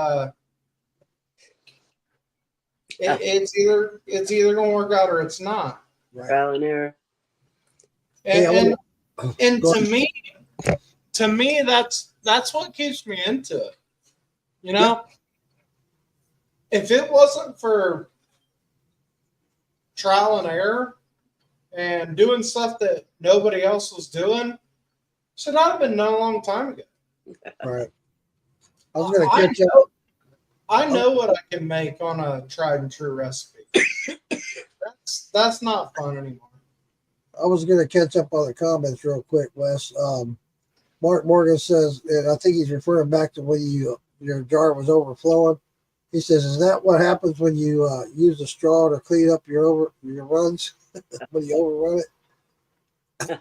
it's either going to work out or it's not. Trial and error. And to me, that's what keeps me into it. You know, if it wasn't for trial and error and doing stuff that nobody else was doing, should not have been done a long time ago. Right. I was going to catch up. I know what I can make on a tried and true recipe. That's not fun anymore. I was going to catch up on the comments real quick, Wes. Mark Morgan says, and I think he's referring back to when your jar was overflowing. He says, "Is that what happens when you use a straw to clean up your runs when you overrun it?"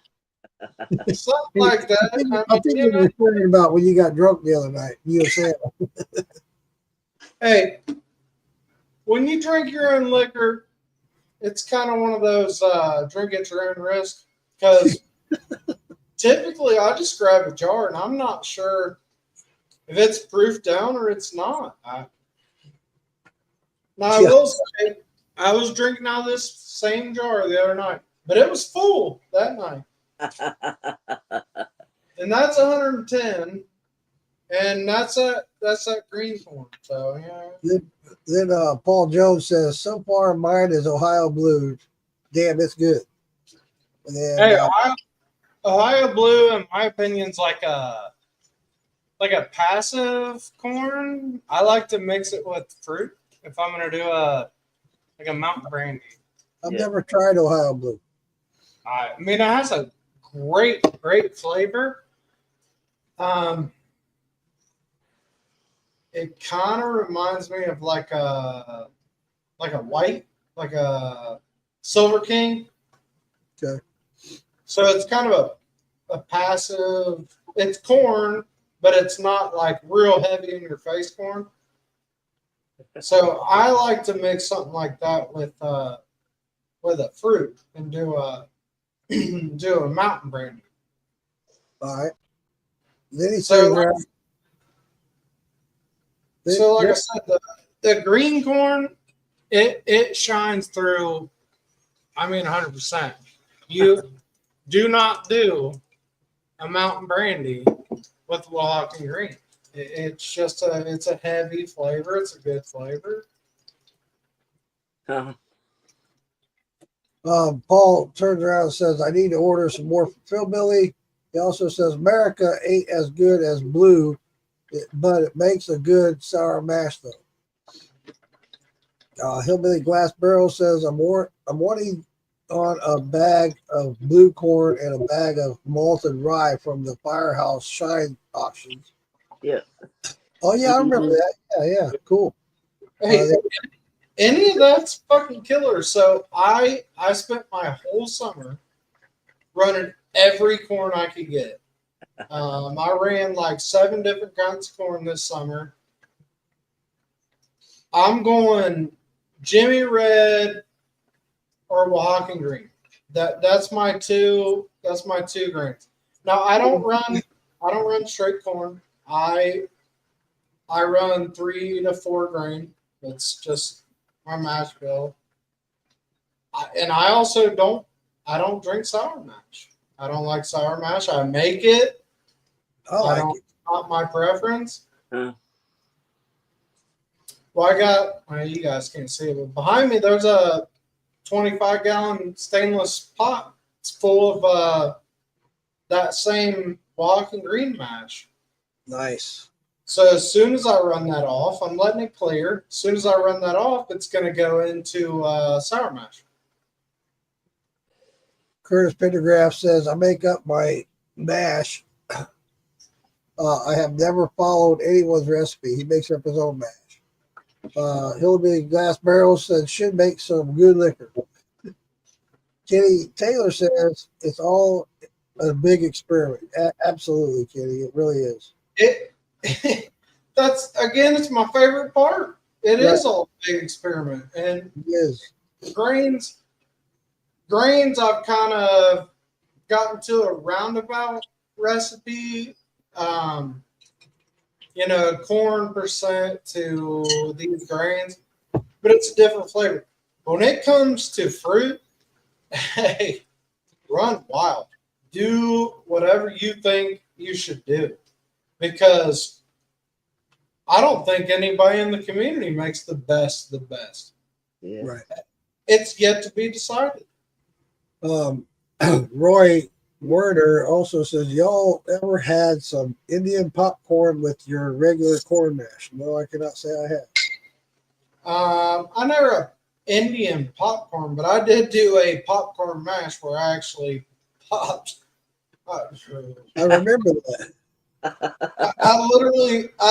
Something like that. I think you're referring about when you got drunk the other night. You were saying, hey, when you drink your own liquor, it's kind of one of those drink at your own risk. Because typically I just grab a jar and I'm not sure if it's proof down or it's not. I will say I was drinking out of this same jar the other night, but it was full that night. And that's 110, and that's that green corn. So yeah. Then Paul Jones says, "So far mine is Ohio Blue. Damn, it's good." And then, hey, Ohio Blue, in my opinion, is like a passive corn. I like to mix it with fruit if I'm gonna do a mountain brandy. I've never tried Ohio Blue. I mean, it has a great flavor. It kind of reminds me of like a Silver King. Okay. So it's kind of a passive. It's corn, but it's not like real heavy in your face corn. So I like to mix something like that with a fruit and do a mountain brandy. All right. Then he So, says, like I said, the green corn, it shines through. I mean, 100%. You do not do a mountain brandy with Oaxacan green. It's just it's a heavy flavor. It's a good flavor. Paul turns around and says, "I need to order some more from Philbilly." He also says, "America ain't as good as Blue, but it makes a good sour mash though." Hillbilly Glass Barrel says, I'm wanting on a bag of blue corn and a bag of malted rye from the Firehouse Shine auctions." Yeah. Oh yeah, I remember that. Yeah, cool. Hey, any of that's fucking killer. So I spent my whole summer running every corn I could get. I ran like 7 different kinds of corn this summer. I'm going Jimmy Red or Oaxacan green. That's my two grains. Now I don't run straight corn. I run 3 to 4 grain. It's just my mash bill. I also don't drink sour mash. I don't like sour mash. I make it, I like it. Not my preference. Huh. Well, you guys can't see it, but behind me there's a 25-gallon stainless pot. It's full of that same black and green mash. Nice. So as soon as I run that off, I'm letting it clear. As soon as I run that off, it's going to go into sour mash. Curtis Pendergraph says, I make up my mash. I have never followed anyone's recipe. He makes up his own mash. Hillbilly Glass Barrels says, should make some good liquor. Kenny Taylor says, it's all a big experiment. Absolutely, Kenny. It really is. That's, again, it's my favorite part. It Right. is all a big experiment. And It is. grains, I've kind of gotten to a roundabout recipe. Corn percent to these grains, but it's a different flavor. When it comes to fruit, hey, run wild. Do whatever you think you should do, because I don't think anybody in the community makes the best. Yeah. Right. It's yet to be decided. Roy Werner also says, y'all ever had some Indian popcorn with your regular corn mash? No, I cannot say I have. I never had Indian popcorn, but I did do a popcorn mash where I actually popped. I remember that. I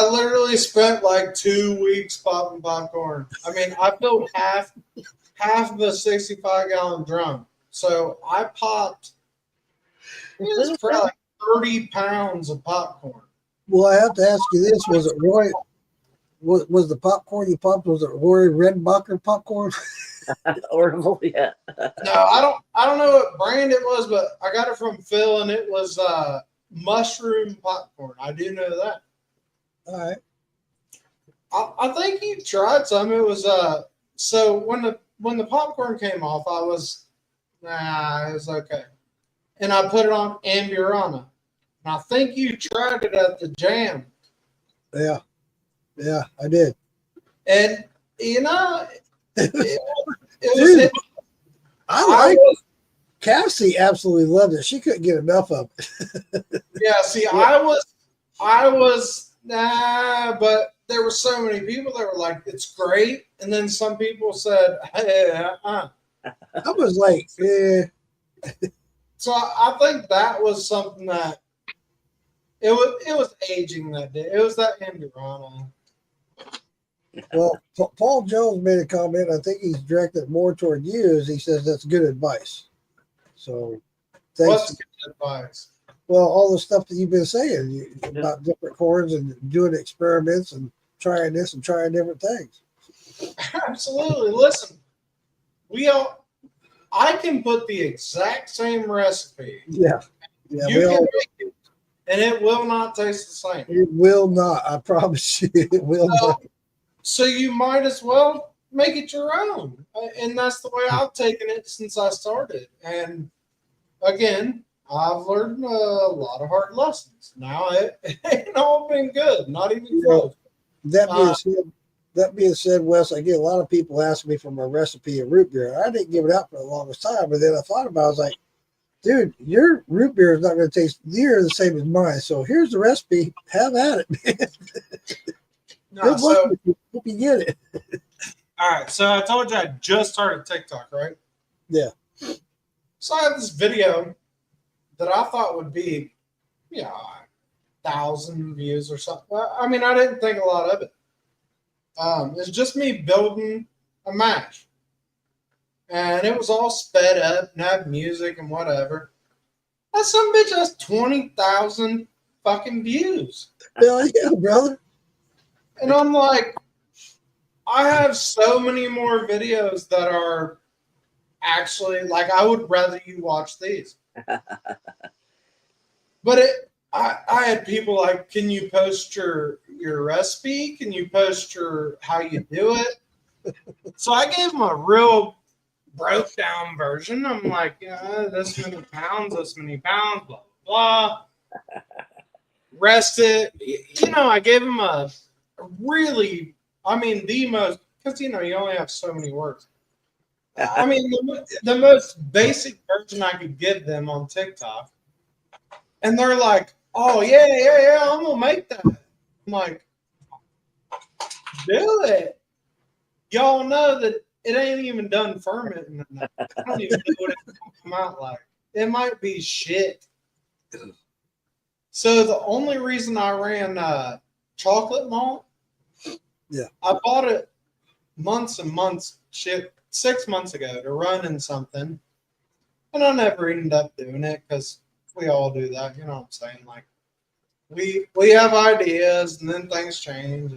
literally spent like 2 weeks popping popcorn. I mean, I filled half of a 65-gallon drum, so I popped. It was probably like 30 pounds of popcorn. Well, I have to ask you this: was it Roy? Was the popcorn you popped? Was it Roy Redenbacher popcorn? Horrible, yeah. No, I don't know what brand it was, but I got it from Phil, and it was mushroom popcorn. I do know that. All right. I think you tried some. It was so when the popcorn came off, I was it was okay, and I put it on Amburana, and I think you tried it at the Jam, Yeah, I did. and it was. Dude, I like Cassie. Absolutely loved it. She couldn't get enough of it. Yeah, see, I was but there were so many people that were like, "It's great," and then some people said, "Hey, I was like, eh. So I think that was something that it was aging that day. It was that Amburana. Well, Paul Jones made a comment. I think he's directed more toward you. As he says that's good advice. So, thanks. What's good advice? Well, all the stuff that you've been saying about different corns and doing experiments and trying this and trying different things. Absolutely. Listen, I can put the exact same recipe. Yeah, You can make it, and it will not taste the same. It will not. I promise you, it will not. So you might as well make it your own. And that's the way I've taken it since I started. And again, I've learned a lot of hard lessons. Now it ain't all been good, not even close. That being said, Wes, I get a lot of people asking me for my recipe of root beer. I didn't give it out for the longest time, but then I thought about it. I was like, dude, your root beer is not going to taste near the same as mine. So here's the recipe. Have at it, man. Good luck with you. Hope you get it. All right. So I told you I just started TikTok, right? Yeah. So I have this video that I thought would be, 1,000 views or something. I mean, I didn't think a lot of it. It's just me building a mash. And it was all sped up and had music and whatever. That some bitch has 20,000 fucking views. Hell yeah, brother. And I'm like, I have so many more videos that are actually, like, I would rather you watch these. But I had people like, can you post your recipe? Can you post how you do it? So I gave them a real broke down version. I'm like, this many pounds, blah, blah, blah. rested. You know, I gave him a really, I mean, the most, because, you know, you only have so many words. I mean, the most basic version I could give them on TikTok. And they're like, oh, yeah, I'm going to make that. I'm like, do it. Y'all know that it ain't even done fermenting. I don't even know what it's going to come out like. It might be shit. So the only reason I ran chocolate malt, I bought it months and months, 6 months ago to run in something. And I never ended up doing it because we all do that. You know what I'm saying? Like, we have ideas and then things change.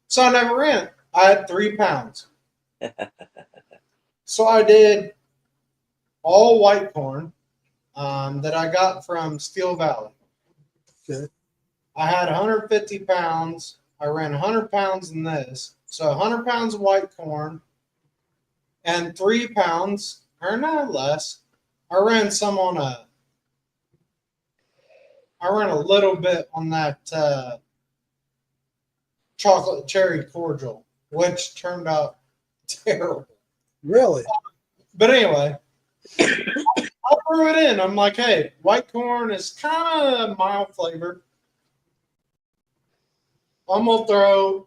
So I never ran it. I had 3 pounds. So I did all white corn that I got from Steel Valley. Okay. I had 150 pounds. I ran 100 pounds in this. So 100 pounds of white corn and 3 pounds, or not less. I ran a little bit on that chocolate cherry cordial, which turned out terrible. Really? But anyway, I threw it in. I'm like, hey, white corn is kind of mild flavored. I'm going to throw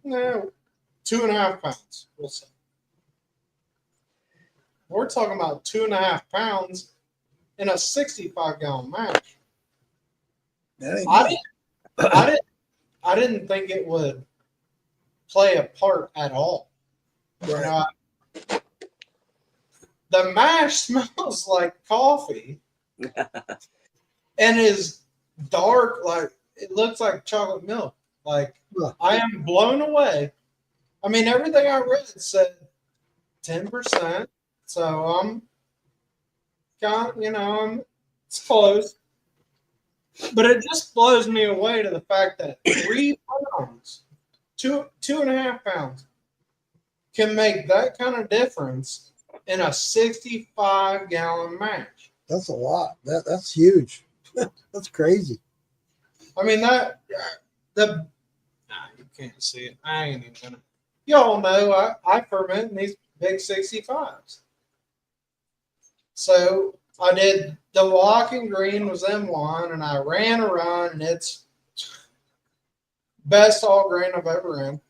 2.5 pounds. We'll see. We're talking about 2.5 pounds in a 65-gallon mash. That ain't bad. I didn't think it would play a part at all. You Right. know, the mash smells like coffee and is dark, like it looks like chocolate milk. Like, I am blown away. I mean, everything I read said 10%, so I'm it's close. But it just blows me away to the fact that 3 pounds, 2.5 pounds, can make that kind of difference in a 65-gallon mash. That's a lot. That's huge. That's crazy. I mean, you can't see it. I ain't even gonna. Y'all know I ferment in these big 65s. So I did the walking green was M1, and I ran a run, and it's best all grain I've ever ran.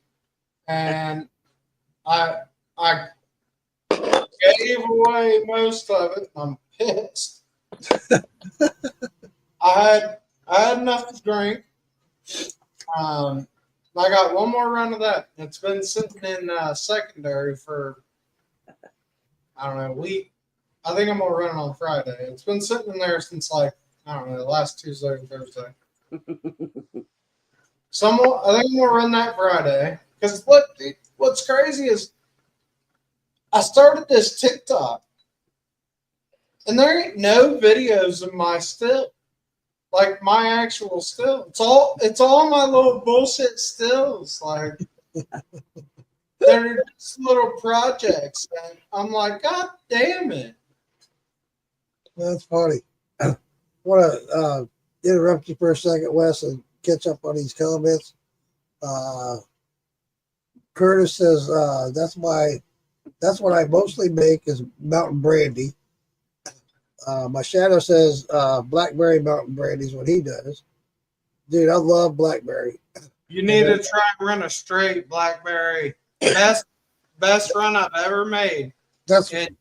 And I gave away most of it. I'm pissed. I had enough to drink. I got one more run of that. It's been sitting in secondary for, I don't know, a week. I think I'm going to run it on Friday. It's been sitting in there since, like, I don't know, last Tuesday or Thursday. So I think I'm going to run that Friday. Because what's crazy is I started this TikTok, and there ain't no videos of my still. Like my actual still. It's all my little bullshit stills. Like they're just little projects. And I'm like, God damn it. That's funny. I want to interrupt you for a second, Wes, and catch up on these comments. Curtis says that's what I mostly make is mountain brandy. My shadow says blackberry mountain brandy is what he does. Dude, I love blackberry. You need to try and run a straight blackberry. Best run I've ever made. That's And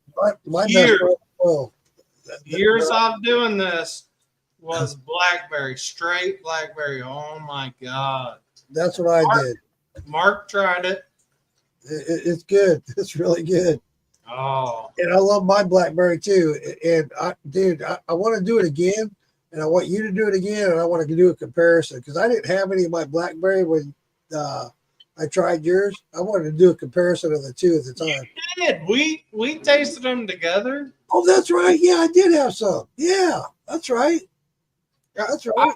my best years. friend. Oh, Years of doing this was blackberry, straight blackberry. Oh my God. that's what I did. Mark tried it. It's good. It's really good. Oh. And I love my blackberry too. And I want to do it again, and I want you to do it again, and I want to do a comparison because I didn't have any of my blackberry when I tried yours. I wanted to do a comparison of the two at the time. We tasted them together. Oh, that's right. Yeah, I did have some. Yeah, that's right. Yeah, that's right.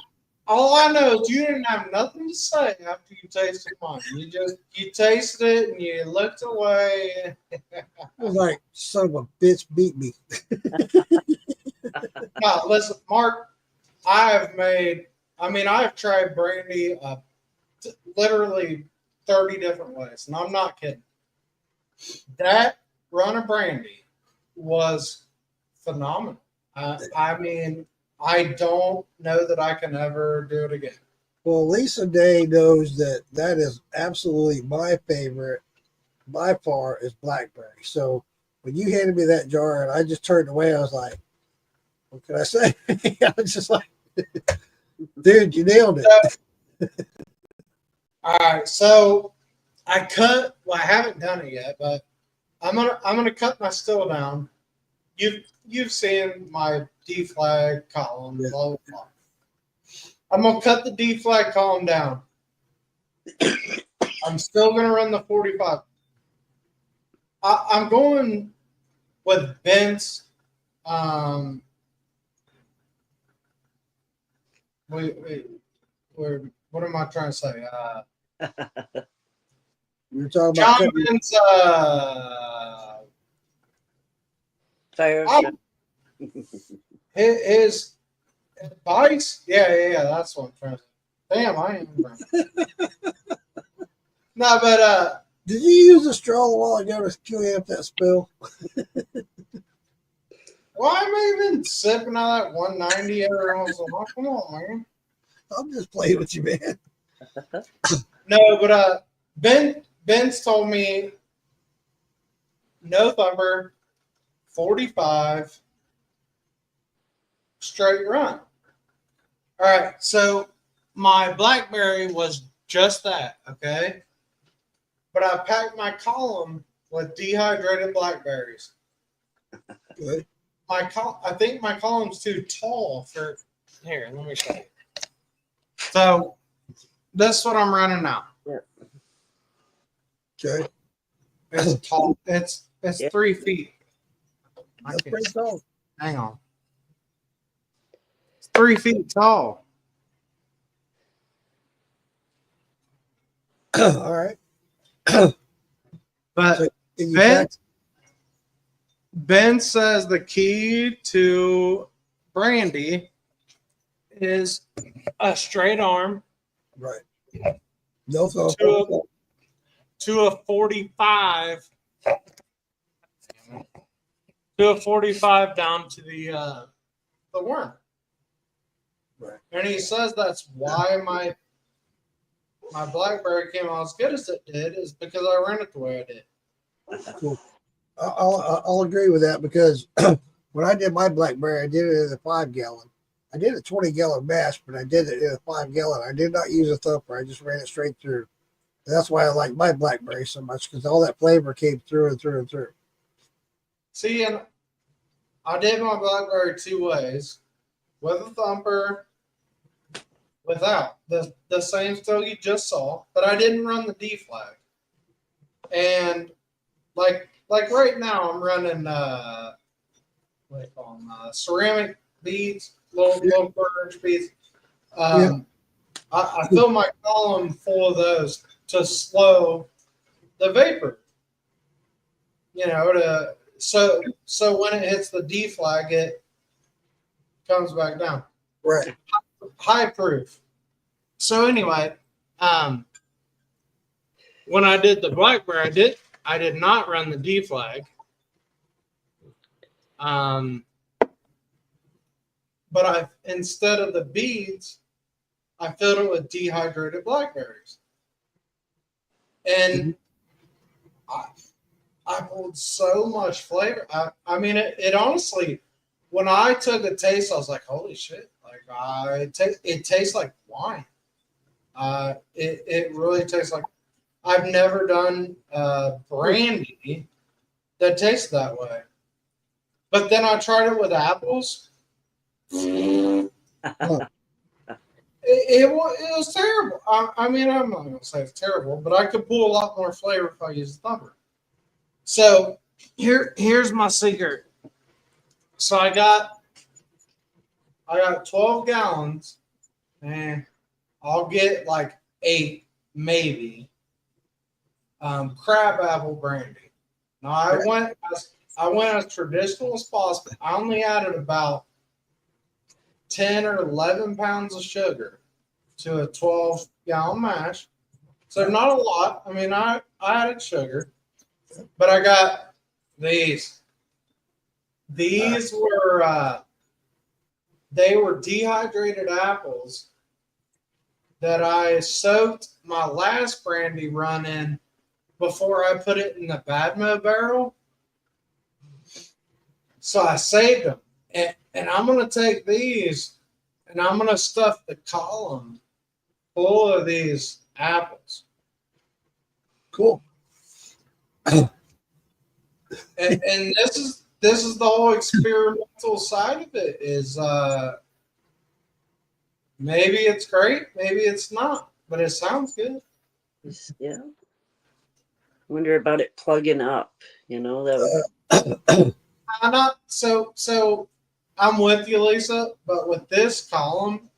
All I know is you didn't have nothing to say after you tasted mine. You tasted it and you looked away. I was like, son of a bitch beat me. Now, listen, Mark, I have made I mean, I've tried brandy literally 30 different ways, and I'm not kidding. That run of brandy was phenomenal. I mean, I don't know that I can ever do it again. Well, Lisa Day knows that that is absolutely my favorite by far is blackberry. So when you handed me that jar and I just turned away, I was like, what can I say? I was just like, dude, you nailed it. All right, so I cut. Well, I haven't done it yet, but I'm gonna cut my still down. You've seen my D flag column. Yeah. Blah, blah, blah. I'm gonna cut the D flag column down. I'm still gonna run the 45. I'm going with Bent's. Wait. What am I trying to say? You're talking John about Bent's. Fire. His advice. Yeah. That's what I'm trying to say. Damn, I am. No, but did you use a straw a while ago to QAF that spill? why am I even sipping out that 190 every once in a while? Come on, man. I'm just playing with you, man. No, but Ben's told me no thumper, 45 straight run. All right, so my blackberry was just that, okay? But I packed my column with dehydrated blackberries. Good. I think my column's too tall for here. Let me show you. So this is what I'm running now. Okay. It's tall. It's Yeah. 3 feet. I That's can't- pretty tall. Hang on. It's 3 feet tall. All right. But So can you Ben, pack- Ben says the key to brandy is a straight arm right. No thumb. to a 45 down to the worm. Right. And he says that's why my blackberry came out as good as it did is because I ran it the way I did. Cool. I'll agree with that because when I did my blackberry, I did it in a 5 gallon. I did a 20-gallon mash, but I did it in a 5 gallon. I did not use a thumper. I just ran it straight through. And that's why I like my blackberry so much because all that flavor came through and through and through. See, and I did my blackberry 2 ways, with a thumper, without the same still you just saw, but I didn't run the D flag. And like right now, I'm running what do you call them? Ceramic beads, little quarter-inch beads. I fill my column full of those to slow the vapor. You know, so when it hits the D flag, it comes back down. Right. High proof. So anyway, when I did the blackberry, I did not run the D flag. But instead of the beads, I filled it with dehydrated blackberries. And I pulled so much flavor. I mean, it honestly, when I took a taste, I was like, holy shit. Like, it tastes like wine. It really tastes like, I've never done brandy that tastes that way. But then I tried it with apples. It was terrible. I mean, I'm not going to say it's terrible, but I could pull a lot more flavor if I used a thumper. So here's my secret. So I got 12 gallons, and I'll get like 8 maybe crab apple brandy. Now I went as traditional as possible. I only added about 10 or 11 pounds of sugar. to a 12-gallon mash. So not a lot. I mean, I added sugar, but I got these. These were they were dehydrated apples that I soaked my last brandy run in before I put it in the Badmo barrel. So I saved them. And I'm going to take these and I'm going to stuff the column full of these apples. Cool. And this is the whole experimental side of it is maybe it's great, maybe it's not, but it sounds good. Yeah. Wonder about it plugging up. You know, that would I'm not so I'm with you, Lisa, but with this column,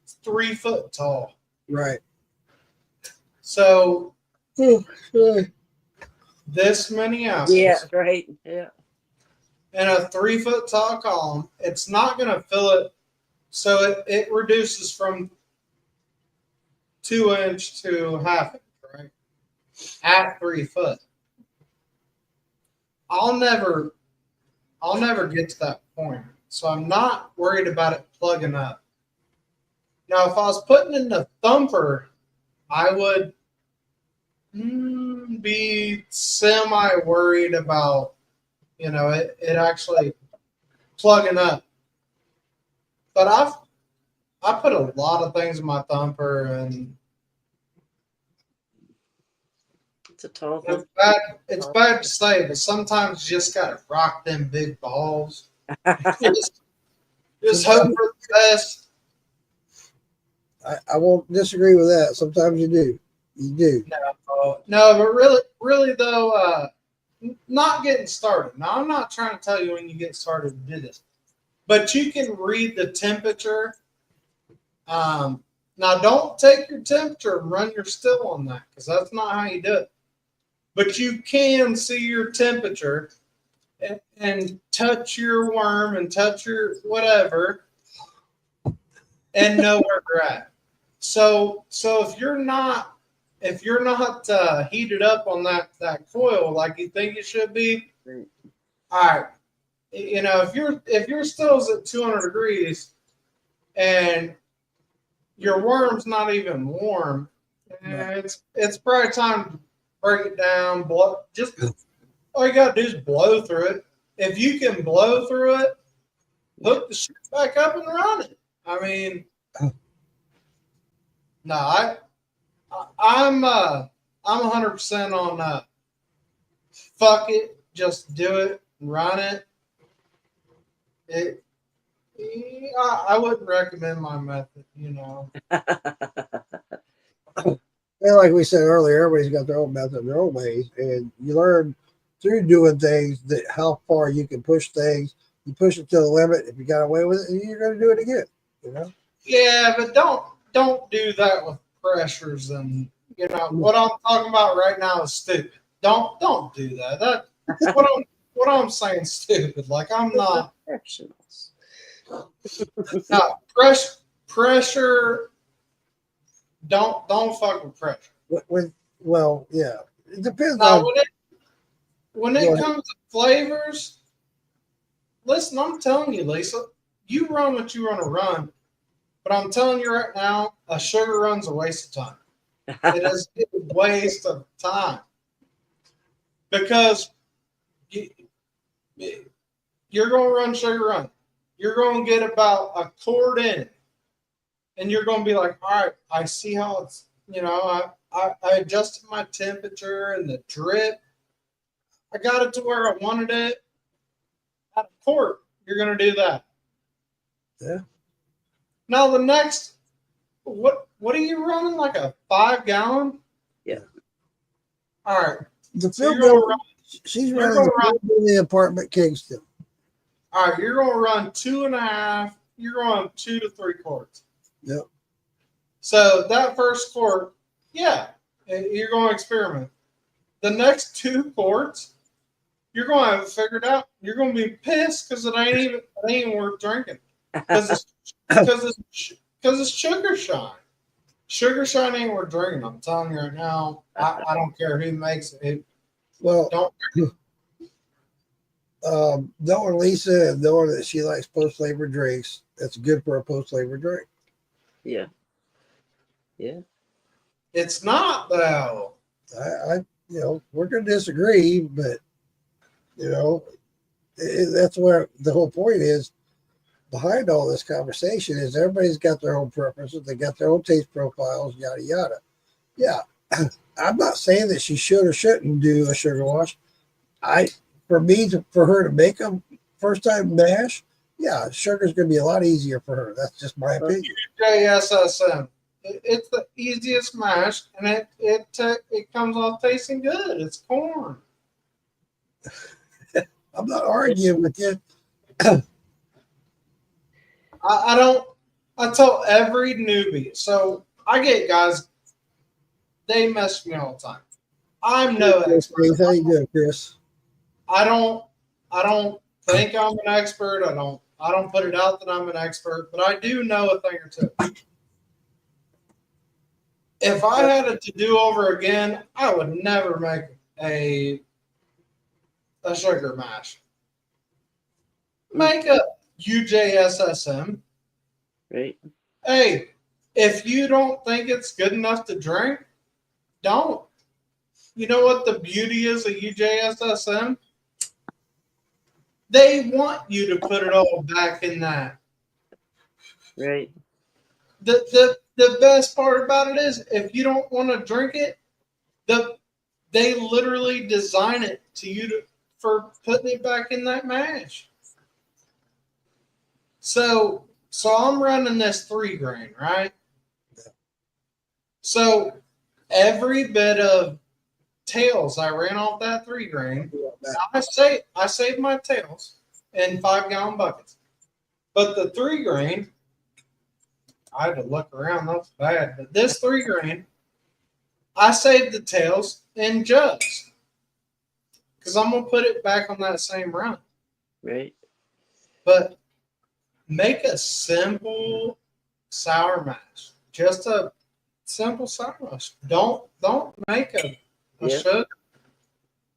it's 3 foot tall. Right. So Oh, this many ounces yeah, right. Yeah. in a 3 foot tall column, it's not going to fill it. So it reduces from 2 inch to half inch, right? At 3 foot. I'll never get to that point. So I'm not worried about it plugging up. Now, if I was putting in the thumper, I would be semi worried about, it actually plugging up. But I put a lot of things in my thumper, and It's a tall thing. it's bad to say, but sometimes you just gotta rock them big balls. Just hope for the best. I won't disagree with that. Sometimes you do. You do. No, but really though, not getting started. Now, I'm not trying to tell you when you get started to do this, but you can read the temperature. Now, don't take your temperature and run your still on that, because that's not how you do it. But you can see your temperature and touch your worm and touch your whatever and know where you're at. So if you're not heated up on that coil like you think it should be, all right. If your still's at 200 degrees and your worm's not even warm, it's probably time to break it down. Just all you gotta do is blow through it. If you can blow through it, hook the shit back up and run it. I mean, no, I'm 100% on fuck it, just do it and run it. I wouldn't recommend my method, And like we said earlier, everybody's got their own method, their own ways, and you learn through doing things that how far you can push things. You push it to the limit. If you got away with it, you're going to do it again. Yeah, but don't do that with pressures and what I'm talking about right now is stupid. Don't do that. That what I'm saying is stupid. Like I'm not. Professionals. No, pressure. Don't fuck with pressure. Well, yeah, it depends Now, on. when it comes to flavors, listen, I'm telling you, Lisa, you run what you want to run, but I'm telling you right now, a sugar run's a waste of time. It is a waste of time because you're going to run sugar run. You're going to get about a quart in, and you're going to be like, all right, I see how it's, I adjusted my temperature and the drip. I got it to where I wanted it. At a quart, you're going to do that. Yeah. Now the next, what are you running, like a 5-gallon? Yeah. All right. The So she's running the apartment Kingston. All right, you're going to run 2.5. You're going 2 to 3 quarts. Yep. So that first quart, yeah, you're going to experiment. The next 2 quarts, you're going to have it figured out. You're going to be pissed because it ain't even worth drinking because it's sugar shine. Sugar Shine ain't worth drinking. I'm telling you right now. I don't care who makes it. Well, Don't. knowing Lisa and knowing that she likes post-flavor drinks, that's good for a post-flavor drink. Yeah. Yeah. It's not though. We're going to disagree, but that's where the whole point is. Behind all this conversation is everybody's got their own preferences. They got their own taste profiles, yada yada. Yeah, I'm not saying that she should or shouldn't do a sugar wash. For her to make a first time mash, yeah, sugar's going to be a lot easier for her. That's just my opinion. JSSM. It's the easiest mash, and it comes off tasting good. It's corn. I'm not arguing with you. I don't. I tell every newbie. So I get guys. They mess with me all the time. I'm no expert. How you doing, Chris? I don't think I'm an expert. I don't put it out that I'm an expert, but I do know a thing or two. If I had it to do over again, I would never make a sugar mash. Make a UJSSM. Right. Hey, if you don't think it's good enough to drink, don't. You know what the beauty is of UJSSM? They want you to put it all back in that. Right. The best part about it is if you don't want to drink it, they literally design it for putting it back in that mash. So I'm running this 3 grain, right? So every bit of tails I ran off that 3 grain. I saved my tails in 5-gallon buckets, but the 3 grain, I had to look around. That's bad, but this 3 grain, I saved the tails in jugs because I'm gonna put it back on that same run. Right. But make a simple sour mash, just a simple sour mash. Don't make a sugar,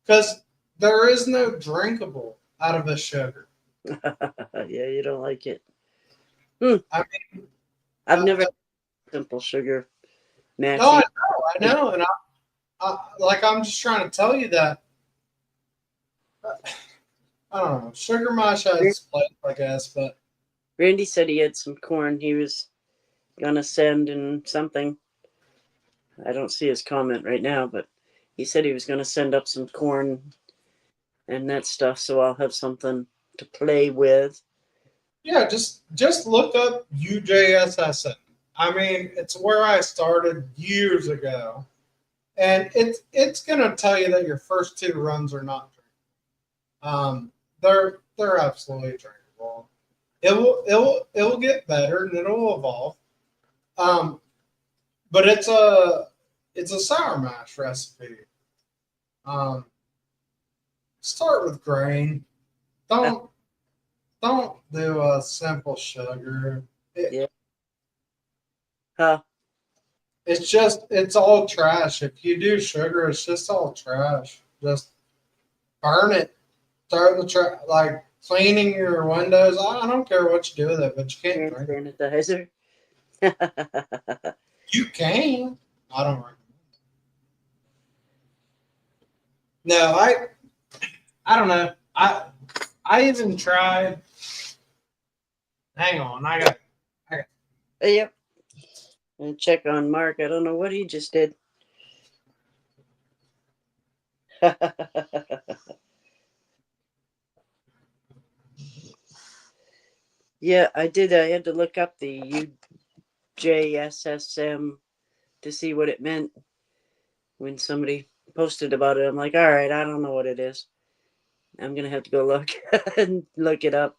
because there is no drinkable out of a sugar. Yeah, you don't like it. I mean, I've never simple sugar mash. No, I know, and I'm just trying to tell you that. I don't know. Sugar mash has its place, I guess, but Randy said he had some corn he was gonna send and something. I don't see his comment right now, but he said he was gonna send up some corn and that stuff, so I'll have something to play with. yeah, just look up UJSSN. I mean, it's where I started years ago, and it's gonna tell you that your first 2 runs are not drinkable. They're absolutely drinkable. It will get better and it'll evolve. But it's a sour mash recipe. Start with grain. Don't do a simple sugar. It's all trash. If you do sugar, it's just all trash. Just burn it. Throw the trash, like cleaning your windows. I don't care what you do with it, but you can't drink it. Sanitizer. You can. I don't recommend it. No, I don't know. I even tried. Hang on, I got. Yep. And check on Mark. I don't know what he just did. Yeah, I did. I had to look up the UJSSM to see what it meant when somebody posted about it. I'm like, all right, I don't know what it is. I'm going to have to go look and look it up.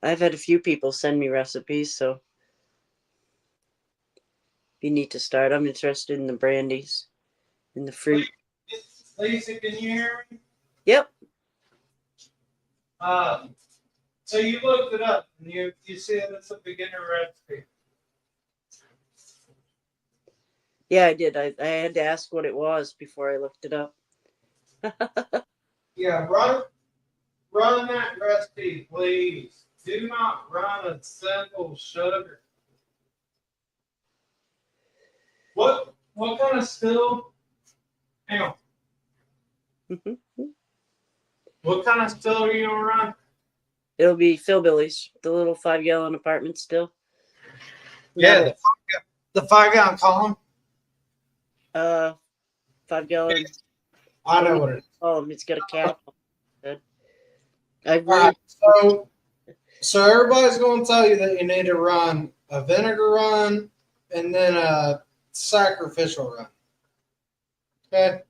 I've had a few people send me recipes, so you need to start. I'm interested in the brandies and the fruit. Lisa, can you hear me? Yep. So you looked it up and you said it's a beginner recipe. Yeah, I did. I had to ask what it was before I looked it up. Yeah, run that recipe, please. Do not run a simple sugar. What kind of still? Hang on. What kind of still are you gonna run? It'll be Philbillies, the little 5-gallon apartment still. Yeah, the 5-gallon column. 5-gallon. I know what it is. Oh, it's got a cap. I All right, really, so everybody's going to tell you that you need to run a vinegar run and then a sacrificial run. Okay?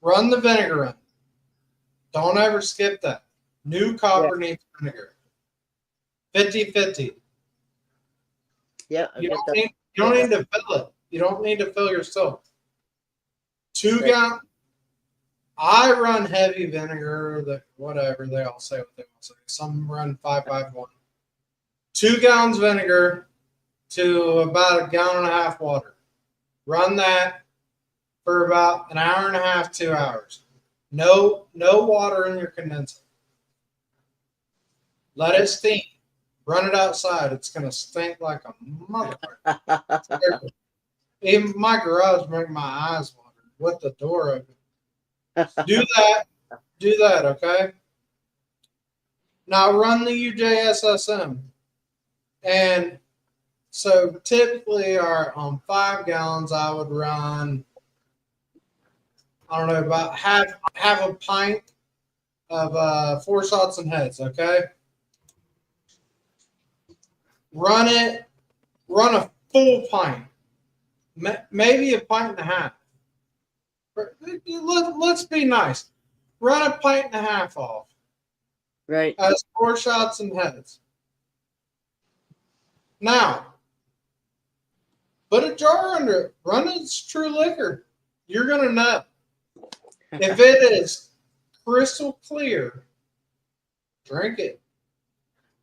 Run the vinegar run. Don't ever skip that. New copper needs vinegar. 50-50. yeah, I You got that. don't need to fill it. You don't need to fill your stove. 2 Right. gallon. I run heavy vinegar. That whatever they all say what they all say. Some run 551. 2 gallons vinegar to about 1.5 gallons water. Run that for about 1.5 hours, 2 hours. No water in your condenser. Let it steam. Run it outside. It's gonna stink like a motherfucker. Even my garage make my eyes water with the door open. Do that, okay? Now run the UJSSM. And so typically on 5 gallons, I would run, I don't know, about half a pint of 4 shots and heads, okay? Run a full pint, maybe a pint and a half. Let's be nice. Run a pint and a half off. Right. As 4 shots and heads. Now, put a jar under it. Run its true liquor. You're gonna know. If it is crystal clear, drink it.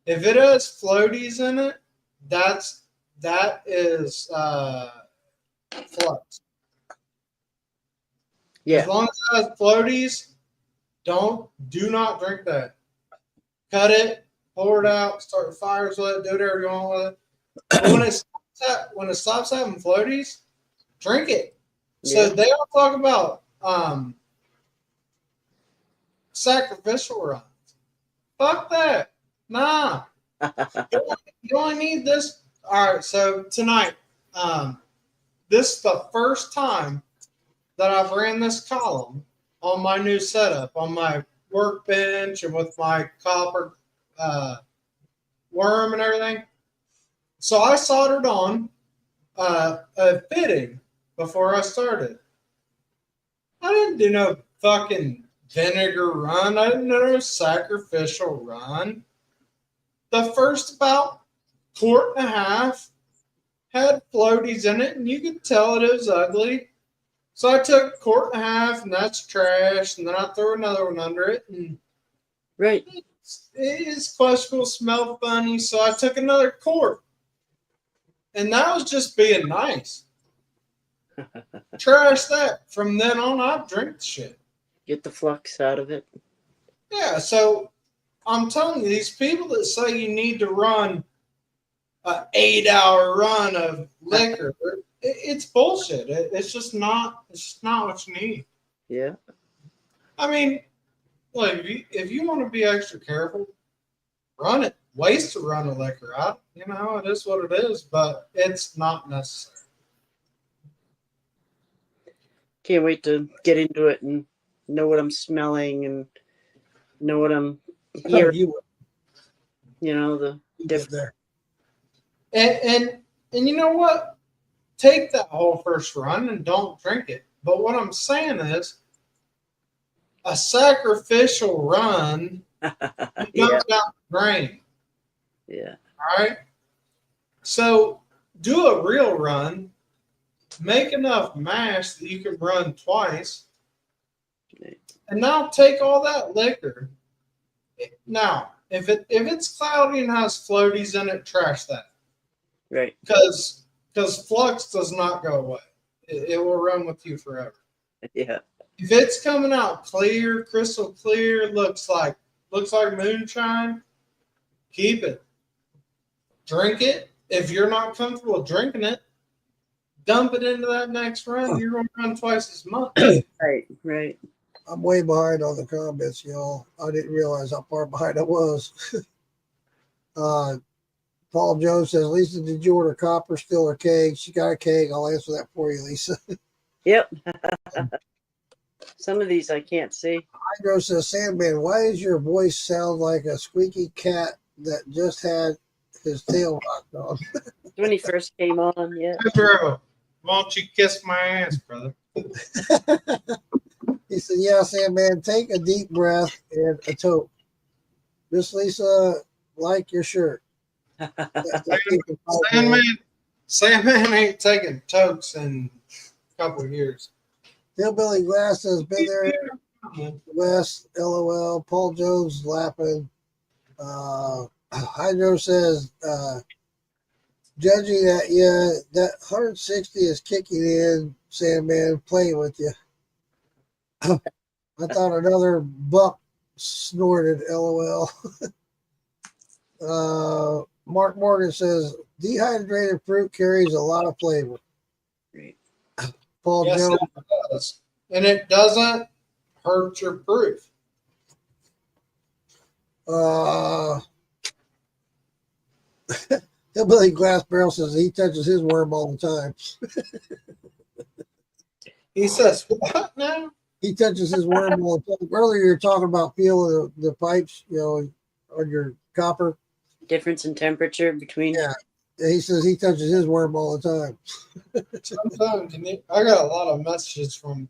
If it has floaties in it, that is flux. Yeah. As long as it has floaties, do not drink that. Cut it, pour it out, start fires with it, do whatever you want with it. But when it stops having floaties, drink it. So they all talk about sacrificial runs. Fuck that. Nah. You only need this. All right, so tonight, this is the first time that I've ran this column on my new setup, on my workbench and with my copper worm and everything. So I soldered on a fitting before I started. I didn't do no fucking vinegar run. I didn't do no sacrificial run. The first about 1.5 quarts had floaties in it, and you could tell it was ugly. So I took 1.5 quarts, and that's trash, and then I threw another one under it, and Right. it's questionable, smelled funny, so I took another quart. And that was just being nice. Trash that. From then on, I drink the shit. Get the flux out of it. Yeah, so I'm telling you, these people that say you need to run an 8-hour run of liquor, it's bullshit. It's just not what you need. Yeah. I mean, look, if you want to be extra careful, run it. Waste to run a liquor out. You know, it is what it is, but it's not necessary. Can't wait to get into it and know what I'm smelling and know what I'm hearing. You know, the different. there. And you know what? Take that whole first run and don't drink it. But what I'm saying is, a sacrificial run Yeah. comes down the drain. Yeah. All right. So do a real run. Make enough mash that you can run twice. And now take all that liquor. Now, if it's cloudy and has floaties in it, trash that. Right. Because because flux does not go away. It will run with you forever. Yeah. If it's coming out clear, crystal clear, looks like moonshine, keep it. Drink it. If you're not comfortable drinking it, dump it into that next run. You're going to run twice as much. Right. Right. I'm way behind on the comments, y'all. I didn't realize how far behind I was. Paul Jones says, Lisa, did you order copper, still, or keg? She got a keg. I'll answer that for you, Lisa. Yep. Some of these I can't see. Hydro says, Sandman, why does your voice sound like a squeaky cat that just had his tail rocked on? When he first came on, yeah. Bro, won't you kiss my ass, brother? He said, yeah, Sandman, take a deep breath and a toke. Miss Lisa, like your shirt. Sandman ain't taking tokes in a couple of years. Hillbilly Glass says, been there, West, LOL. Paul Jones laughing. Hydro says, judging that, yeah, that 160 is kicking in, Sandman, playing with you. I thought another buck snorted, LOL. Mark Morgan says, dehydrated fruit carries a lot of flavor. Right. Paul Yes, Jones. it does. And it doesn't hurt your proof. Hillbilly Glass Barrel says he touches his worm all the time. He says, what now? He touches his worm all the time. Earlier, you're talking about feeling the pipes, on your copper. Difference in temperature between. Yeah. He says he touches his worm all the time. Sometimes I got a lot of messages from.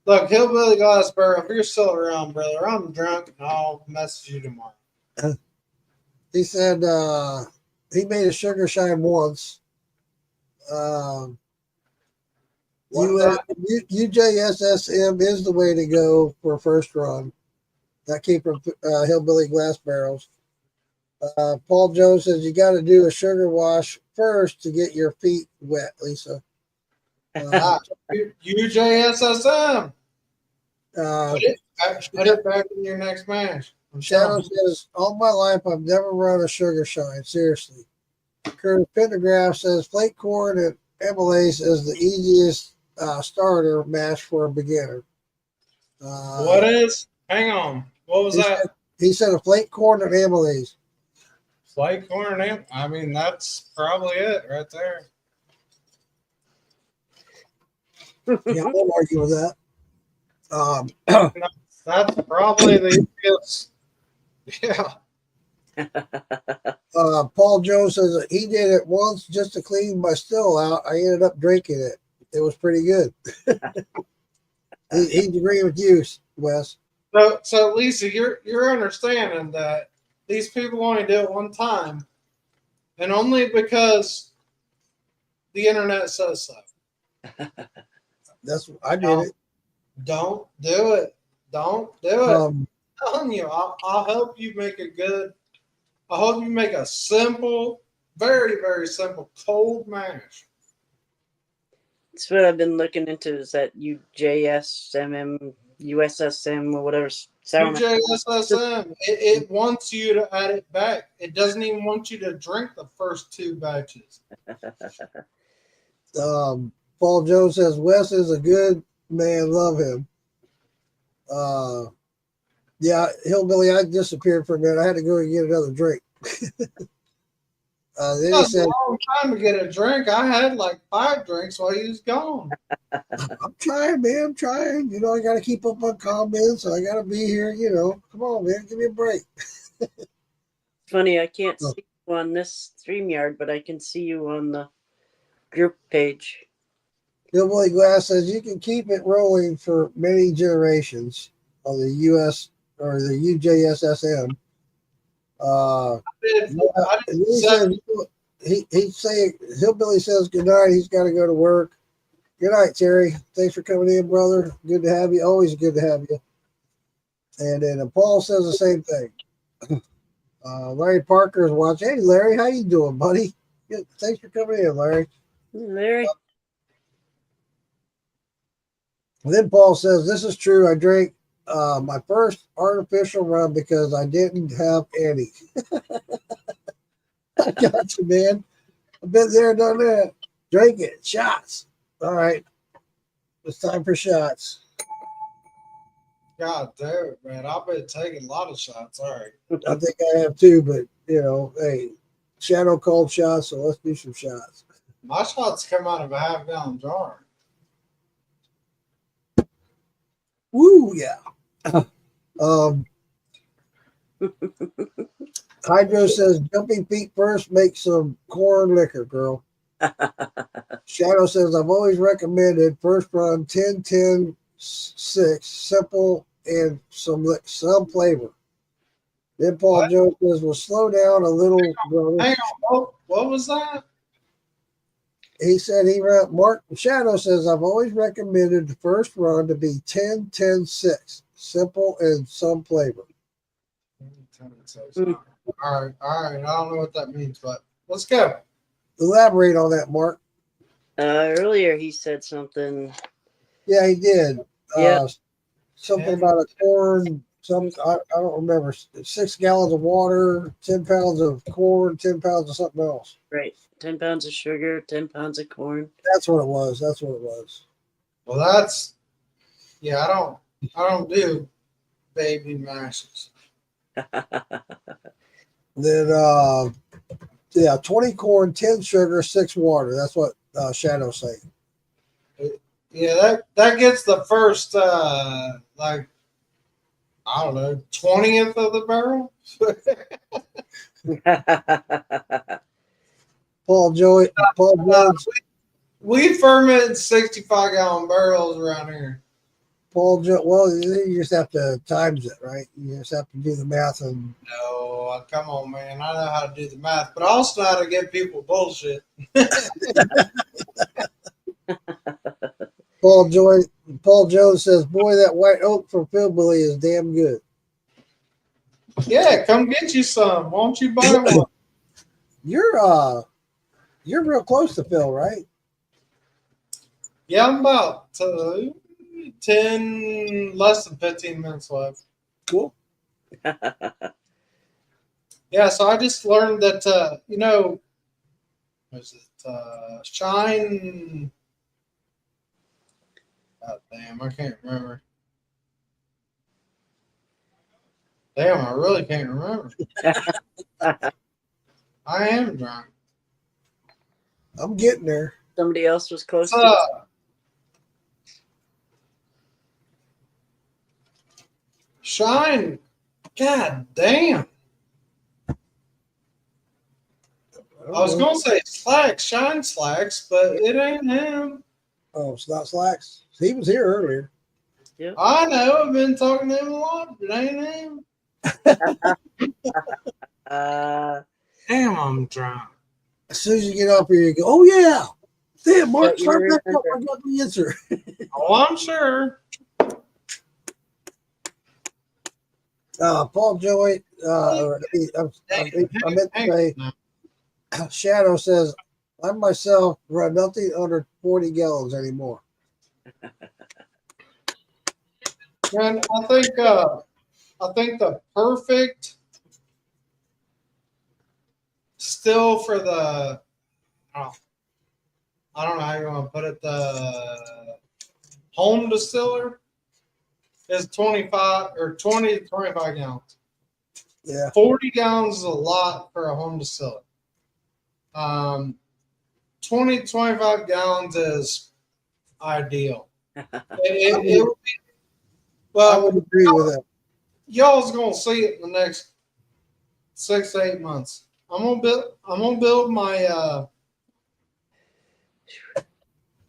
Look, Hillbilly Glass Barrel, if you're still around, brother, I'm drunk and I'll message you tomorrow. He said he made a sugar shine once. UJSSM is the way to go for a first run. That came from Hillbilly Glass Barrels. Paul Jones says you got to do a sugar wash first to get your feet wet, Lisa. UJSSM. Put it back in your next match. Shadow says, all my life I've never run a sugar shine. Seriously. Curtis Pendergraph says flake corn and amylase is the easiest starter mash for a beginner. What is? Hang on. What was that? He said a flake corn and amylase. Flake corn and I mean, that's probably it right there. Yeah, I won't argue with that. That's probably the easiest. Yeah. Paul Jones says that he did it once just to clean my still out. I ended up drinking it. It was pretty good. He'd agree with you, Wes. So Lisa, you're understanding that these people only do it one time, and only because the internet says so. I did it. Don't do it. Don't do it. I'm telling you, I'll help you make a good. I hope you make a simple, very, very simple cold mash. That's what I've been looking into. Is that UJSMM, USSM, or whatever? UJSSM. It wants you to add it back. It doesn't even want you to drink the first two batches. Paul Jones says Wes is a good man. Love him. Yeah, Hillbilly, I disappeared for a minute. I had to go and get another drink. Then he said, a long time to get a drink. I had like 5 drinks while he was gone. I'm trying, man. I'm trying. I got to keep up on comments. I got to be here. Come on, man. Give me a break. Funny, I can't see you on this StreamYard, but I can see you on the group page. Hillbilly Glass says you can keep it rolling for many generations on the US or the UJSSM. Hillbilly says good night. He's got to go to work. Good night, Terry. Thanks for coming in, brother. Good to have you. Always good to have you. And then Paul says the same thing. Larry Parker is watching. Hey, Larry, how you doing, buddy? Good. Thanks for coming in, Larry. Larry. And then Paul says, "This is true. I drank my first artificial rum because I didn't have any." I got you, man. I've been there, done that. Drink it. Shots. All right. It's time for shots. God damn it, man. I've been taking a lot of shots. All right. I think I have too, but hey, Shadow called shots, so let's do some shots. My shots come out of a half-gallon jar. Woo, yeah. Hydro says, "Jumping feet first, make some corn liquor, girl." Shadow says, "I've always recommended first run 10 10 6, simple and some flavor." Then Paul What? Joe says, "Well, slow down a little, brother." Hang on. What was that? He said Mark Shadow says, "I've always recommended the first run to be 10 10 6, simple and some flavor." All right. I don't know what that means, but let's go. Elaborate on that, Mark. Earlier he said something. Yeah, he did. Yeah. Something about a corn. I don't remember. 6 gallons of water, 10 pounds of corn, 10 pounds of something else. Right. 10 pounds of sugar, 10 pounds of corn. That's what it was. Well, I don't do baby mashes. Then 20 corn, 10 sugar, 6 water. That's what Shadow's saying. Yeah, that gets the first like I don't know 20th of the barrel. Paul Jones. We ferment 65-gallon barrels around here. Well, you just have to times it, right? You just have to do the math and. No, come on, man. I know how to do the math, but I also know how to give people bullshit. Paul Jones says, "Boy, that white oak from Philbilly is damn good." Yeah, come get you some. Won't you buy one? You're real close to Phil, right? Yeah, I'm about less than 15 minutes left. Cool. Yeah, so I just learned that, was it Shine? God damn, I can't remember. Damn, I really can't remember. I am drunk. I'm getting there. Somebody else was close What's to up? Shine. God damn. I was going to say Slacks, Shine Slacks, but it ain't him. Oh, it's not Slacks. He was here earlier. I know. I've been talking to him a lot, but it ain't him. Damn, I'm drunk. As soon as you get up here, you go, "Oh, yeah. Damn, Mark, you start back up. remember. I got the answer." Oh, I'm sure. Paul Joey, I meant to say, Shadow says, "I myself run nothing under 40 gallons anymore." Man, I think the perfect still for the I don't know how you want to put it, the home distiller is 25 or 20 to 25 gallons. Yeah. 40 gallons is a lot for a home distiller. 20 to 25 gallons is ideal. It would be, I would agree with that. y'all's gonna see it in the next 6 to 8 months. I'm gonna build my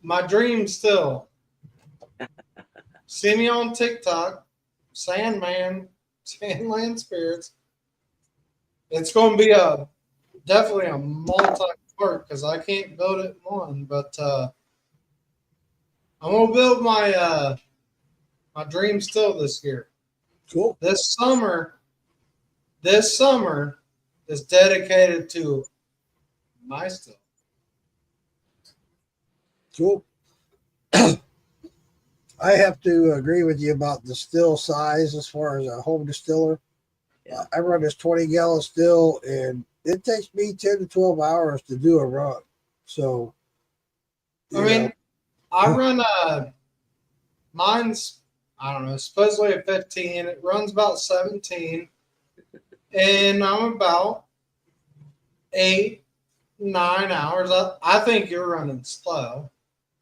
my dream still. See me on TikTok, Sandland Spirits. It's gonna be definitely a multi-part because I can't build it in one, but I'm gonna build my my dream still this year. Cool. This summer is dedicated to my still. Cool. I have to agree with you about the still size as far as a home distiller. Yeah. I run this 20-gallon still, and it takes me 10 to 12 hours to do a run. So, I you mean, know, I run mine's, I don't know, supposedly a 15. It runs about 17. And I'm about 8, 9 hours. I think you're running slow.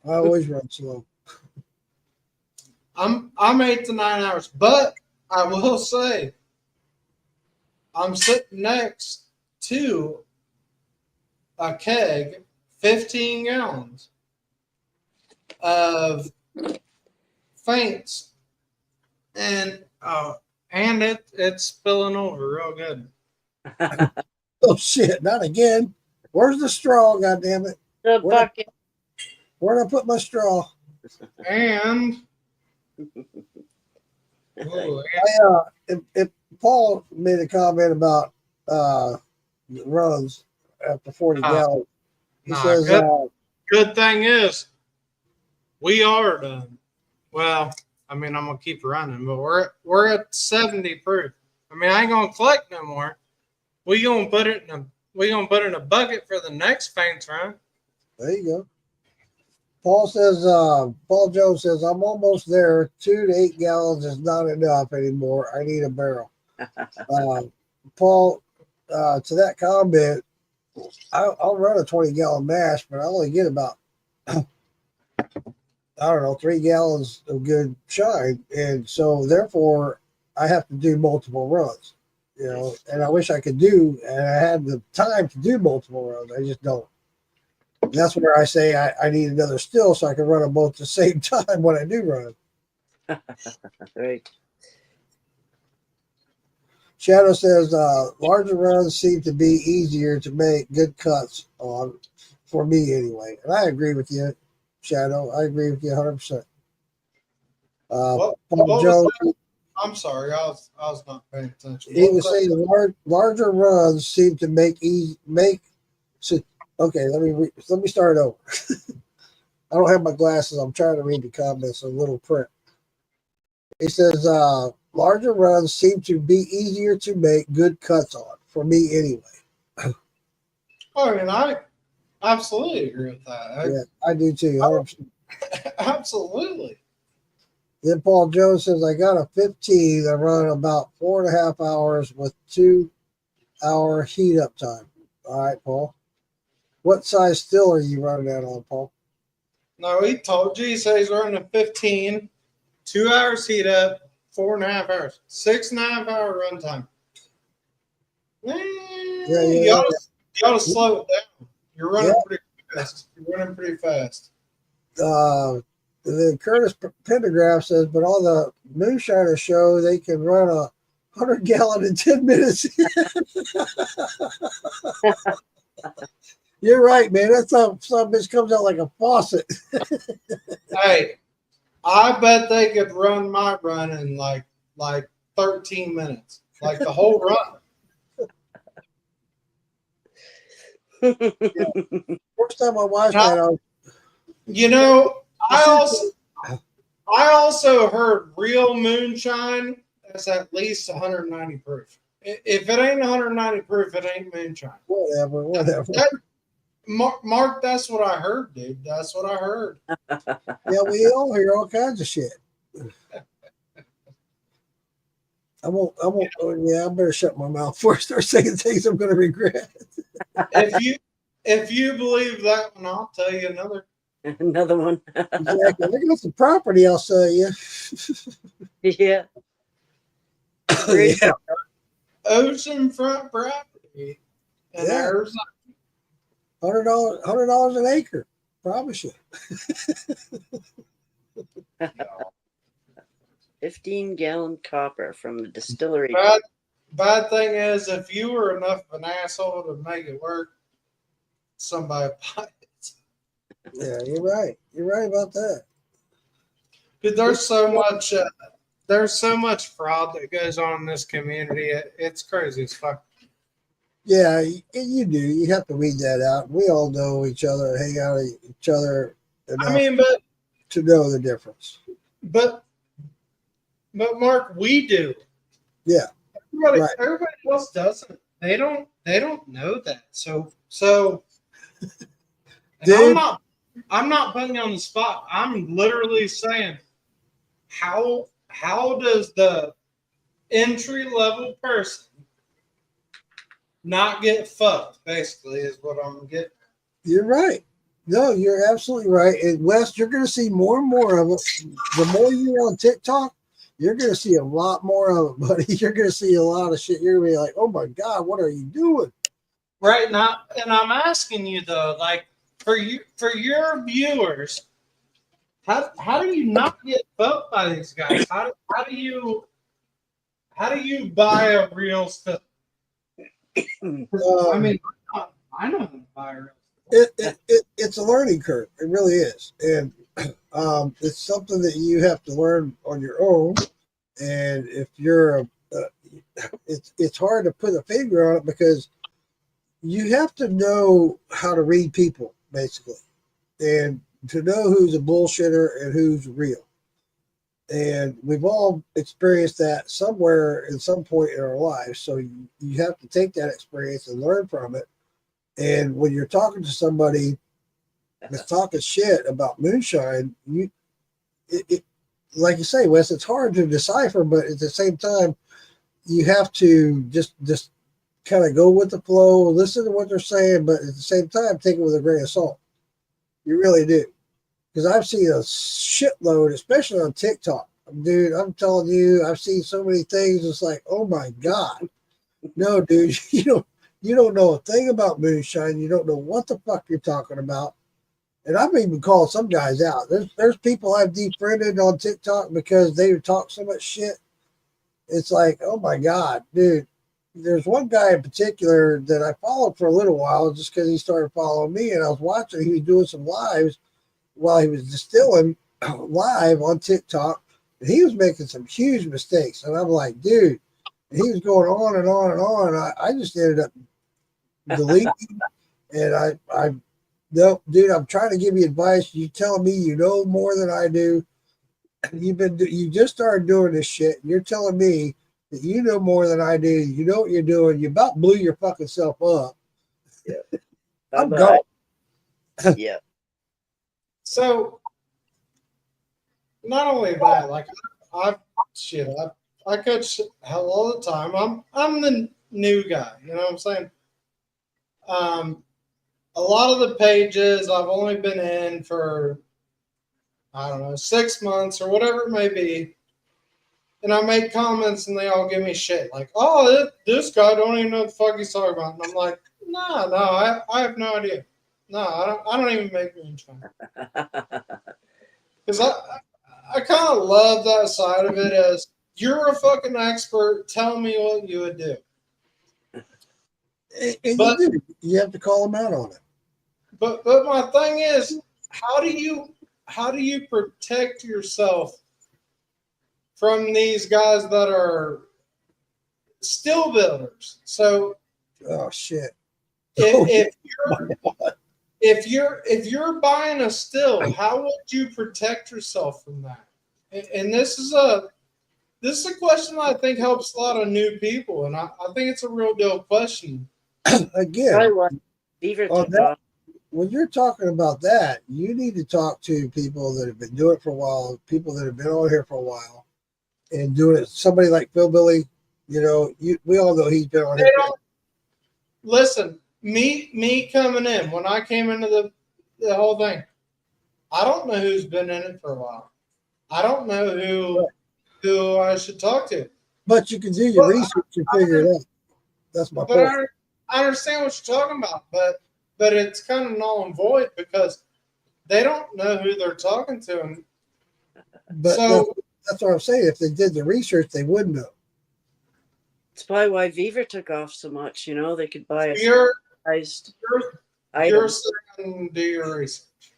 I always run slow. I'm 8 to 9 hours, but I will say I'm sitting next to a keg, 15 gallons of faints, and it's spilling over real good. Oh shit! Not again. Where's the straw? God damn it! The Where did, bucket. where did I put my straw? And ooh, If Paul made a comment about runs after 40 gallons, he nah, says, good thing is we are done. Well, I mean, I'm gonna keep running, but we're at 70 proof. I mean, I ain't gonna collect no more. We gonna put it in a bucket for the next faints run. there you go. Paul says, Paul Jones says, I'm almost there. 2 to 8 gallons is not enough anymore. I need a barrel. Paul, to that comment, I'll run a 20-gallon mash, but I only get about, I don't know, 3 gallons of good shine. And so therefore I have to do multiple runs, you know, and I wish I could do, and I had the time to do multiple runs. I just don't. And that's where I say I need another still so I can run them both at the same time when I do run. Right. Shadow says larger runs seem to be easier to make good cuts on, for me anyway. And I agree with you, Shadow. I agree with you 100%. Paul what Jones, I'm sorry, I was not paying attention. he was saying larger runs seem to okay, let me start over. I don't have my glasses. I'm trying to read the comments in a little print. He says larger runs seem to be easier to make good cuts on, for me anyway. I mean, I absolutely agree with that. Yeah, I do too. 100%. Absolutely. Then Paul Jones says, I got a 15. I run about 4.5 hours with 2-hour heat up time. All right, Paul. What size still are you running that on, Paul? No, he told you. He says he's running a 15, 2 hours heat up, 4.5 hours, 6.5 hour run time. Yeah. You ought to slow it down. You're running pretty fast. You're running pretty fast. Then Curtis Pendergraph says, but on the Moonshiner show, they can run a 100-gallon in 10 minutes. You're right, man. That's how some bitch comes out like a faucet. Hey, I bet they could run my run in like 13 minutes, like the whole run. First time I watched that, You know, I also heard real moonshine is at least 190 proof. If it ain't 190 proof, it ain't moonshine. whatever. Mark, that's what I heard, dude. That's what I heard. Yeah, we all hear all kinds of shit. I better shut my mouth before I start saying things I'm going to regret. If you believe that one, I'll tell you another. Another one. Exactly. Look at some property I'll sell you. Yeah. Yeah. Oceanfront property. And Yeah. there's $100 an acre. Promise you. 15-gallon copper from the distillery. bad thing is, if you were enough of an asshole to make it work, somebody buy it. Yeah, you're right. You're right about that. Dude, there's so much fraud that goes on in this community. It's crazy as fuck. Yeah, you do. You have to weed that out. We all know each other, hang out with each other I enough mean, to know the difference. but Mark, we do. Yeah, right. Everybody else doesn't. They don't know that. So and Dude, I'm not putting you on the spot. I'm literally saying how does the entry level person not get fucked, basically, is what I'm getting. you're right. No, you're absolutely right. And Wes, you're going to see more and more of it. The more you're on TikTok, you're going to see a lot more of it, buddy. You're going to see a lot of shit. You're going to be like, oh my God, what are you doing? Right now, and I'm asking you though, like for your viewers, how do you not get fucked by these guys? How do you buy a real stuff? I mean, I know how to buy a real It's a learning curve. It really is. And it's something that you have to learn on your own. And if you're, it's hard to put a finger on it because you have to know how to read people, basically, and to know who's a bullshitter and who's real. And we've all experienced that somewhere in some point in our lives. So you have to take that experience and learn from it. And when you're talking to somebody that's talking shit about moonshine, like you say, Wes, it's hard to decipher, but at the same time, you have to just kind of go with the flow, listen to what they're saying, but at the same time, take it with a grain of salt. You really do. Because I've seen a shitload, especially on TikTok. Dude, I'm telling you, I've seen so many things. It's like, oh my God. No, dude, you don't know a thing about moonshine. You don't know what the fuck you're talking about. And I've even called some guys out. There's people I've defriended on TikTok because they talk so much shit. It's like, oh my God, dude. There's one guy in particular that I followed for a little while just because he started following me, and I was watching. He was doing some lives while he was distilling live on TikTok, and he was making some huge mistakes. And I'm like, dude, and he was going on and on and on. And I just ended up deleting, and no, dude, I'm trying to give you advice. You telling me you know more than I do. You just started doing this shit. And you're telling me that you know more than I do. You know what you're doing. You about blew your fucking self up. Yeah. I'm gone. Yeah. So not only that, like I coach hell all the time. I'm the new guy, you know what I'm saying? A lot of the pages I've only been in for I don't know 6 months or whatever it may be, and I make comments and they all give me shit like, "Oh, this guy don't even know what the fuck he's talking about," and I'm like, no, I have no idea. No, I don't even make moonshine. Because I kind of love that side of it as you're a fucking expert. Tell me what you would do. And But- you have to call them out on it. But my thing is, how do you protect yourself from these guys that are still builders? So Oh shit! Oh, if you're buying a still, how would you protect yourself from that? And this is a question that I think helps a lot of new people, and I think it's a real deal question. Again, Probably what Beaver on took that- off. when you're talking about that, you need to talk to people that have been doing it for a while, people that have been on here for a while, and doing it. Somebody like Phil Billy, we all know he's been on They here. don't listen. Me coming in when I came into the whole thing, I don't know who's been in it for a while. I don't know who I should talk to. But you can do your Well, research and figure it out. That's my But point. I understand what you're talking about, but it's kind of null and void because they don't know who they're talking to. And But so that's what I'm saying. If they did the research, they would know. It's probably why Beaver took off so much. They could buy a you're sized you're item. saying do your research.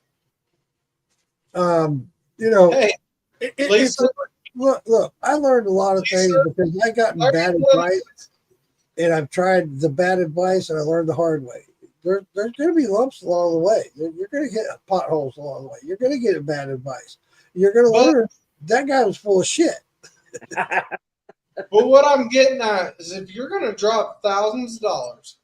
Hey, Hey, Lisa, look. I learned a lot of things because I got bad advice. and I've tried the bad advice, and I learned the hard way. There's going to be lumps along the way. You're going to get potholes along the way. You're going to get bad advice. You're going to learn that guy was full of shit. But what I'm getting at is if you're going to drop thousands of dollars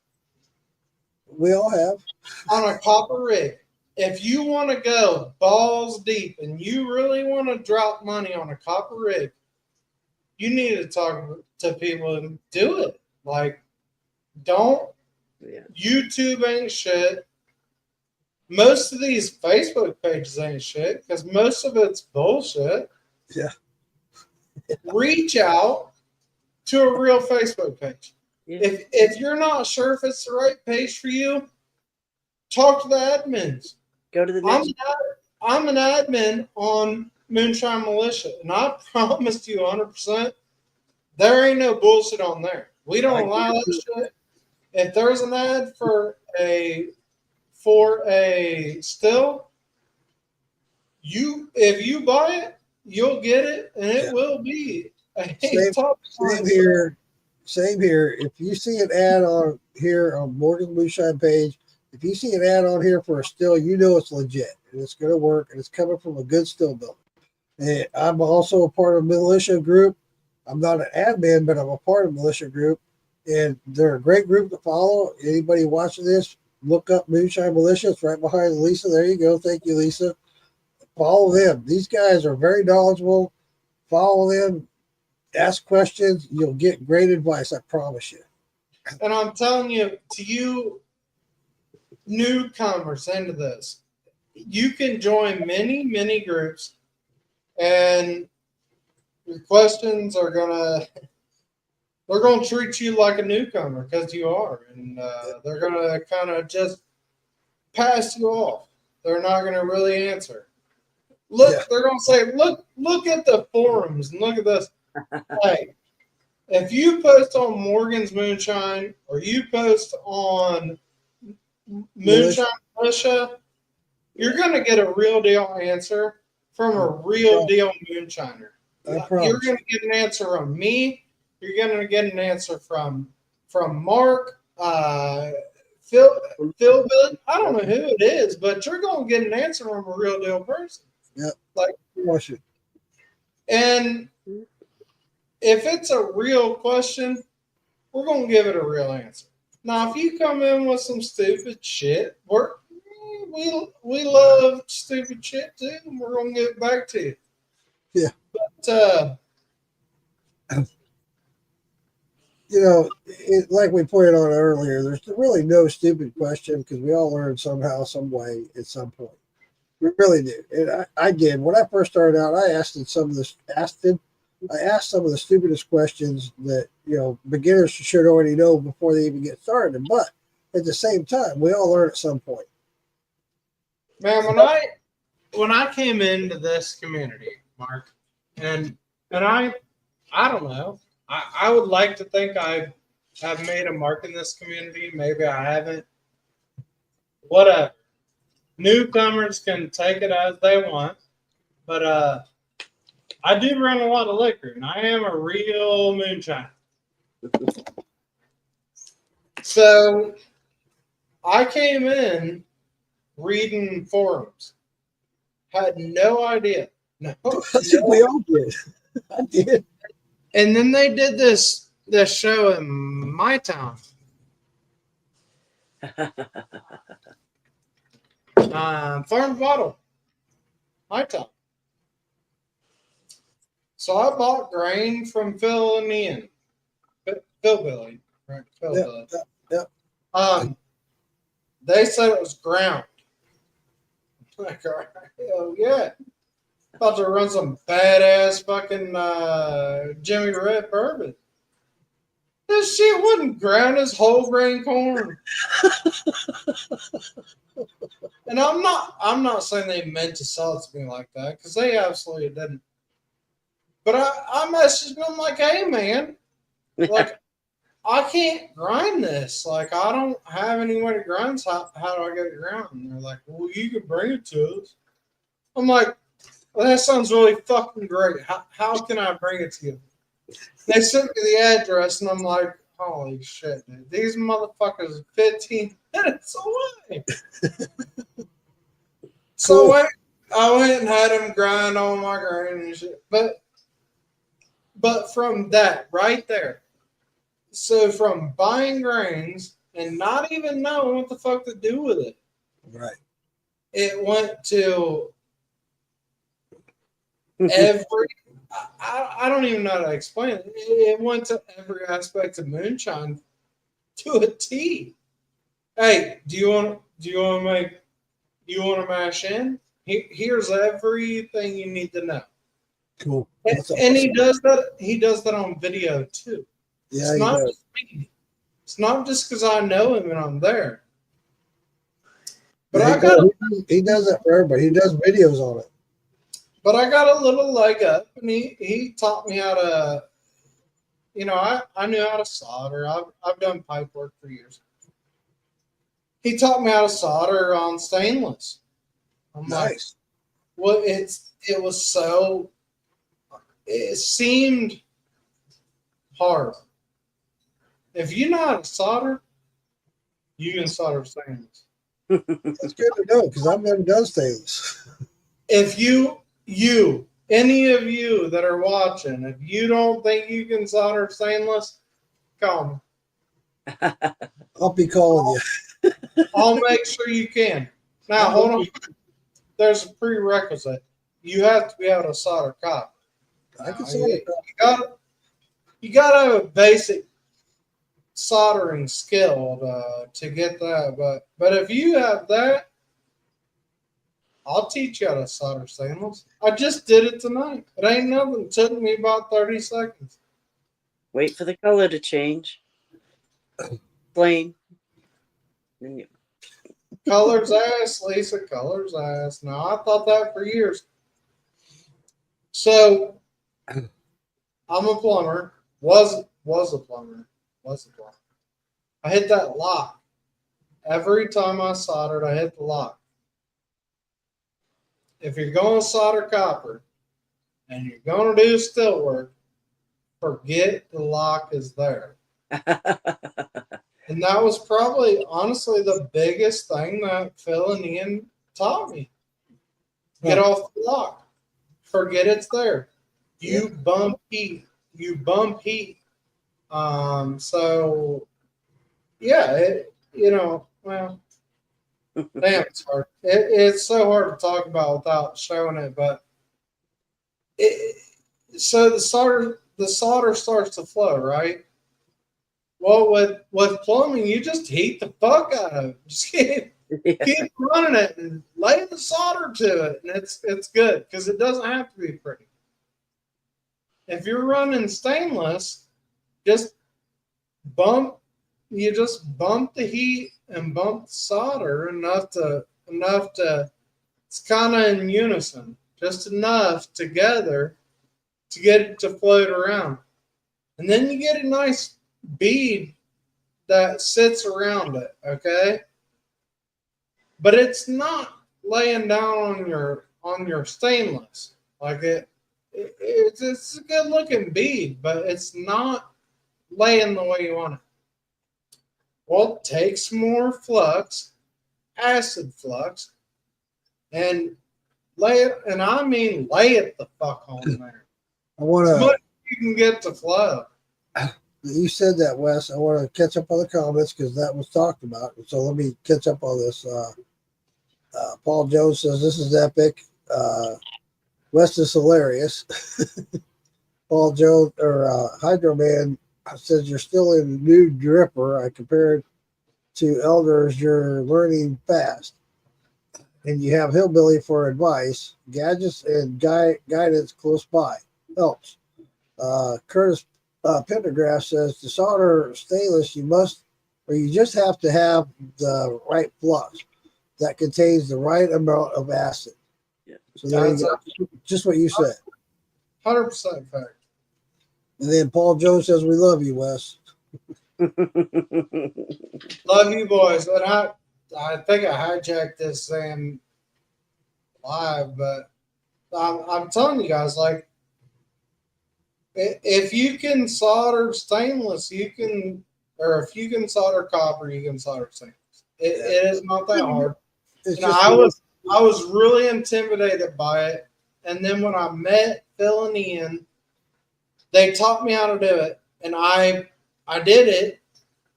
We all have. on a copper rig, if you want to go balls deep and you really want to drop money on a copper rig, you need to talk to people and do it. Like, don't. Yeah. YouTube ain't shit. Most of these Facebook pages ain't shit because most of it's bullshit. Yeah. Reach out to a real Facebook page. Yeah. If you're not sure if it's the right page for you, talk to the admins. Go to the I'm next. I'm an admin on Moonshine Militia, and I promise you 100%, there ain't no bullshit on there. We don't allow that shit. If there's an ad for a still, if you buy it, you'll get it, and it will be a top Same here. Same here. If you see an ad on here on Morgan's Moonshine page, if you see an ad on here for a still, you know it's legit and it's going to work and it's coming from a good still builder. And I'm also a part of Militia Group. I'm not an admin, but I'm a part of Militia Group. And they're a great group to follow. Anybody watching this, look up Moonshine Militia. It's right behind Lisa. There you go. Thank you, Lisa. Follow them. These guys are very knowledgeable. Follow them. Ask questions. You'll get great advice. I promise you. And I'm telling you, to you newcomers into this, you can join many groups, and your questions are they're gonna treat you like a newcomer because you are, and they're gonna kind of just pass you off. They're not gonna really answer. Look, they're gonna say, look at the forums and look at this. Hey, if you post on Morgan's Moonshine or you post on Moonshine Militia, you're going to get a real deal answer from a real deal moonshiner. You're going to get an answer from me. You're going to get an answer from Mark, Phil. I don't know who it is, but you're going to get an answer from a real deal person. Yep. Like, Question. And if it's a real question, we're going to give it a real answer. Now, if you come in with some stupid shit, we love stupid shit too, and we're going to get back to you. Yeah. But, like we pointed out earlier, there's really no stupid question because we all learn somehow, some way, at some point. We really do. And I did. When I first started out, I asked some of the stupidest questions that, beginners should already know before they even get started. But at the same time, we all learn at some point. Man, when I came into this community, Mark, and I don't know, I would like to think I have made a mark in this community. Maybe I haven't. Whatever. Newcomers can take it as they want, but I do run a lot of liquor, and I am a real moonshiner. So I came in reading forums. Had no idea. No, I think we all did. I did. And then they did this show in my town. Farm Bottle, my town. So I bought grain from Phil and Ian. Billy, right? Billy. Yep. They said it was ground. I'm like, all right, hell yeah. About to run some badass fucking Jimmy Red bourbon. This shit wasn't ground as whole grain corn. And I'm not saying they meant to sell it to me like that, because they absolutely didn't. But I messaged them like, hey man, like I can't grind this. Like I don't have any way to grind, so how do I get it ground? And they're like, well, you can bring it to us. I'm like, well, that sounds really fucking great. How can I bring it to you? They sent me the address, and I'm like, Holy shit, dude. These motherfuckers are 15 minutes away. So I went and had him grind on my grain and shit. But from that right there, so from buying grains and not even knowing what the fuck to do with it, Right. it went to every. I don't even know how to explain it. It went to every aspect of moonshine to a T. Hey, do you want to mash in? Here's everything you need to know. Cool. And, That's and awesome. he does that on video too. Yeah, It's he not does. just me. It's not just because I know him and I'm there. But Yeah, he does that for everybody. He does videos on it. But I got a little leg up, and he taught me how to. I knew how to solder. I've done pipe work for years. He taught me how to solder on stainless. I'm like, Nice. well, it was so. It seemed hard. If you know how to solder, you can solder stainless. That's good to know because I've never done stainless. If any of you that are watching, if you don't think you can solder stainless, call me. I'll be calling you. I'll make sure you can. Now, hold on. There's a prerequisite. You have to be able to solder copper. I can solder. You got to have a basic soldering skill to get that. But if you have that, I'll teach you how to solder stainless. I just did it tonight. It ain't nothing. It took me about 30 seconds. Wait for the color to change. Plain. Then you- Color's ass, Lisa. Color's ass. No, I thought that for years. So, I'm a plumber. Was a plumber. I hit that lock. Every time I soldered, I hit the lock. If you're going to solder copper and you're going to do still work, forget the lock is there. And that was probably, honestly, the biggest thing that Phil and Ian taught me. Get off the lock. Forget it's there. You bump heat. So, yeah, well, damn, it's hard. It's so hard to talk about without showing it, but so the solder starts to flow, right? Well, with plumbing, you just heat the fuck out of it. Just keep running it and lay the solder to it, and it's good because it doesn't have to be pretty. If you're running stainless, just bump the heat and bump the solder enough to it's kind of in unison, just enough together to get it to float around. And then you get a nice bead that sits around it, okay? But it's not laying down on your stainless. Like it's a good looking bead, but it's not laying the way you want it. Well, take some more flux, acid flux, and lay it, and I mean lay it the fuck on there. I want As much to. as you can get to flow. You said that, Wes. I want to catch up on the comments because that was talked about. So let me catch up on this. Paul Jones says this is epic. Wes is hilarious. Paul Jones or Hydro Man says you're still in new dripper. I compared to elders. You're learning fast, and you have Hillbilly for advice, gadgets, and guidance close by. Helps. Curtis Pendergrass says to solder stainless, you just have to have the right flux that contains the right amount of acid. Yeah. So there you go. Just what you said. 100% fact. And then Paul Jones says, we love you, Wes. Love you boys. And I think I hijacked this thing live, but I'm telling you guys, like, if you can solder stainless, you can or if you can solder copper, you can solder stainless. It is not that hard. It's And just I was really intimidated by it. And then when I met Phil and Ian, they taught me how to do it. And I did it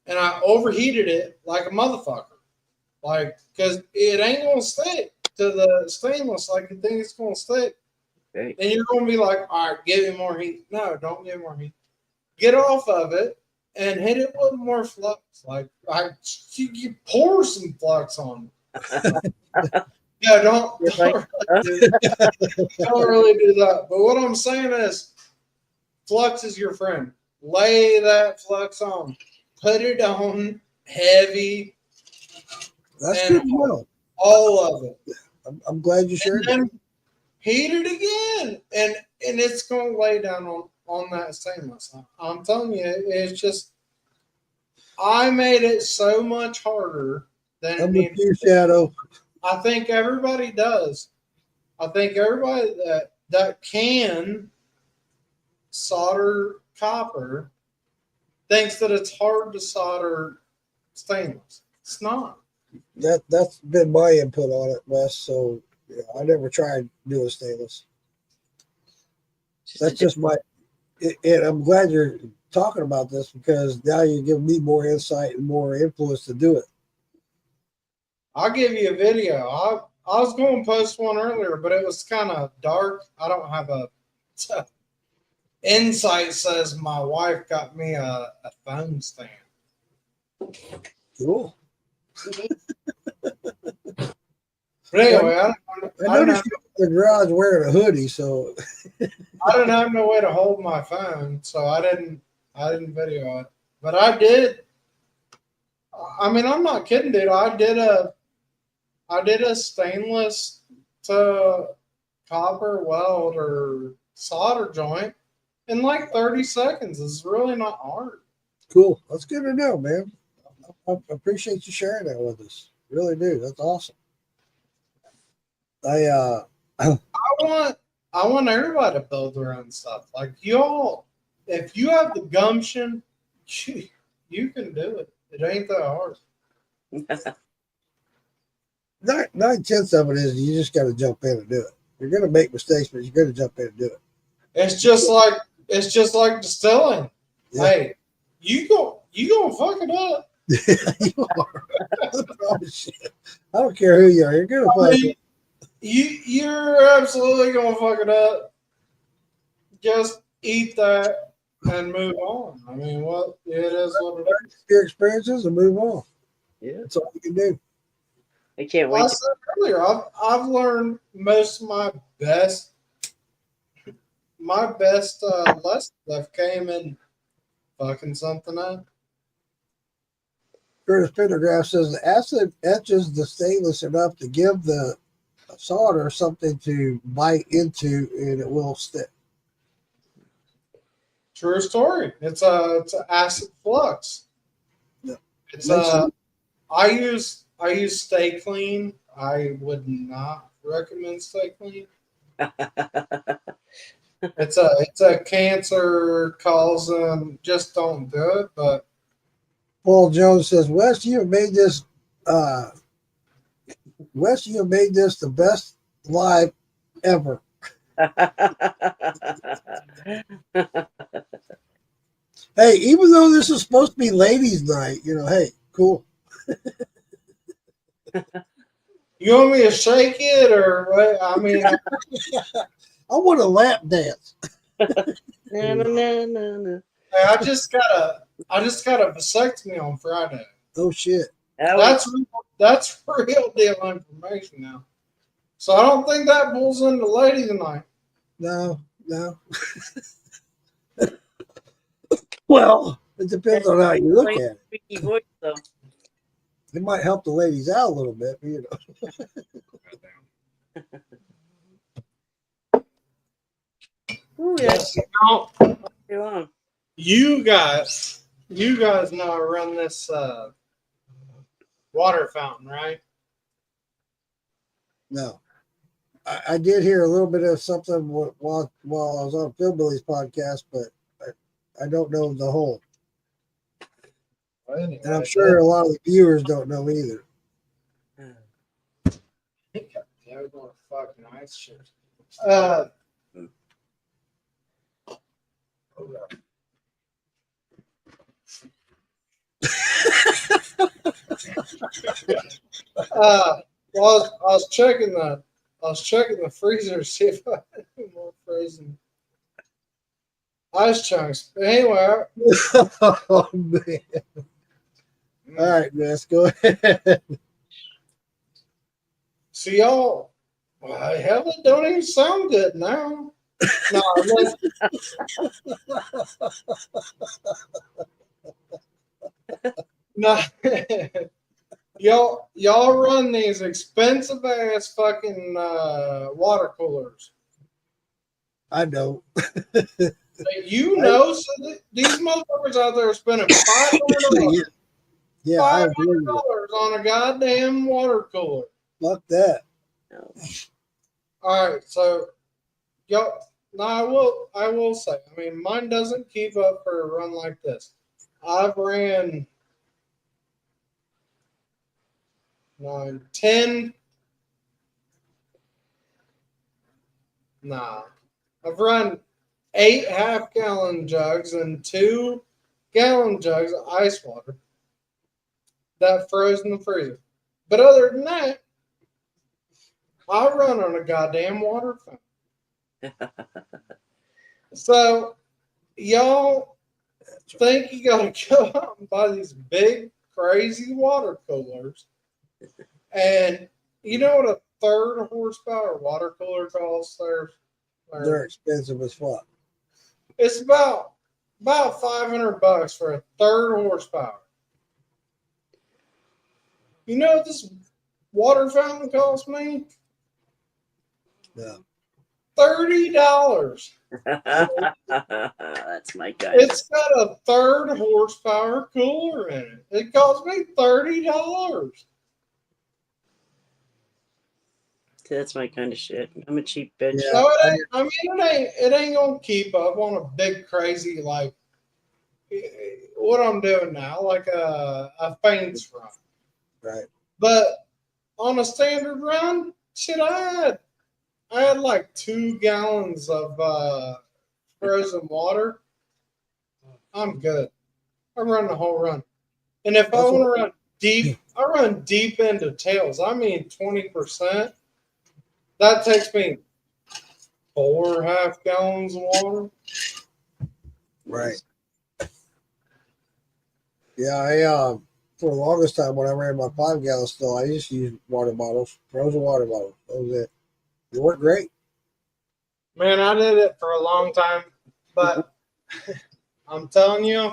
and I overheated it like a motherfucker. Like, because it ain't going to stick to the stainless like you think it's going to stick. Right. And you're going to be like, all right, give it more heat. No, don't give it more heat. Get off of it and hit it with more flux. Like, you pour some flux on it. Yeah, don't really do that. But what I'm saying is, flux is your friend. Lay that flux on. Put it on heavy. that's and good to know. All of it. I'm glad you shared And that. then heat it again. And it's going to lay down on that stainless. I'm telling you, it's just, I made it so much harder than it I'm with needed. you, Shadow. I think everybody does. I think everybody that can solder copper thinks that it's hard to solder stainless. It's not. That's been my input on it, Wes. So yeah, I never tried doing stainless. That's just my. And I'm glad you're talking about this because now you're giving me more insight and more influence to do it. I'll give you a video. I was going to post one earlier, but it was kind of dark. I don't have a. Insight says my wife got me a phone stand. Cool. But anyway, I noticed you in the garage wearing a hoodie, so I didn't have no way to hold my phone, so I didn't video it. But I did. I mean, I'm not kidding, dude. I did a stainless to copper weld or solder joint in like 30 seconds. It's really not hard. cool. That's good to know, man. I appreciate you sharing that with us. Really do. That's awesome. I want everybody to build their own stuff. Like y'all, if you have the gumption, you can do it. It ain't that hard. 9/10 of it is you just got to jump in and do it. You're going to make mistakes, but you're going to jump in and do it. It's just like distilling. Yeah. Hey, you gonna fuck it up. You are. Oh, shit. I don't care who you are. You're going to I fuck mean, it. you're absolutely gonna fuck it up. Just eat that and move on. I mean, what it is what it is. Your experiences and move on. Yeah. That's all you can do. I can't Well, I wait. said earlier, I've learned most of my best lessons that came in fucking something up. Curtis Pendergraft says the acid etches the stainless enough to give the solder something to bite into, and it will stick. True story. It's a acid flux. Yeah. It's Makes sense. I use Stay Clean. I would not recommend Stay Clean. It's a cancer causing. Just don't do it. But Paul Jones says, Wes, you have made this. Wes, you have made this the best live ever. Hey, even though this is supposed to be ladies' night, hey, cool. you want me to shake it or what? I mean, I want a lap dance. No. hey, I just got a vasectomy on Friday. Oh shit. That's real deal information now. So I don't think that pulls into lady tonight. No. Well, it depends on how you look at it. Freaky voice, though. It might help the ladies out a little bit, but Ooh, that's Now, too long. you guys know I run this water fountain, right? No. I did hear a little bit of something while I was on Phil Billy's podcast, but I don't know the whole. Anyway, And I'm sure a lot of the viewers don't know either. Yeah, we're going to fucking ice shit. Well, I was checking the freezer to see if I had any more frozen ice chunks. But anyway, Oh man! All right, Ness, go ahead. so y'all, well, hell, it don't even sound good now. No, no. Y'all run these expensive ass fucking water coolers. I know. You know, so these motherfuckers out there are spending $500 Yeah, I agree. with you. on a goddamn water cooler. Fuck that. No. All right, so y'all. No, I will say. I mean, mine doesn't keep up for a run like this. I've ran 9, 10. Nah, I've run 8 half-gallon jugs and 2-gallon jugs of ice water that froze in the freezer. But other than that, I run on a goddamn water fountain. So, y'all think you gotta go out and buy these big, crazy water coolers. And you know what a 3rd horsepower water cooler costs there? They're expensive as fuck. It's about $500 for a 3rd horsepower. You know what this water fountain cost me? Yeah. $30. That's my guy. It's got a 3rd horsepower cooler in it. It cost me $30. That's my kind of shit. I'm a cheap bitch. Yeah. So it ain't gonna keep up on a big crazy like what I'm doing now, like a feints run. Right. But on a standard run, shit, I had like 2 gallons of frozen water. I'm good. I run the whole run. And if I That's want to what- run deep, I run deep into tails. I mean 20%. That takes me 4 half-gallons of water. Right. Yeah, I for the longest time when I ran my 5-gallon still, I just used water bottles, frozen water bottles. That was it. It worked great. Man, I did it for a long time, but I'm telling you,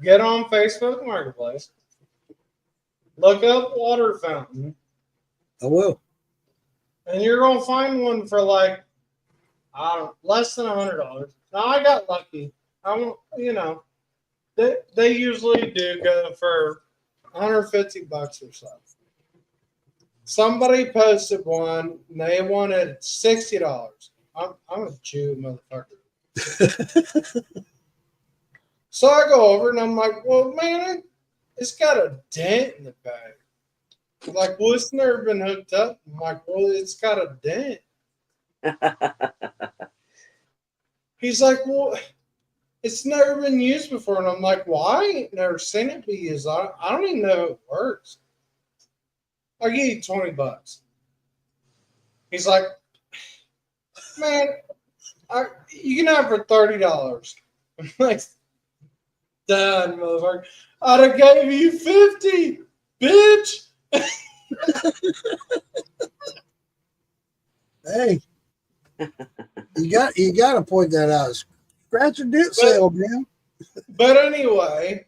get on Facebook Marketplace, look up water fountain, I will. and you're gonna find one for like less than $100. Now I got lucky. They usually do go for $150 or so. Somebody posted one and they wanted $60. I'm a Jew motherfucker. So I go over and I'm like, well, man, it's got a dent in the bag. Like, well, it's never been hooked up. I'm like, well, it's got a dent. He's like, well, it's never been used before. And I'm like, well, I ain't never seen it be used. I don't even know if it works. I'll give you $20. He's like, man, you can have it for $30. I'm like, done, motherfucker. I'd have gave you 50, bitch. Hey, you got to point that out. Scratch a dent sale, man. But anyway,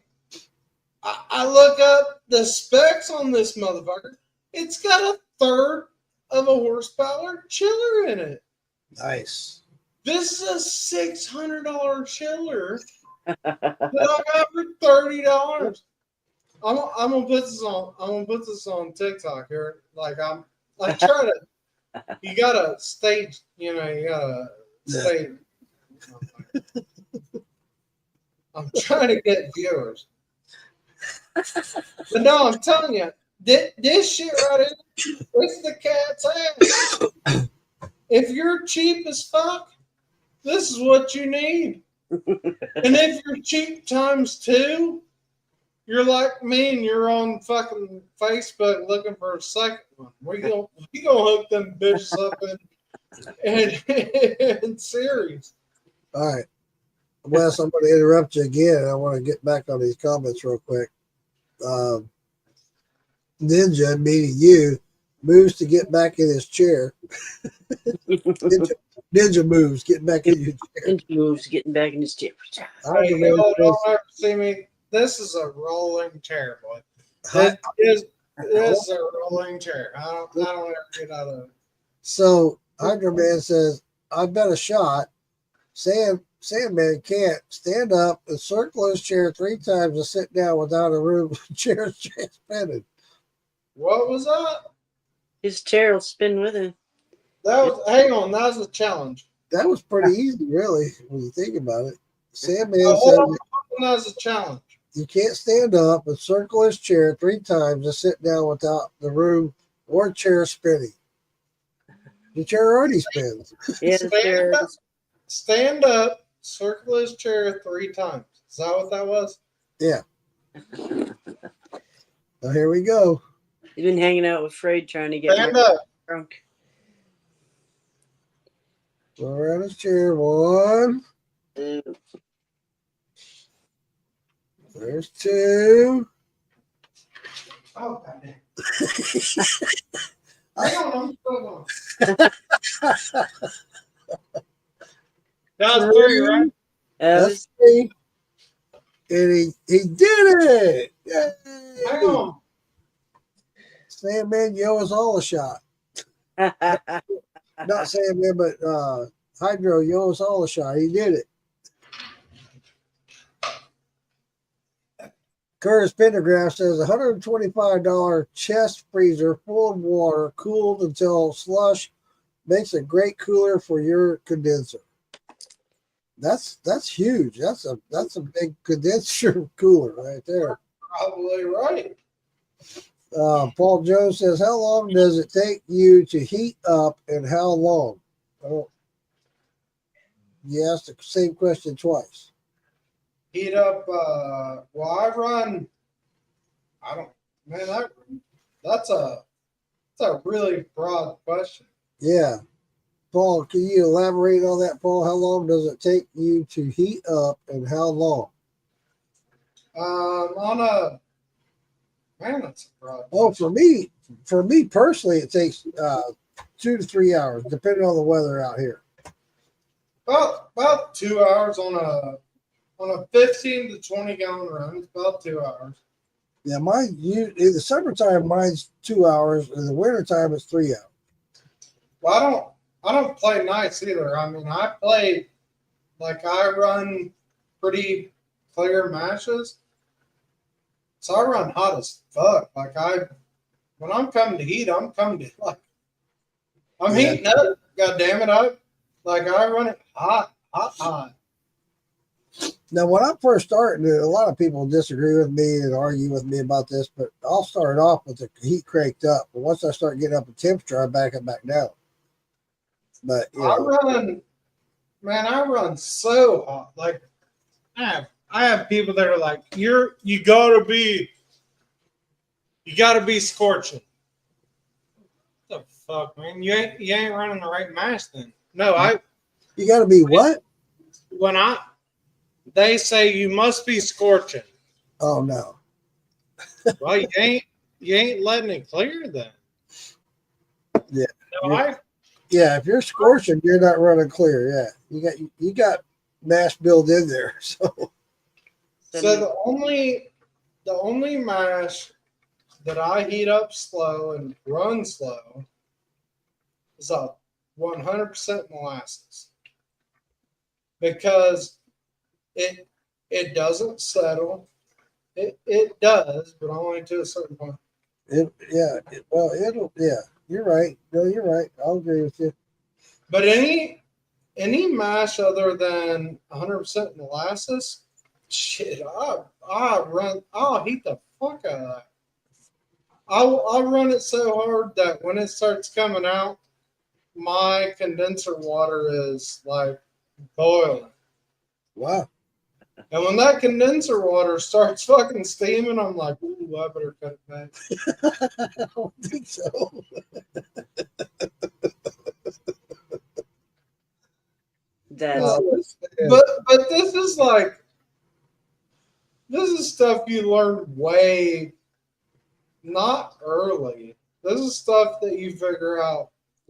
I look up the specs on this motherfucker. It's got a 1/3 of a horsepower chiller in it. Nice. This is a $600 chiller that I got for $30. I'm gonna put this on. I'm gonna put this on TikTok here. Like I'm trying to. You gotta stage. You gotta stage. I'm trying to get viewers. But no, I'm telling you, this shit right here, it's the cat's ass. If you're cheap as fuck, this is what you need. And if you're cheap times two, you're like me and you're on fucking Facebook looking for a second one. We gonna hook them bitches up in series. All right. Wes, I'm going to interrupt you again. I want to get back on these comments real quick. Ninja, meaning you, moves to get back in his chair. Ninja moves, getting back in your chair. And he moves, getting back in his chair. Hey, y'all don't ever see me. This is a rolling chair, boy. This is a rolling chair. I don't ever get out of it. So Hydro Man says, I bet a shot. Sandman can't stand up and circle his chair 3 times and sit down without a room chair spinning. What was that? His chair will spin with him. Hang on, that was a challenge. That was pretty easy, really, when you think about it. Sandman That said was a challenge. you can't stand up and circle his chair 3 times and sit down without the room or chair spinning. The chair already spins. Yeah, the chair. Stand up, circle his chair 3 times. Is that what that was? Yeah. So here we go. He's been hanging out with Freud trying to get Stand up. drunk. Go around his chair. 1. There's 2. Oh, goddamn. Hang on, I'm still going. That was 3, right? That's 3. And he did it. Yay. Hang on. Sandman, you owe us all a shot. Not Sandman, but Hydro, you owe us all a shot. He did it. Curtis Pendergraft says $125 chest freezer full of water, cooled until slush, makes a great cooler for your condenser. That's huge. That's a big condenser cooler right there. Probably right. Paul Jones says, how long does it take you to heat up and how long? Oh, you asked the same question twice. Heat up, well, I run, that's a really broad question. Yeah. Paul, can you elaborate on that, Paul? How long does it take you to heat up and how long? That's a broad Oh, question. for me personally, it takes 2 to 3 hours, depending on the weather out here. About 2 hours on a 15 to 20 gallon run. It's about 2 hours. Yeah, in the summertime, mine's 2 hours. In the wintertime, it's 3 hours. Well, I don't play nights either. I mean, I run pretty clear matches. So I run hot as fuck. When I'm coming to heat, I'm heating up. God damn it. I run it hot. Now, when I first started, a lot of people disagree with me and argue with me about this, but I'll start off with the heat cranked up. But once I start getting up in temperature, I back it back down. But I run so hot. Like I have people that are like, you gotta be scorching. What the fuck, man? You ain't running the right mash then. No, you gotta be what? They say you must be scorching. Oh no. Well, you ain't letting it clear then. Yeah. No, yeah, if you're scorching, you're not running clear. Yeah. You got mash built in there. So the only mash that I heat up slow and run slow is a 100% molasses. Because it doesn't settle. It does, but only to a certain point. You're right. No, you're right. I'll agree with you. But any mash other than 100% molasses, shit, I'll heat the fuck out of that. I'll run it so hard that when it starts coming out, my condenser water is like boiling. Wow. And when that condenser water starts fucking steaming, I'm like, ooh, I better cut it back. I don't think so. That's But this is like, this is stuff you learn way not early. This is stuff that you figure out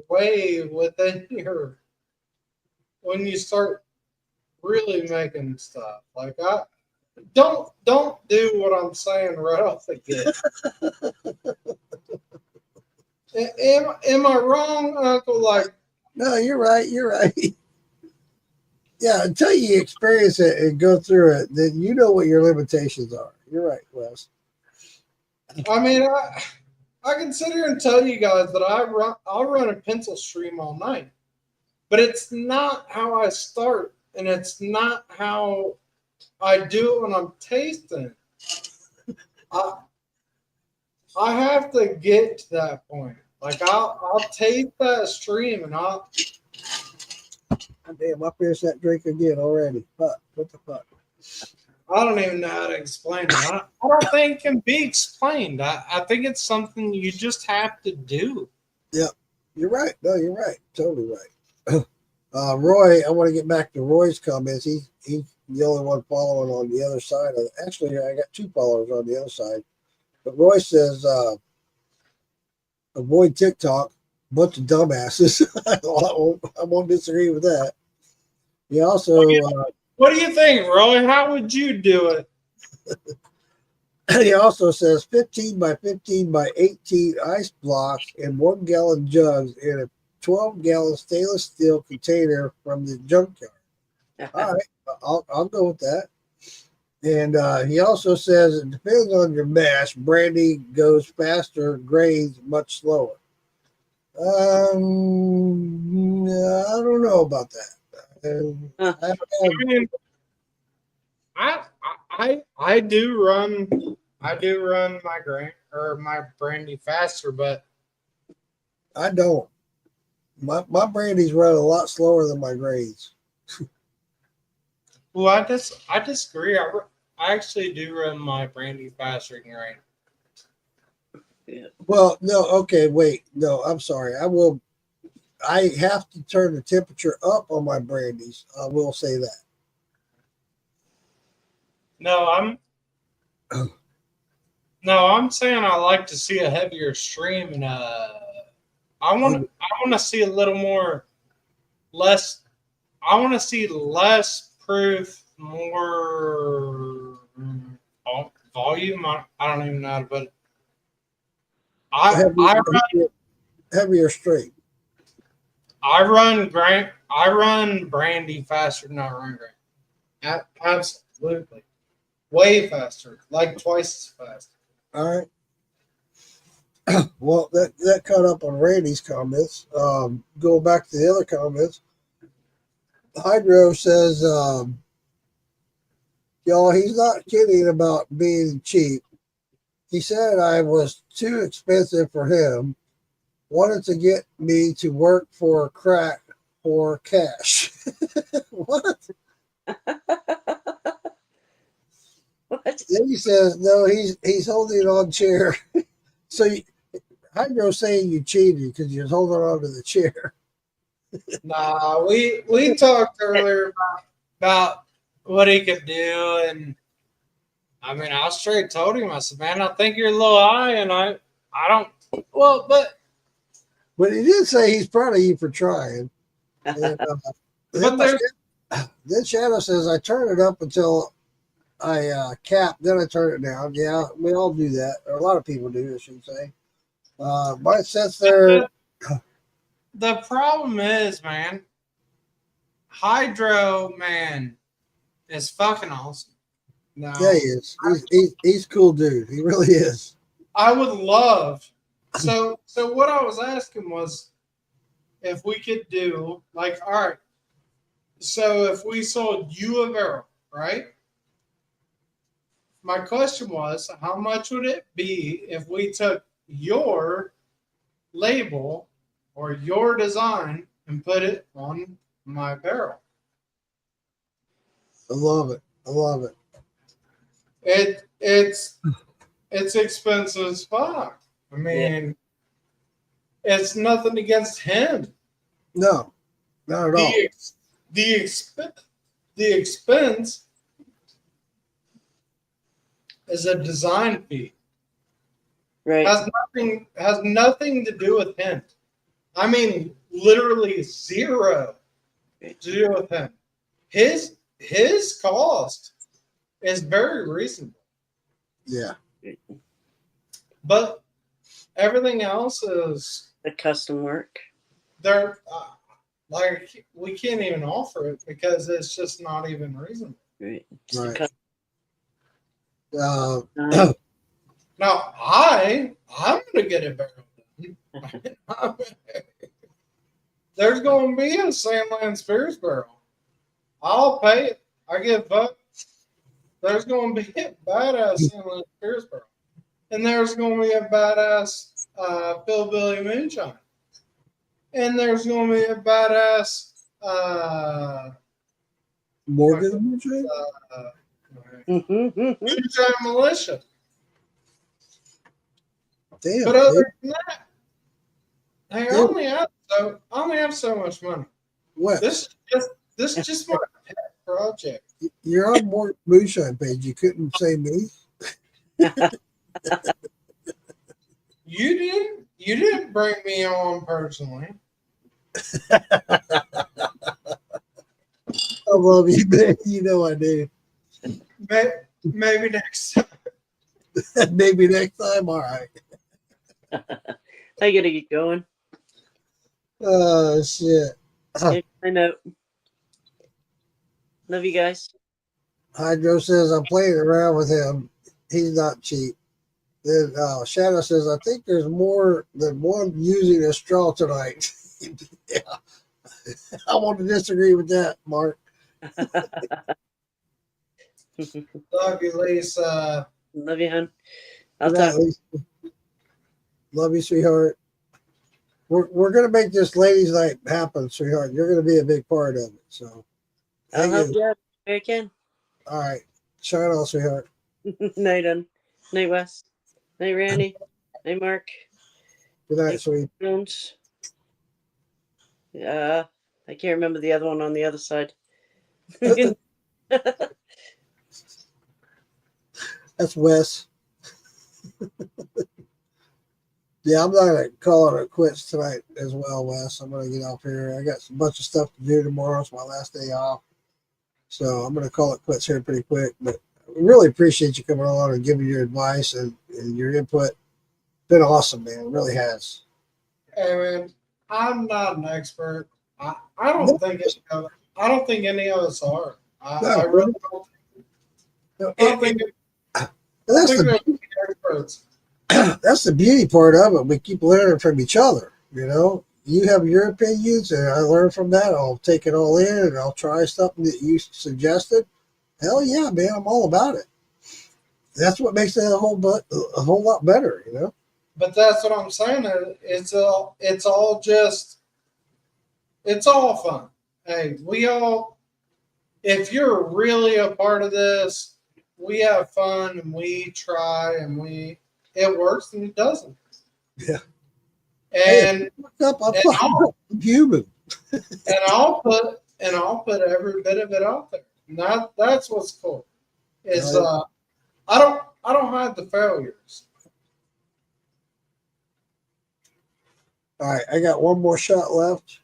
way within your, when you start really making stuff. Like I don't do what I'm saying right off the get. Am I wrong, Uncle? Like, No, you're right. You're right. Yeah, until you experience it and go through it, then you know what your limitations are. You're right, Wes. I mean, I can sit here and tell you guys that I'll run a pencil stream all night, but it's not how I start, and it's not how I do it when I'm tasting. I have to get to that point. Like I'll taste that stream and I'll. Damn, I finished that drink again already. Fuck, what the fuck? I don't even know how to explain it. I don't think it can be explained. I think it's something you just have to do. Yep, you're right. No, you're right. Totally right. Roy, I want to get back to Roy's comments. He's the only one following on the other side. Actually, I got 2 followers on the other side. But Roy says, avoid TikTok. Bunch of dumbasses. I won't disagree with that. He also, What do you think, Roy? How would you do it? he also says 15 by 15 by 18 ice blocks in 1 gallon jugs in a 12-gallon stainless steel container from the junkyard. All right, I'll go with that. And he also says it depends on your mash. Brandy goes faster, grains much slower. I don't know about that. I do run my grain or my brandy faster, but I don't. My brandies run a lot slower than my grains. well, I disagree. I actually do run my brandy faster than grain. Well, no, okay, wait. No, I'm sorry. I have to turn the temperature up on my brandies. I will say that. No, I'm saying I like to see a heavier stream, and I want to see a little more, less. I want to see less proof, more volume. I don't even know how to put it. Heavier straight. I run brandy faster than I run grain. Absolutely. Way faster, like twice as fast. All right. Well, that caught up on Randy's comments. Go back to the other comments. Hydro says, y'all, he's not kidding about being cheap. He said I was too expensive for him. Wanted to get me to work for crack for cash. What? what? Then he says, no, he's holding on chair. So Hydro's saying you cheated because you're holding on to the chair. Nah, we talked earlier about what he could do, and I mean, I straight told him, I said, man, I think you're a little high, and I don't. Well, but he did say he's proud of you for trying. And, then Shadow says, I turn it up until I cap, then I turn it down. Yeah, we all do that. Or a lot of people do, I should say. Mine sits there. the problem is, man, Hydro, man, is fucking awesome. No, Yeah, he is. He's a cool dude. He really is. I would love. So what I was asking was if we could do, like, all right, so if we sold you a barrel, right? my question was, how much would it be if we took your label or your design and put it on my barrel? I love it. I love it. It's expensive as fuck. I mean, it's nothing against him. No, not at all. The expense is a design fee. Right. Has nothing to do with him. I mean, literally zero to do with him. His cost is very reasonable, Yeah. but everything else is The custom work. there. Like we can't even offer it because it's just not even reasonable. Right. It's the Right. custom Uh, design. Now I'm gonna get it barrel. There's gonna be a Sandland Spears barrel. I'll pay it. I give up. There's gonna be a badass Sandland Spears barrel, and there's gonna be a badass Philbilly Moonshine, and there's gonna be a badass Morgan Moonshine? Moonshine Militia. Damn. But dude. other than that, hey, I Yeah. only have so much money. What? This is just my pet project. You're on Morgan Moonshine page. You couldn't say me? You didn't bring me on personally. I love you, man. You know I do. Maybe next time. Maybe next time. All right. I gotta get going. Oh, shit. I know. Love you guys. Hydro says, I'm playing around with him. He's not cheap. Then Shadow says, I think there's more than one using a straw tonight. Yeah. I want to disagree with that, Mark. Love you, Lisa. Love you, hon. I'll Good night, talk. Lisa. Love you, sweetheart. We're gonna make this ladies' night happen, sweetheart. You're gonna be a big part of it. So, I'll hang help in. you out if I can. All right, shine on, sweetheart. Night, hon. Night, Wes. Night, Randy. Night, Mark. Good night, sweet. Jones. I can't remember the other one on the other side. That's Wes. Yeah, I'm not gonna call it quits tonight as well, Wes. I'm gonna get off here. I got a bunch of stuff to do tomorrow. It's my last day off, so I'm gonna call it quits here pretty quick. But I really appreciate you coming on and giving your advice and your input. Been awesome, man. It really has. Hey man, I'm not an expert. I don't think I don't think any of us are. I really don't. I don't think That's there's the experts. that's the beauty part of it. We keep learning from each other. You know, you have your opinions, and I learn from that. I'll take it all in, and I'll try something that you suggested. Hell yeah, man! I'm all about it. That's what makes it a whole lot better. You know. But that's what I'm saying. It's all fun. Hey, we all, if you're really a part of this, we have fun and we try and it works and it doesn't. Yeah. And I'm human. and I'll put every bit of it out there. And that's what's cool. Is I don't hide the failures. All right, I got one more shot left.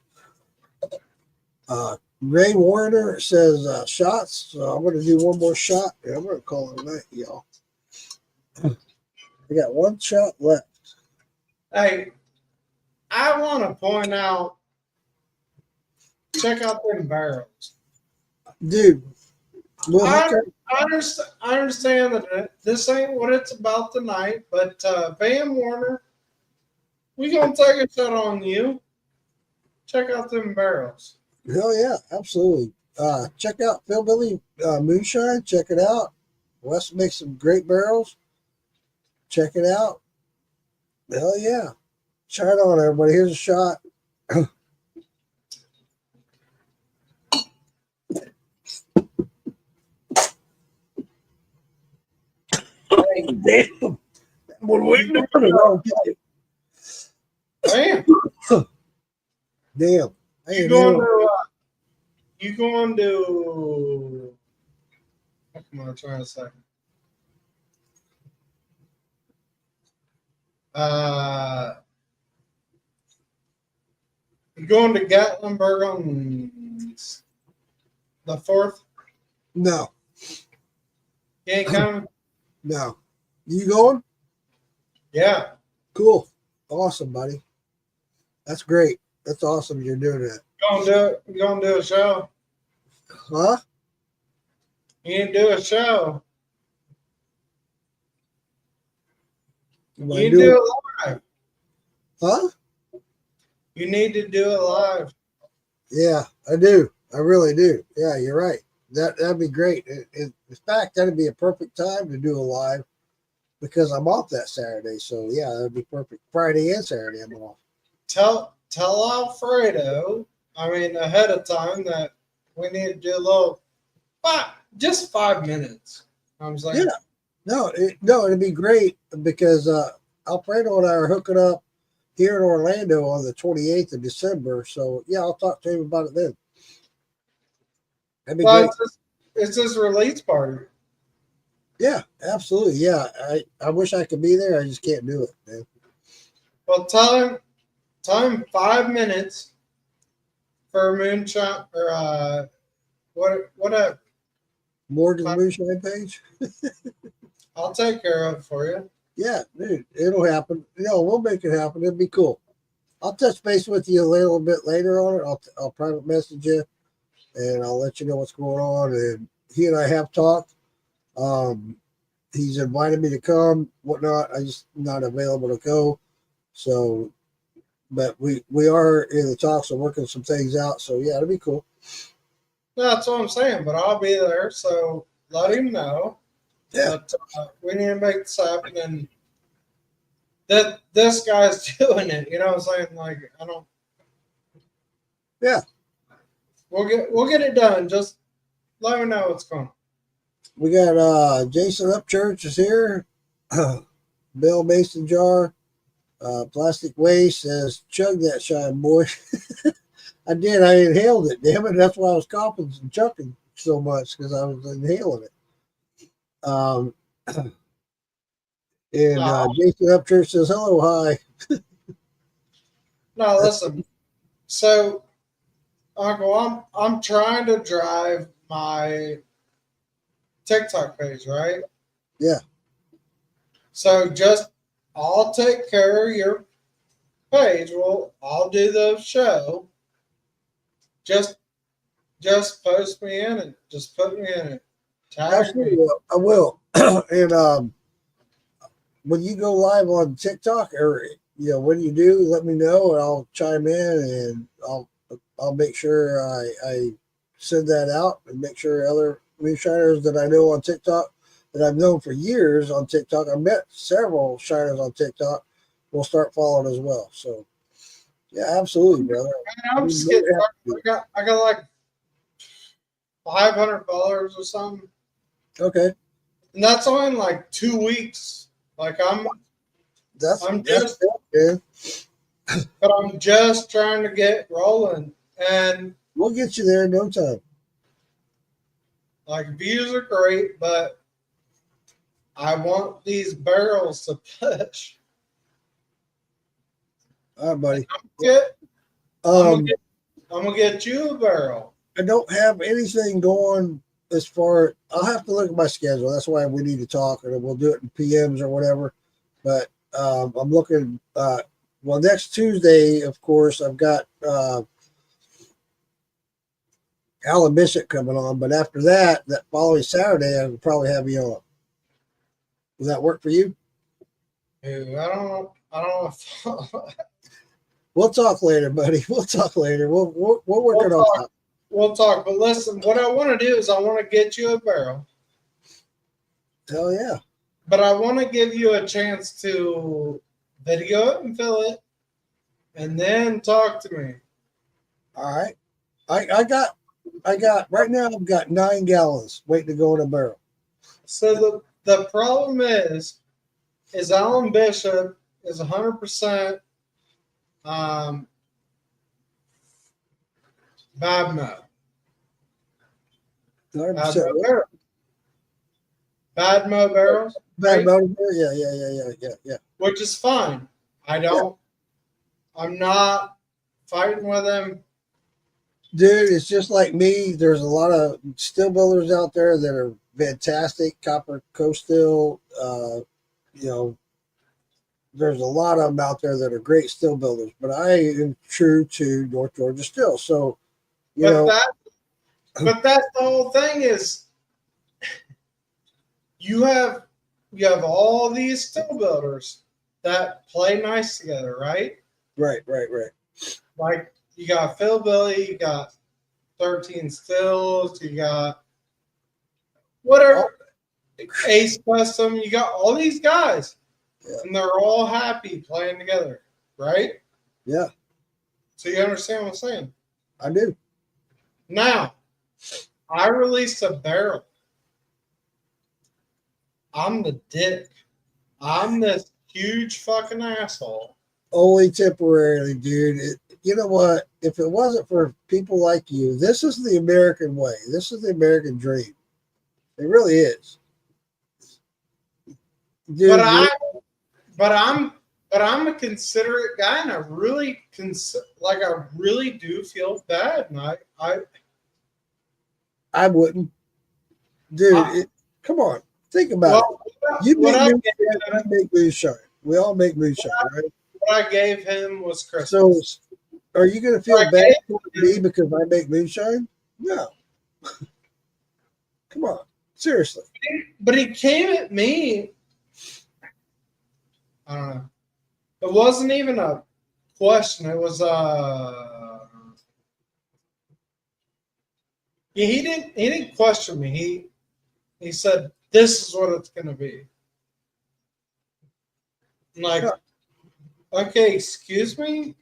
Ray Warner says shots, so I'm going to do one more shot, and I'm going to call it a night, y'all. I got one shot left. Hey, I want to point out, check out them barrels. Dude, we'll I understand that this ain't what it's about tonight, but Van Warner, we gonna take a shot on you. Check out them barrels. hell yeah, absolutely. Check out Philbilly Moonshine. Check it out. Wes makes some great barrels. Check it out. Hell yeah. Try it on, everybody. Here's a shot. Damn. What we doing? Okay. Damn. Damn. You going to what am I trying to say? You going to Gatlinburg on the 4th? No. You ain't coming? No. You going? Yeah. Cool. Awesome, buddy. That's great. That's awesome you're doing that. You gonna do a show? Huh? You ain't do a show. Am I You doing- do it live. Huh? You need to do it live. Yeah, I do. I really do. Yeah, you're right. That'd be great. In fact, that'd be a perfect time to do a live because I'm off that Saturday. So yeah, that'd be perfect. Friday and Saturday I'm off. Tell Alfredo, ahead of time that we need to do a little just 5 minutes. I was like, Yeah. No, it'd be great because Alfredo and I are hooking up here in Orlando on the 28th of December. So yeah, I'll talk to him about it then. That'd be well, great. it's this release party. Yeah, absolutely. Yeah, I wish I could be there. I just can't do it, man. Well, tell him 5 minutes for moonshine or whatever. Morgan's Moonshine page. I'll take care of it for you. Yeah, dude, it'll happen. We'll make it happen. It'll be cool. I'll touch base with you a little bit later on it. I'll private message you, and I'll let you know what's going on. And he and I have talked. He's invited me to come, whatnot. I just not available to go. So, but we are in the talks of working some things out. So yeah, it'll be cool. That's what I'm saying. But I'll be there, so let him know. Yeah. But, we need to make this happen, and that this guy's doing it. You know what I'm saying? Like I don't. Yeah. We'll get it done. Just let me know what's going on. We got Jason Upchurch is here. Bill Mason Jar. Plastic Waste says, chug that shine, boy. I did. I inhaled it. Damn it. That's why I was coughing and chucking so much because I was inhaling it. And Jason Upchurch says, hello, hi. No, listen. So, Uncle, I'm trying to drive my TikTok page, right? Yeah. So I'll take care of your page. Well, I'll do the show. Just post me in it. Just put me in it. Tag me. I will. And when you go live on TikTok or when you do, let me know and I'll chime in and I'll make sure I send that out and make sure other moonshiners that I know on TikTok that I've known for years on TikTok. I met several shiners on TikTok. Will start following as well. So yeah, absolutely, brother. I'm just getting started. I got like $500 or something. Okay. And that's only in like 2 weeks. Like I'm just trying to get rolling, and we'll get you there in no time. Like views are great, but I want these barrels to push. All right, buddy. I'm gonna get you a barrel. I don't have anything going as far. I'll have to look at my schedule. That's why we need to talk, and we'll do it in PMs or whatever. But I'm looking. Next Tuesday, of course, I've got Alan Bishop coming on. But after that following Saturday, I would probably have you on. Does that work for you? Dude, I don't know. We'll talk later, buddy. We'll talk later. We'll work it out. We'll talk. But listen, what I want to do is I want to get you a barrel. Hell yeah. But I want to give you a chance to video it and fill it, and then talk to me. All right. I got right now. I've got 9 gallons waiting to go in a barrel. So the problem is Alan Bishop is 100% bad mode. 100%. Bad mode barrels, Bad right? motor. Yeah. Which is fine. I'm not fighting with him. Dude, it's just like me. There's a lot of steel builders out there that are fantastic. Copper Coast Steel, there's a lot of them out there that are great steel builders, but I am true to North Georgia Steel. So, But that's the whole thing is you have all these steel builders that play nice together, right? right. Like you got Phil Billy, you got 13 Stills, you got whatever Ace Custom, you got all these guys, and they're all happy playing together, right? Yeah, So you understand what I'm saying? I do. Now, I released a barrel. I'm the dick. I'm this huge fucking asshole. Only temporarily, dude. You know what? If it wasn't for people like you, this is the American way. This is the American dream. It really is. Dude, But I'm a considerate guy, and I really do feel bad, and I wouldn't. Dude, come on. Think about it. You make moonshine, I make moonshine. We all make moonshine, right? What I gave him was Christmas. So, are you going to feel bad for me because I make moonshine? No. Come on. Seriously. But he came at me. I don't know. It wasn't even a question. It was he didn't question me. He said, "This is what it's gonna be." I'm like, okay, excuse me.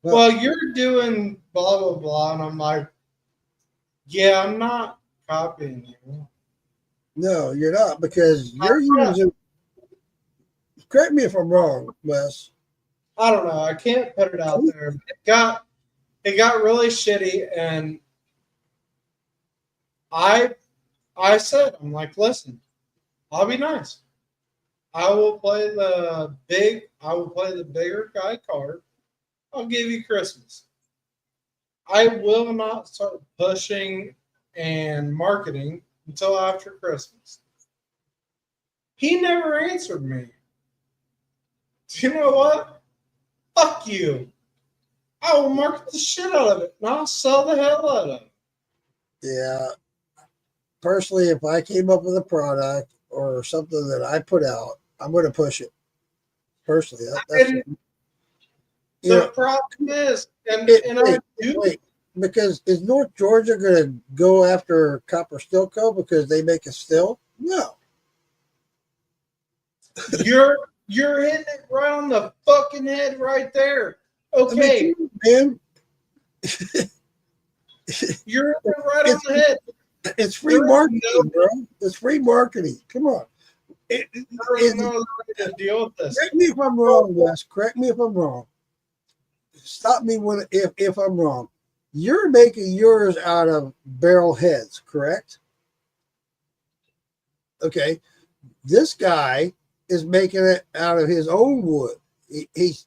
Well, you're doing blah blah blah, and I'm like, yeah, I'm not copying you. No, you're not, because you're using. Correct me if I'm wrong, Wes. I don't know. I can't put it out there. It got really shitty, and I said, I'm like, listen, I'll be nice. I will play the bigger guy card. I'll give you Christmas. I will not start pushing and marketing until after Christmas. He never answered me. Do you know what? Fuck you. I will market the shit out of it, and I'll sell the hell out of it. Yeah. Personally, if I came up with a product or something that I put out, I'm going to push it. Personally, the problem is, wait, because is North Georgia going to go after Copper Steel Co. because they make a steel? No. You're hitting it right on the fucking head right there. Okay, man. You're hitting it right on the head. It's free marketing, bro. It's free marketing. Come on. To deal with this. Correct me if I'm wrong, Wes. Correct me if I'm wrong. Stop me if I'm wrong. You're making yours out of barrel heads, correct? Okay. This guy is making it out of his own wood. He's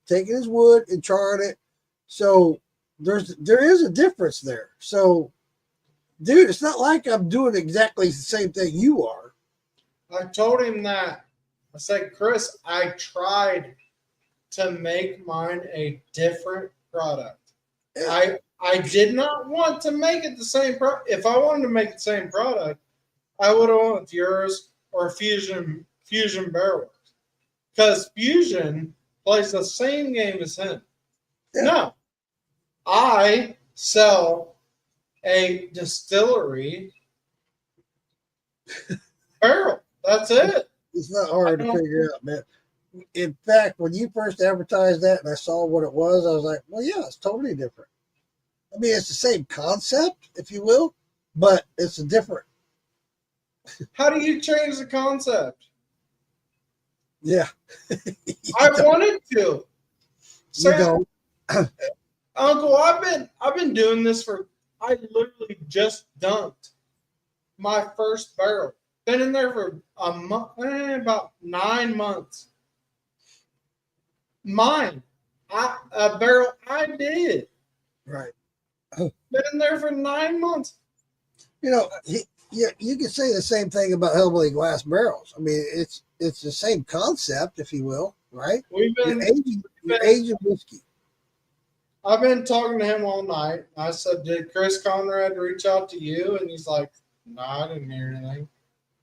taking his wood and charring it. So there is a difference there. So, dude, it's not like I'm doing exactly the same thing you are. I told him that. I said, Chris, I tried to make mine a different product. Yeah. I did not want to make it the same product. If I wanted to make the same product, I would have went with yours or Fusion Barrelworks. Because Fusion plays the same game as him. Yeah. No. I sell a distillery barrel. That's it. It's not hard I to don't- figure out, man. In fact, when you first advertised that and I saw what it was, I was like, well, yeah, it's totally different. I mean, it's the same concept, if you will, but it's a different. How do you change the concept? Yeah. I wanted to. You Sam, don't. Uncle, I've been doing this for. I literally just dumped my first barrel. Been in there for a month, about 9 months. Mine, a barrel I did. Right. Been in there for 9 months. You know, yeah, you could say the same thing about Hellbilly Glass barrels. I mean, it's the same concept, if you will, right? We've been. You're aging whiskey. I've been talking to him all night. I said, "Did Chris Conrad reach out to you?" And he's like, "No, I didn't hear anything."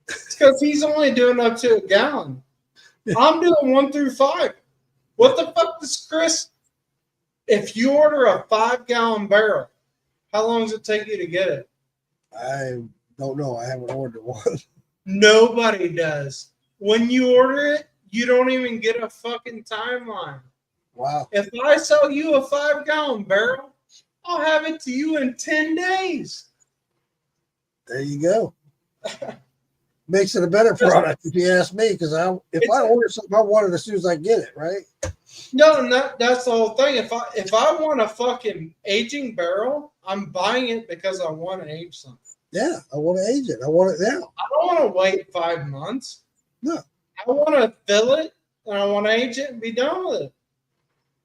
It's because he's only doing up to a gallon. I'm doing 1 through 5. What the fuck does Chris? If you order a 5-gallon barrel, how long does it take you to get it? I don't know. I haven't ordered one. Nobody does. When you order it, you don't even get a fucking timeline. Wow. If I sell you a 5-gallon barrel, I'll have it to you in 10 days. There you go. Makes it a better product, if you ask me, because if I order something, I want it as soon as I get it, right? No, that's the whole thing. If I want a fucking aging barrel, I'm buying it because I want to age something. Yeah, I want to age it. I want it now. I don't want to wait 5 months. No. I want to fill it and I want to age it and be done with it.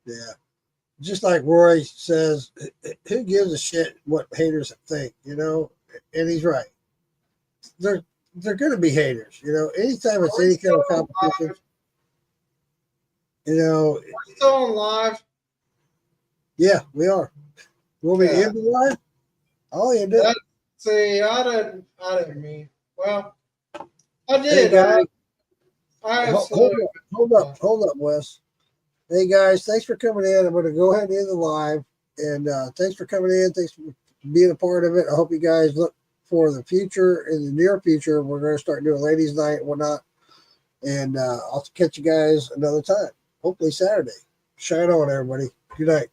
Yeah. Just like Roy says, who gives a shit what haters think, you know? And he's right. They're going to be haters, you know? Anytime it's any kind of competition, you know, We're still on live. yeah, we are. Will we Yeah. end the live? I'll end it. See, I didn't mean. Well, I Hey, did. guys. I Hold up, Wes. Hey guys, thanks for coming in. I'm going to go ahead and end the live, and thanks for coming in. Thanks for being a part of it. I hope you guys look for the future. In the near future, we're going to start doing ladies' night and whatnot, and I'll catch you guys another time. Hopefully Saturday. Shine on, everybody. Good night.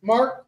Mark,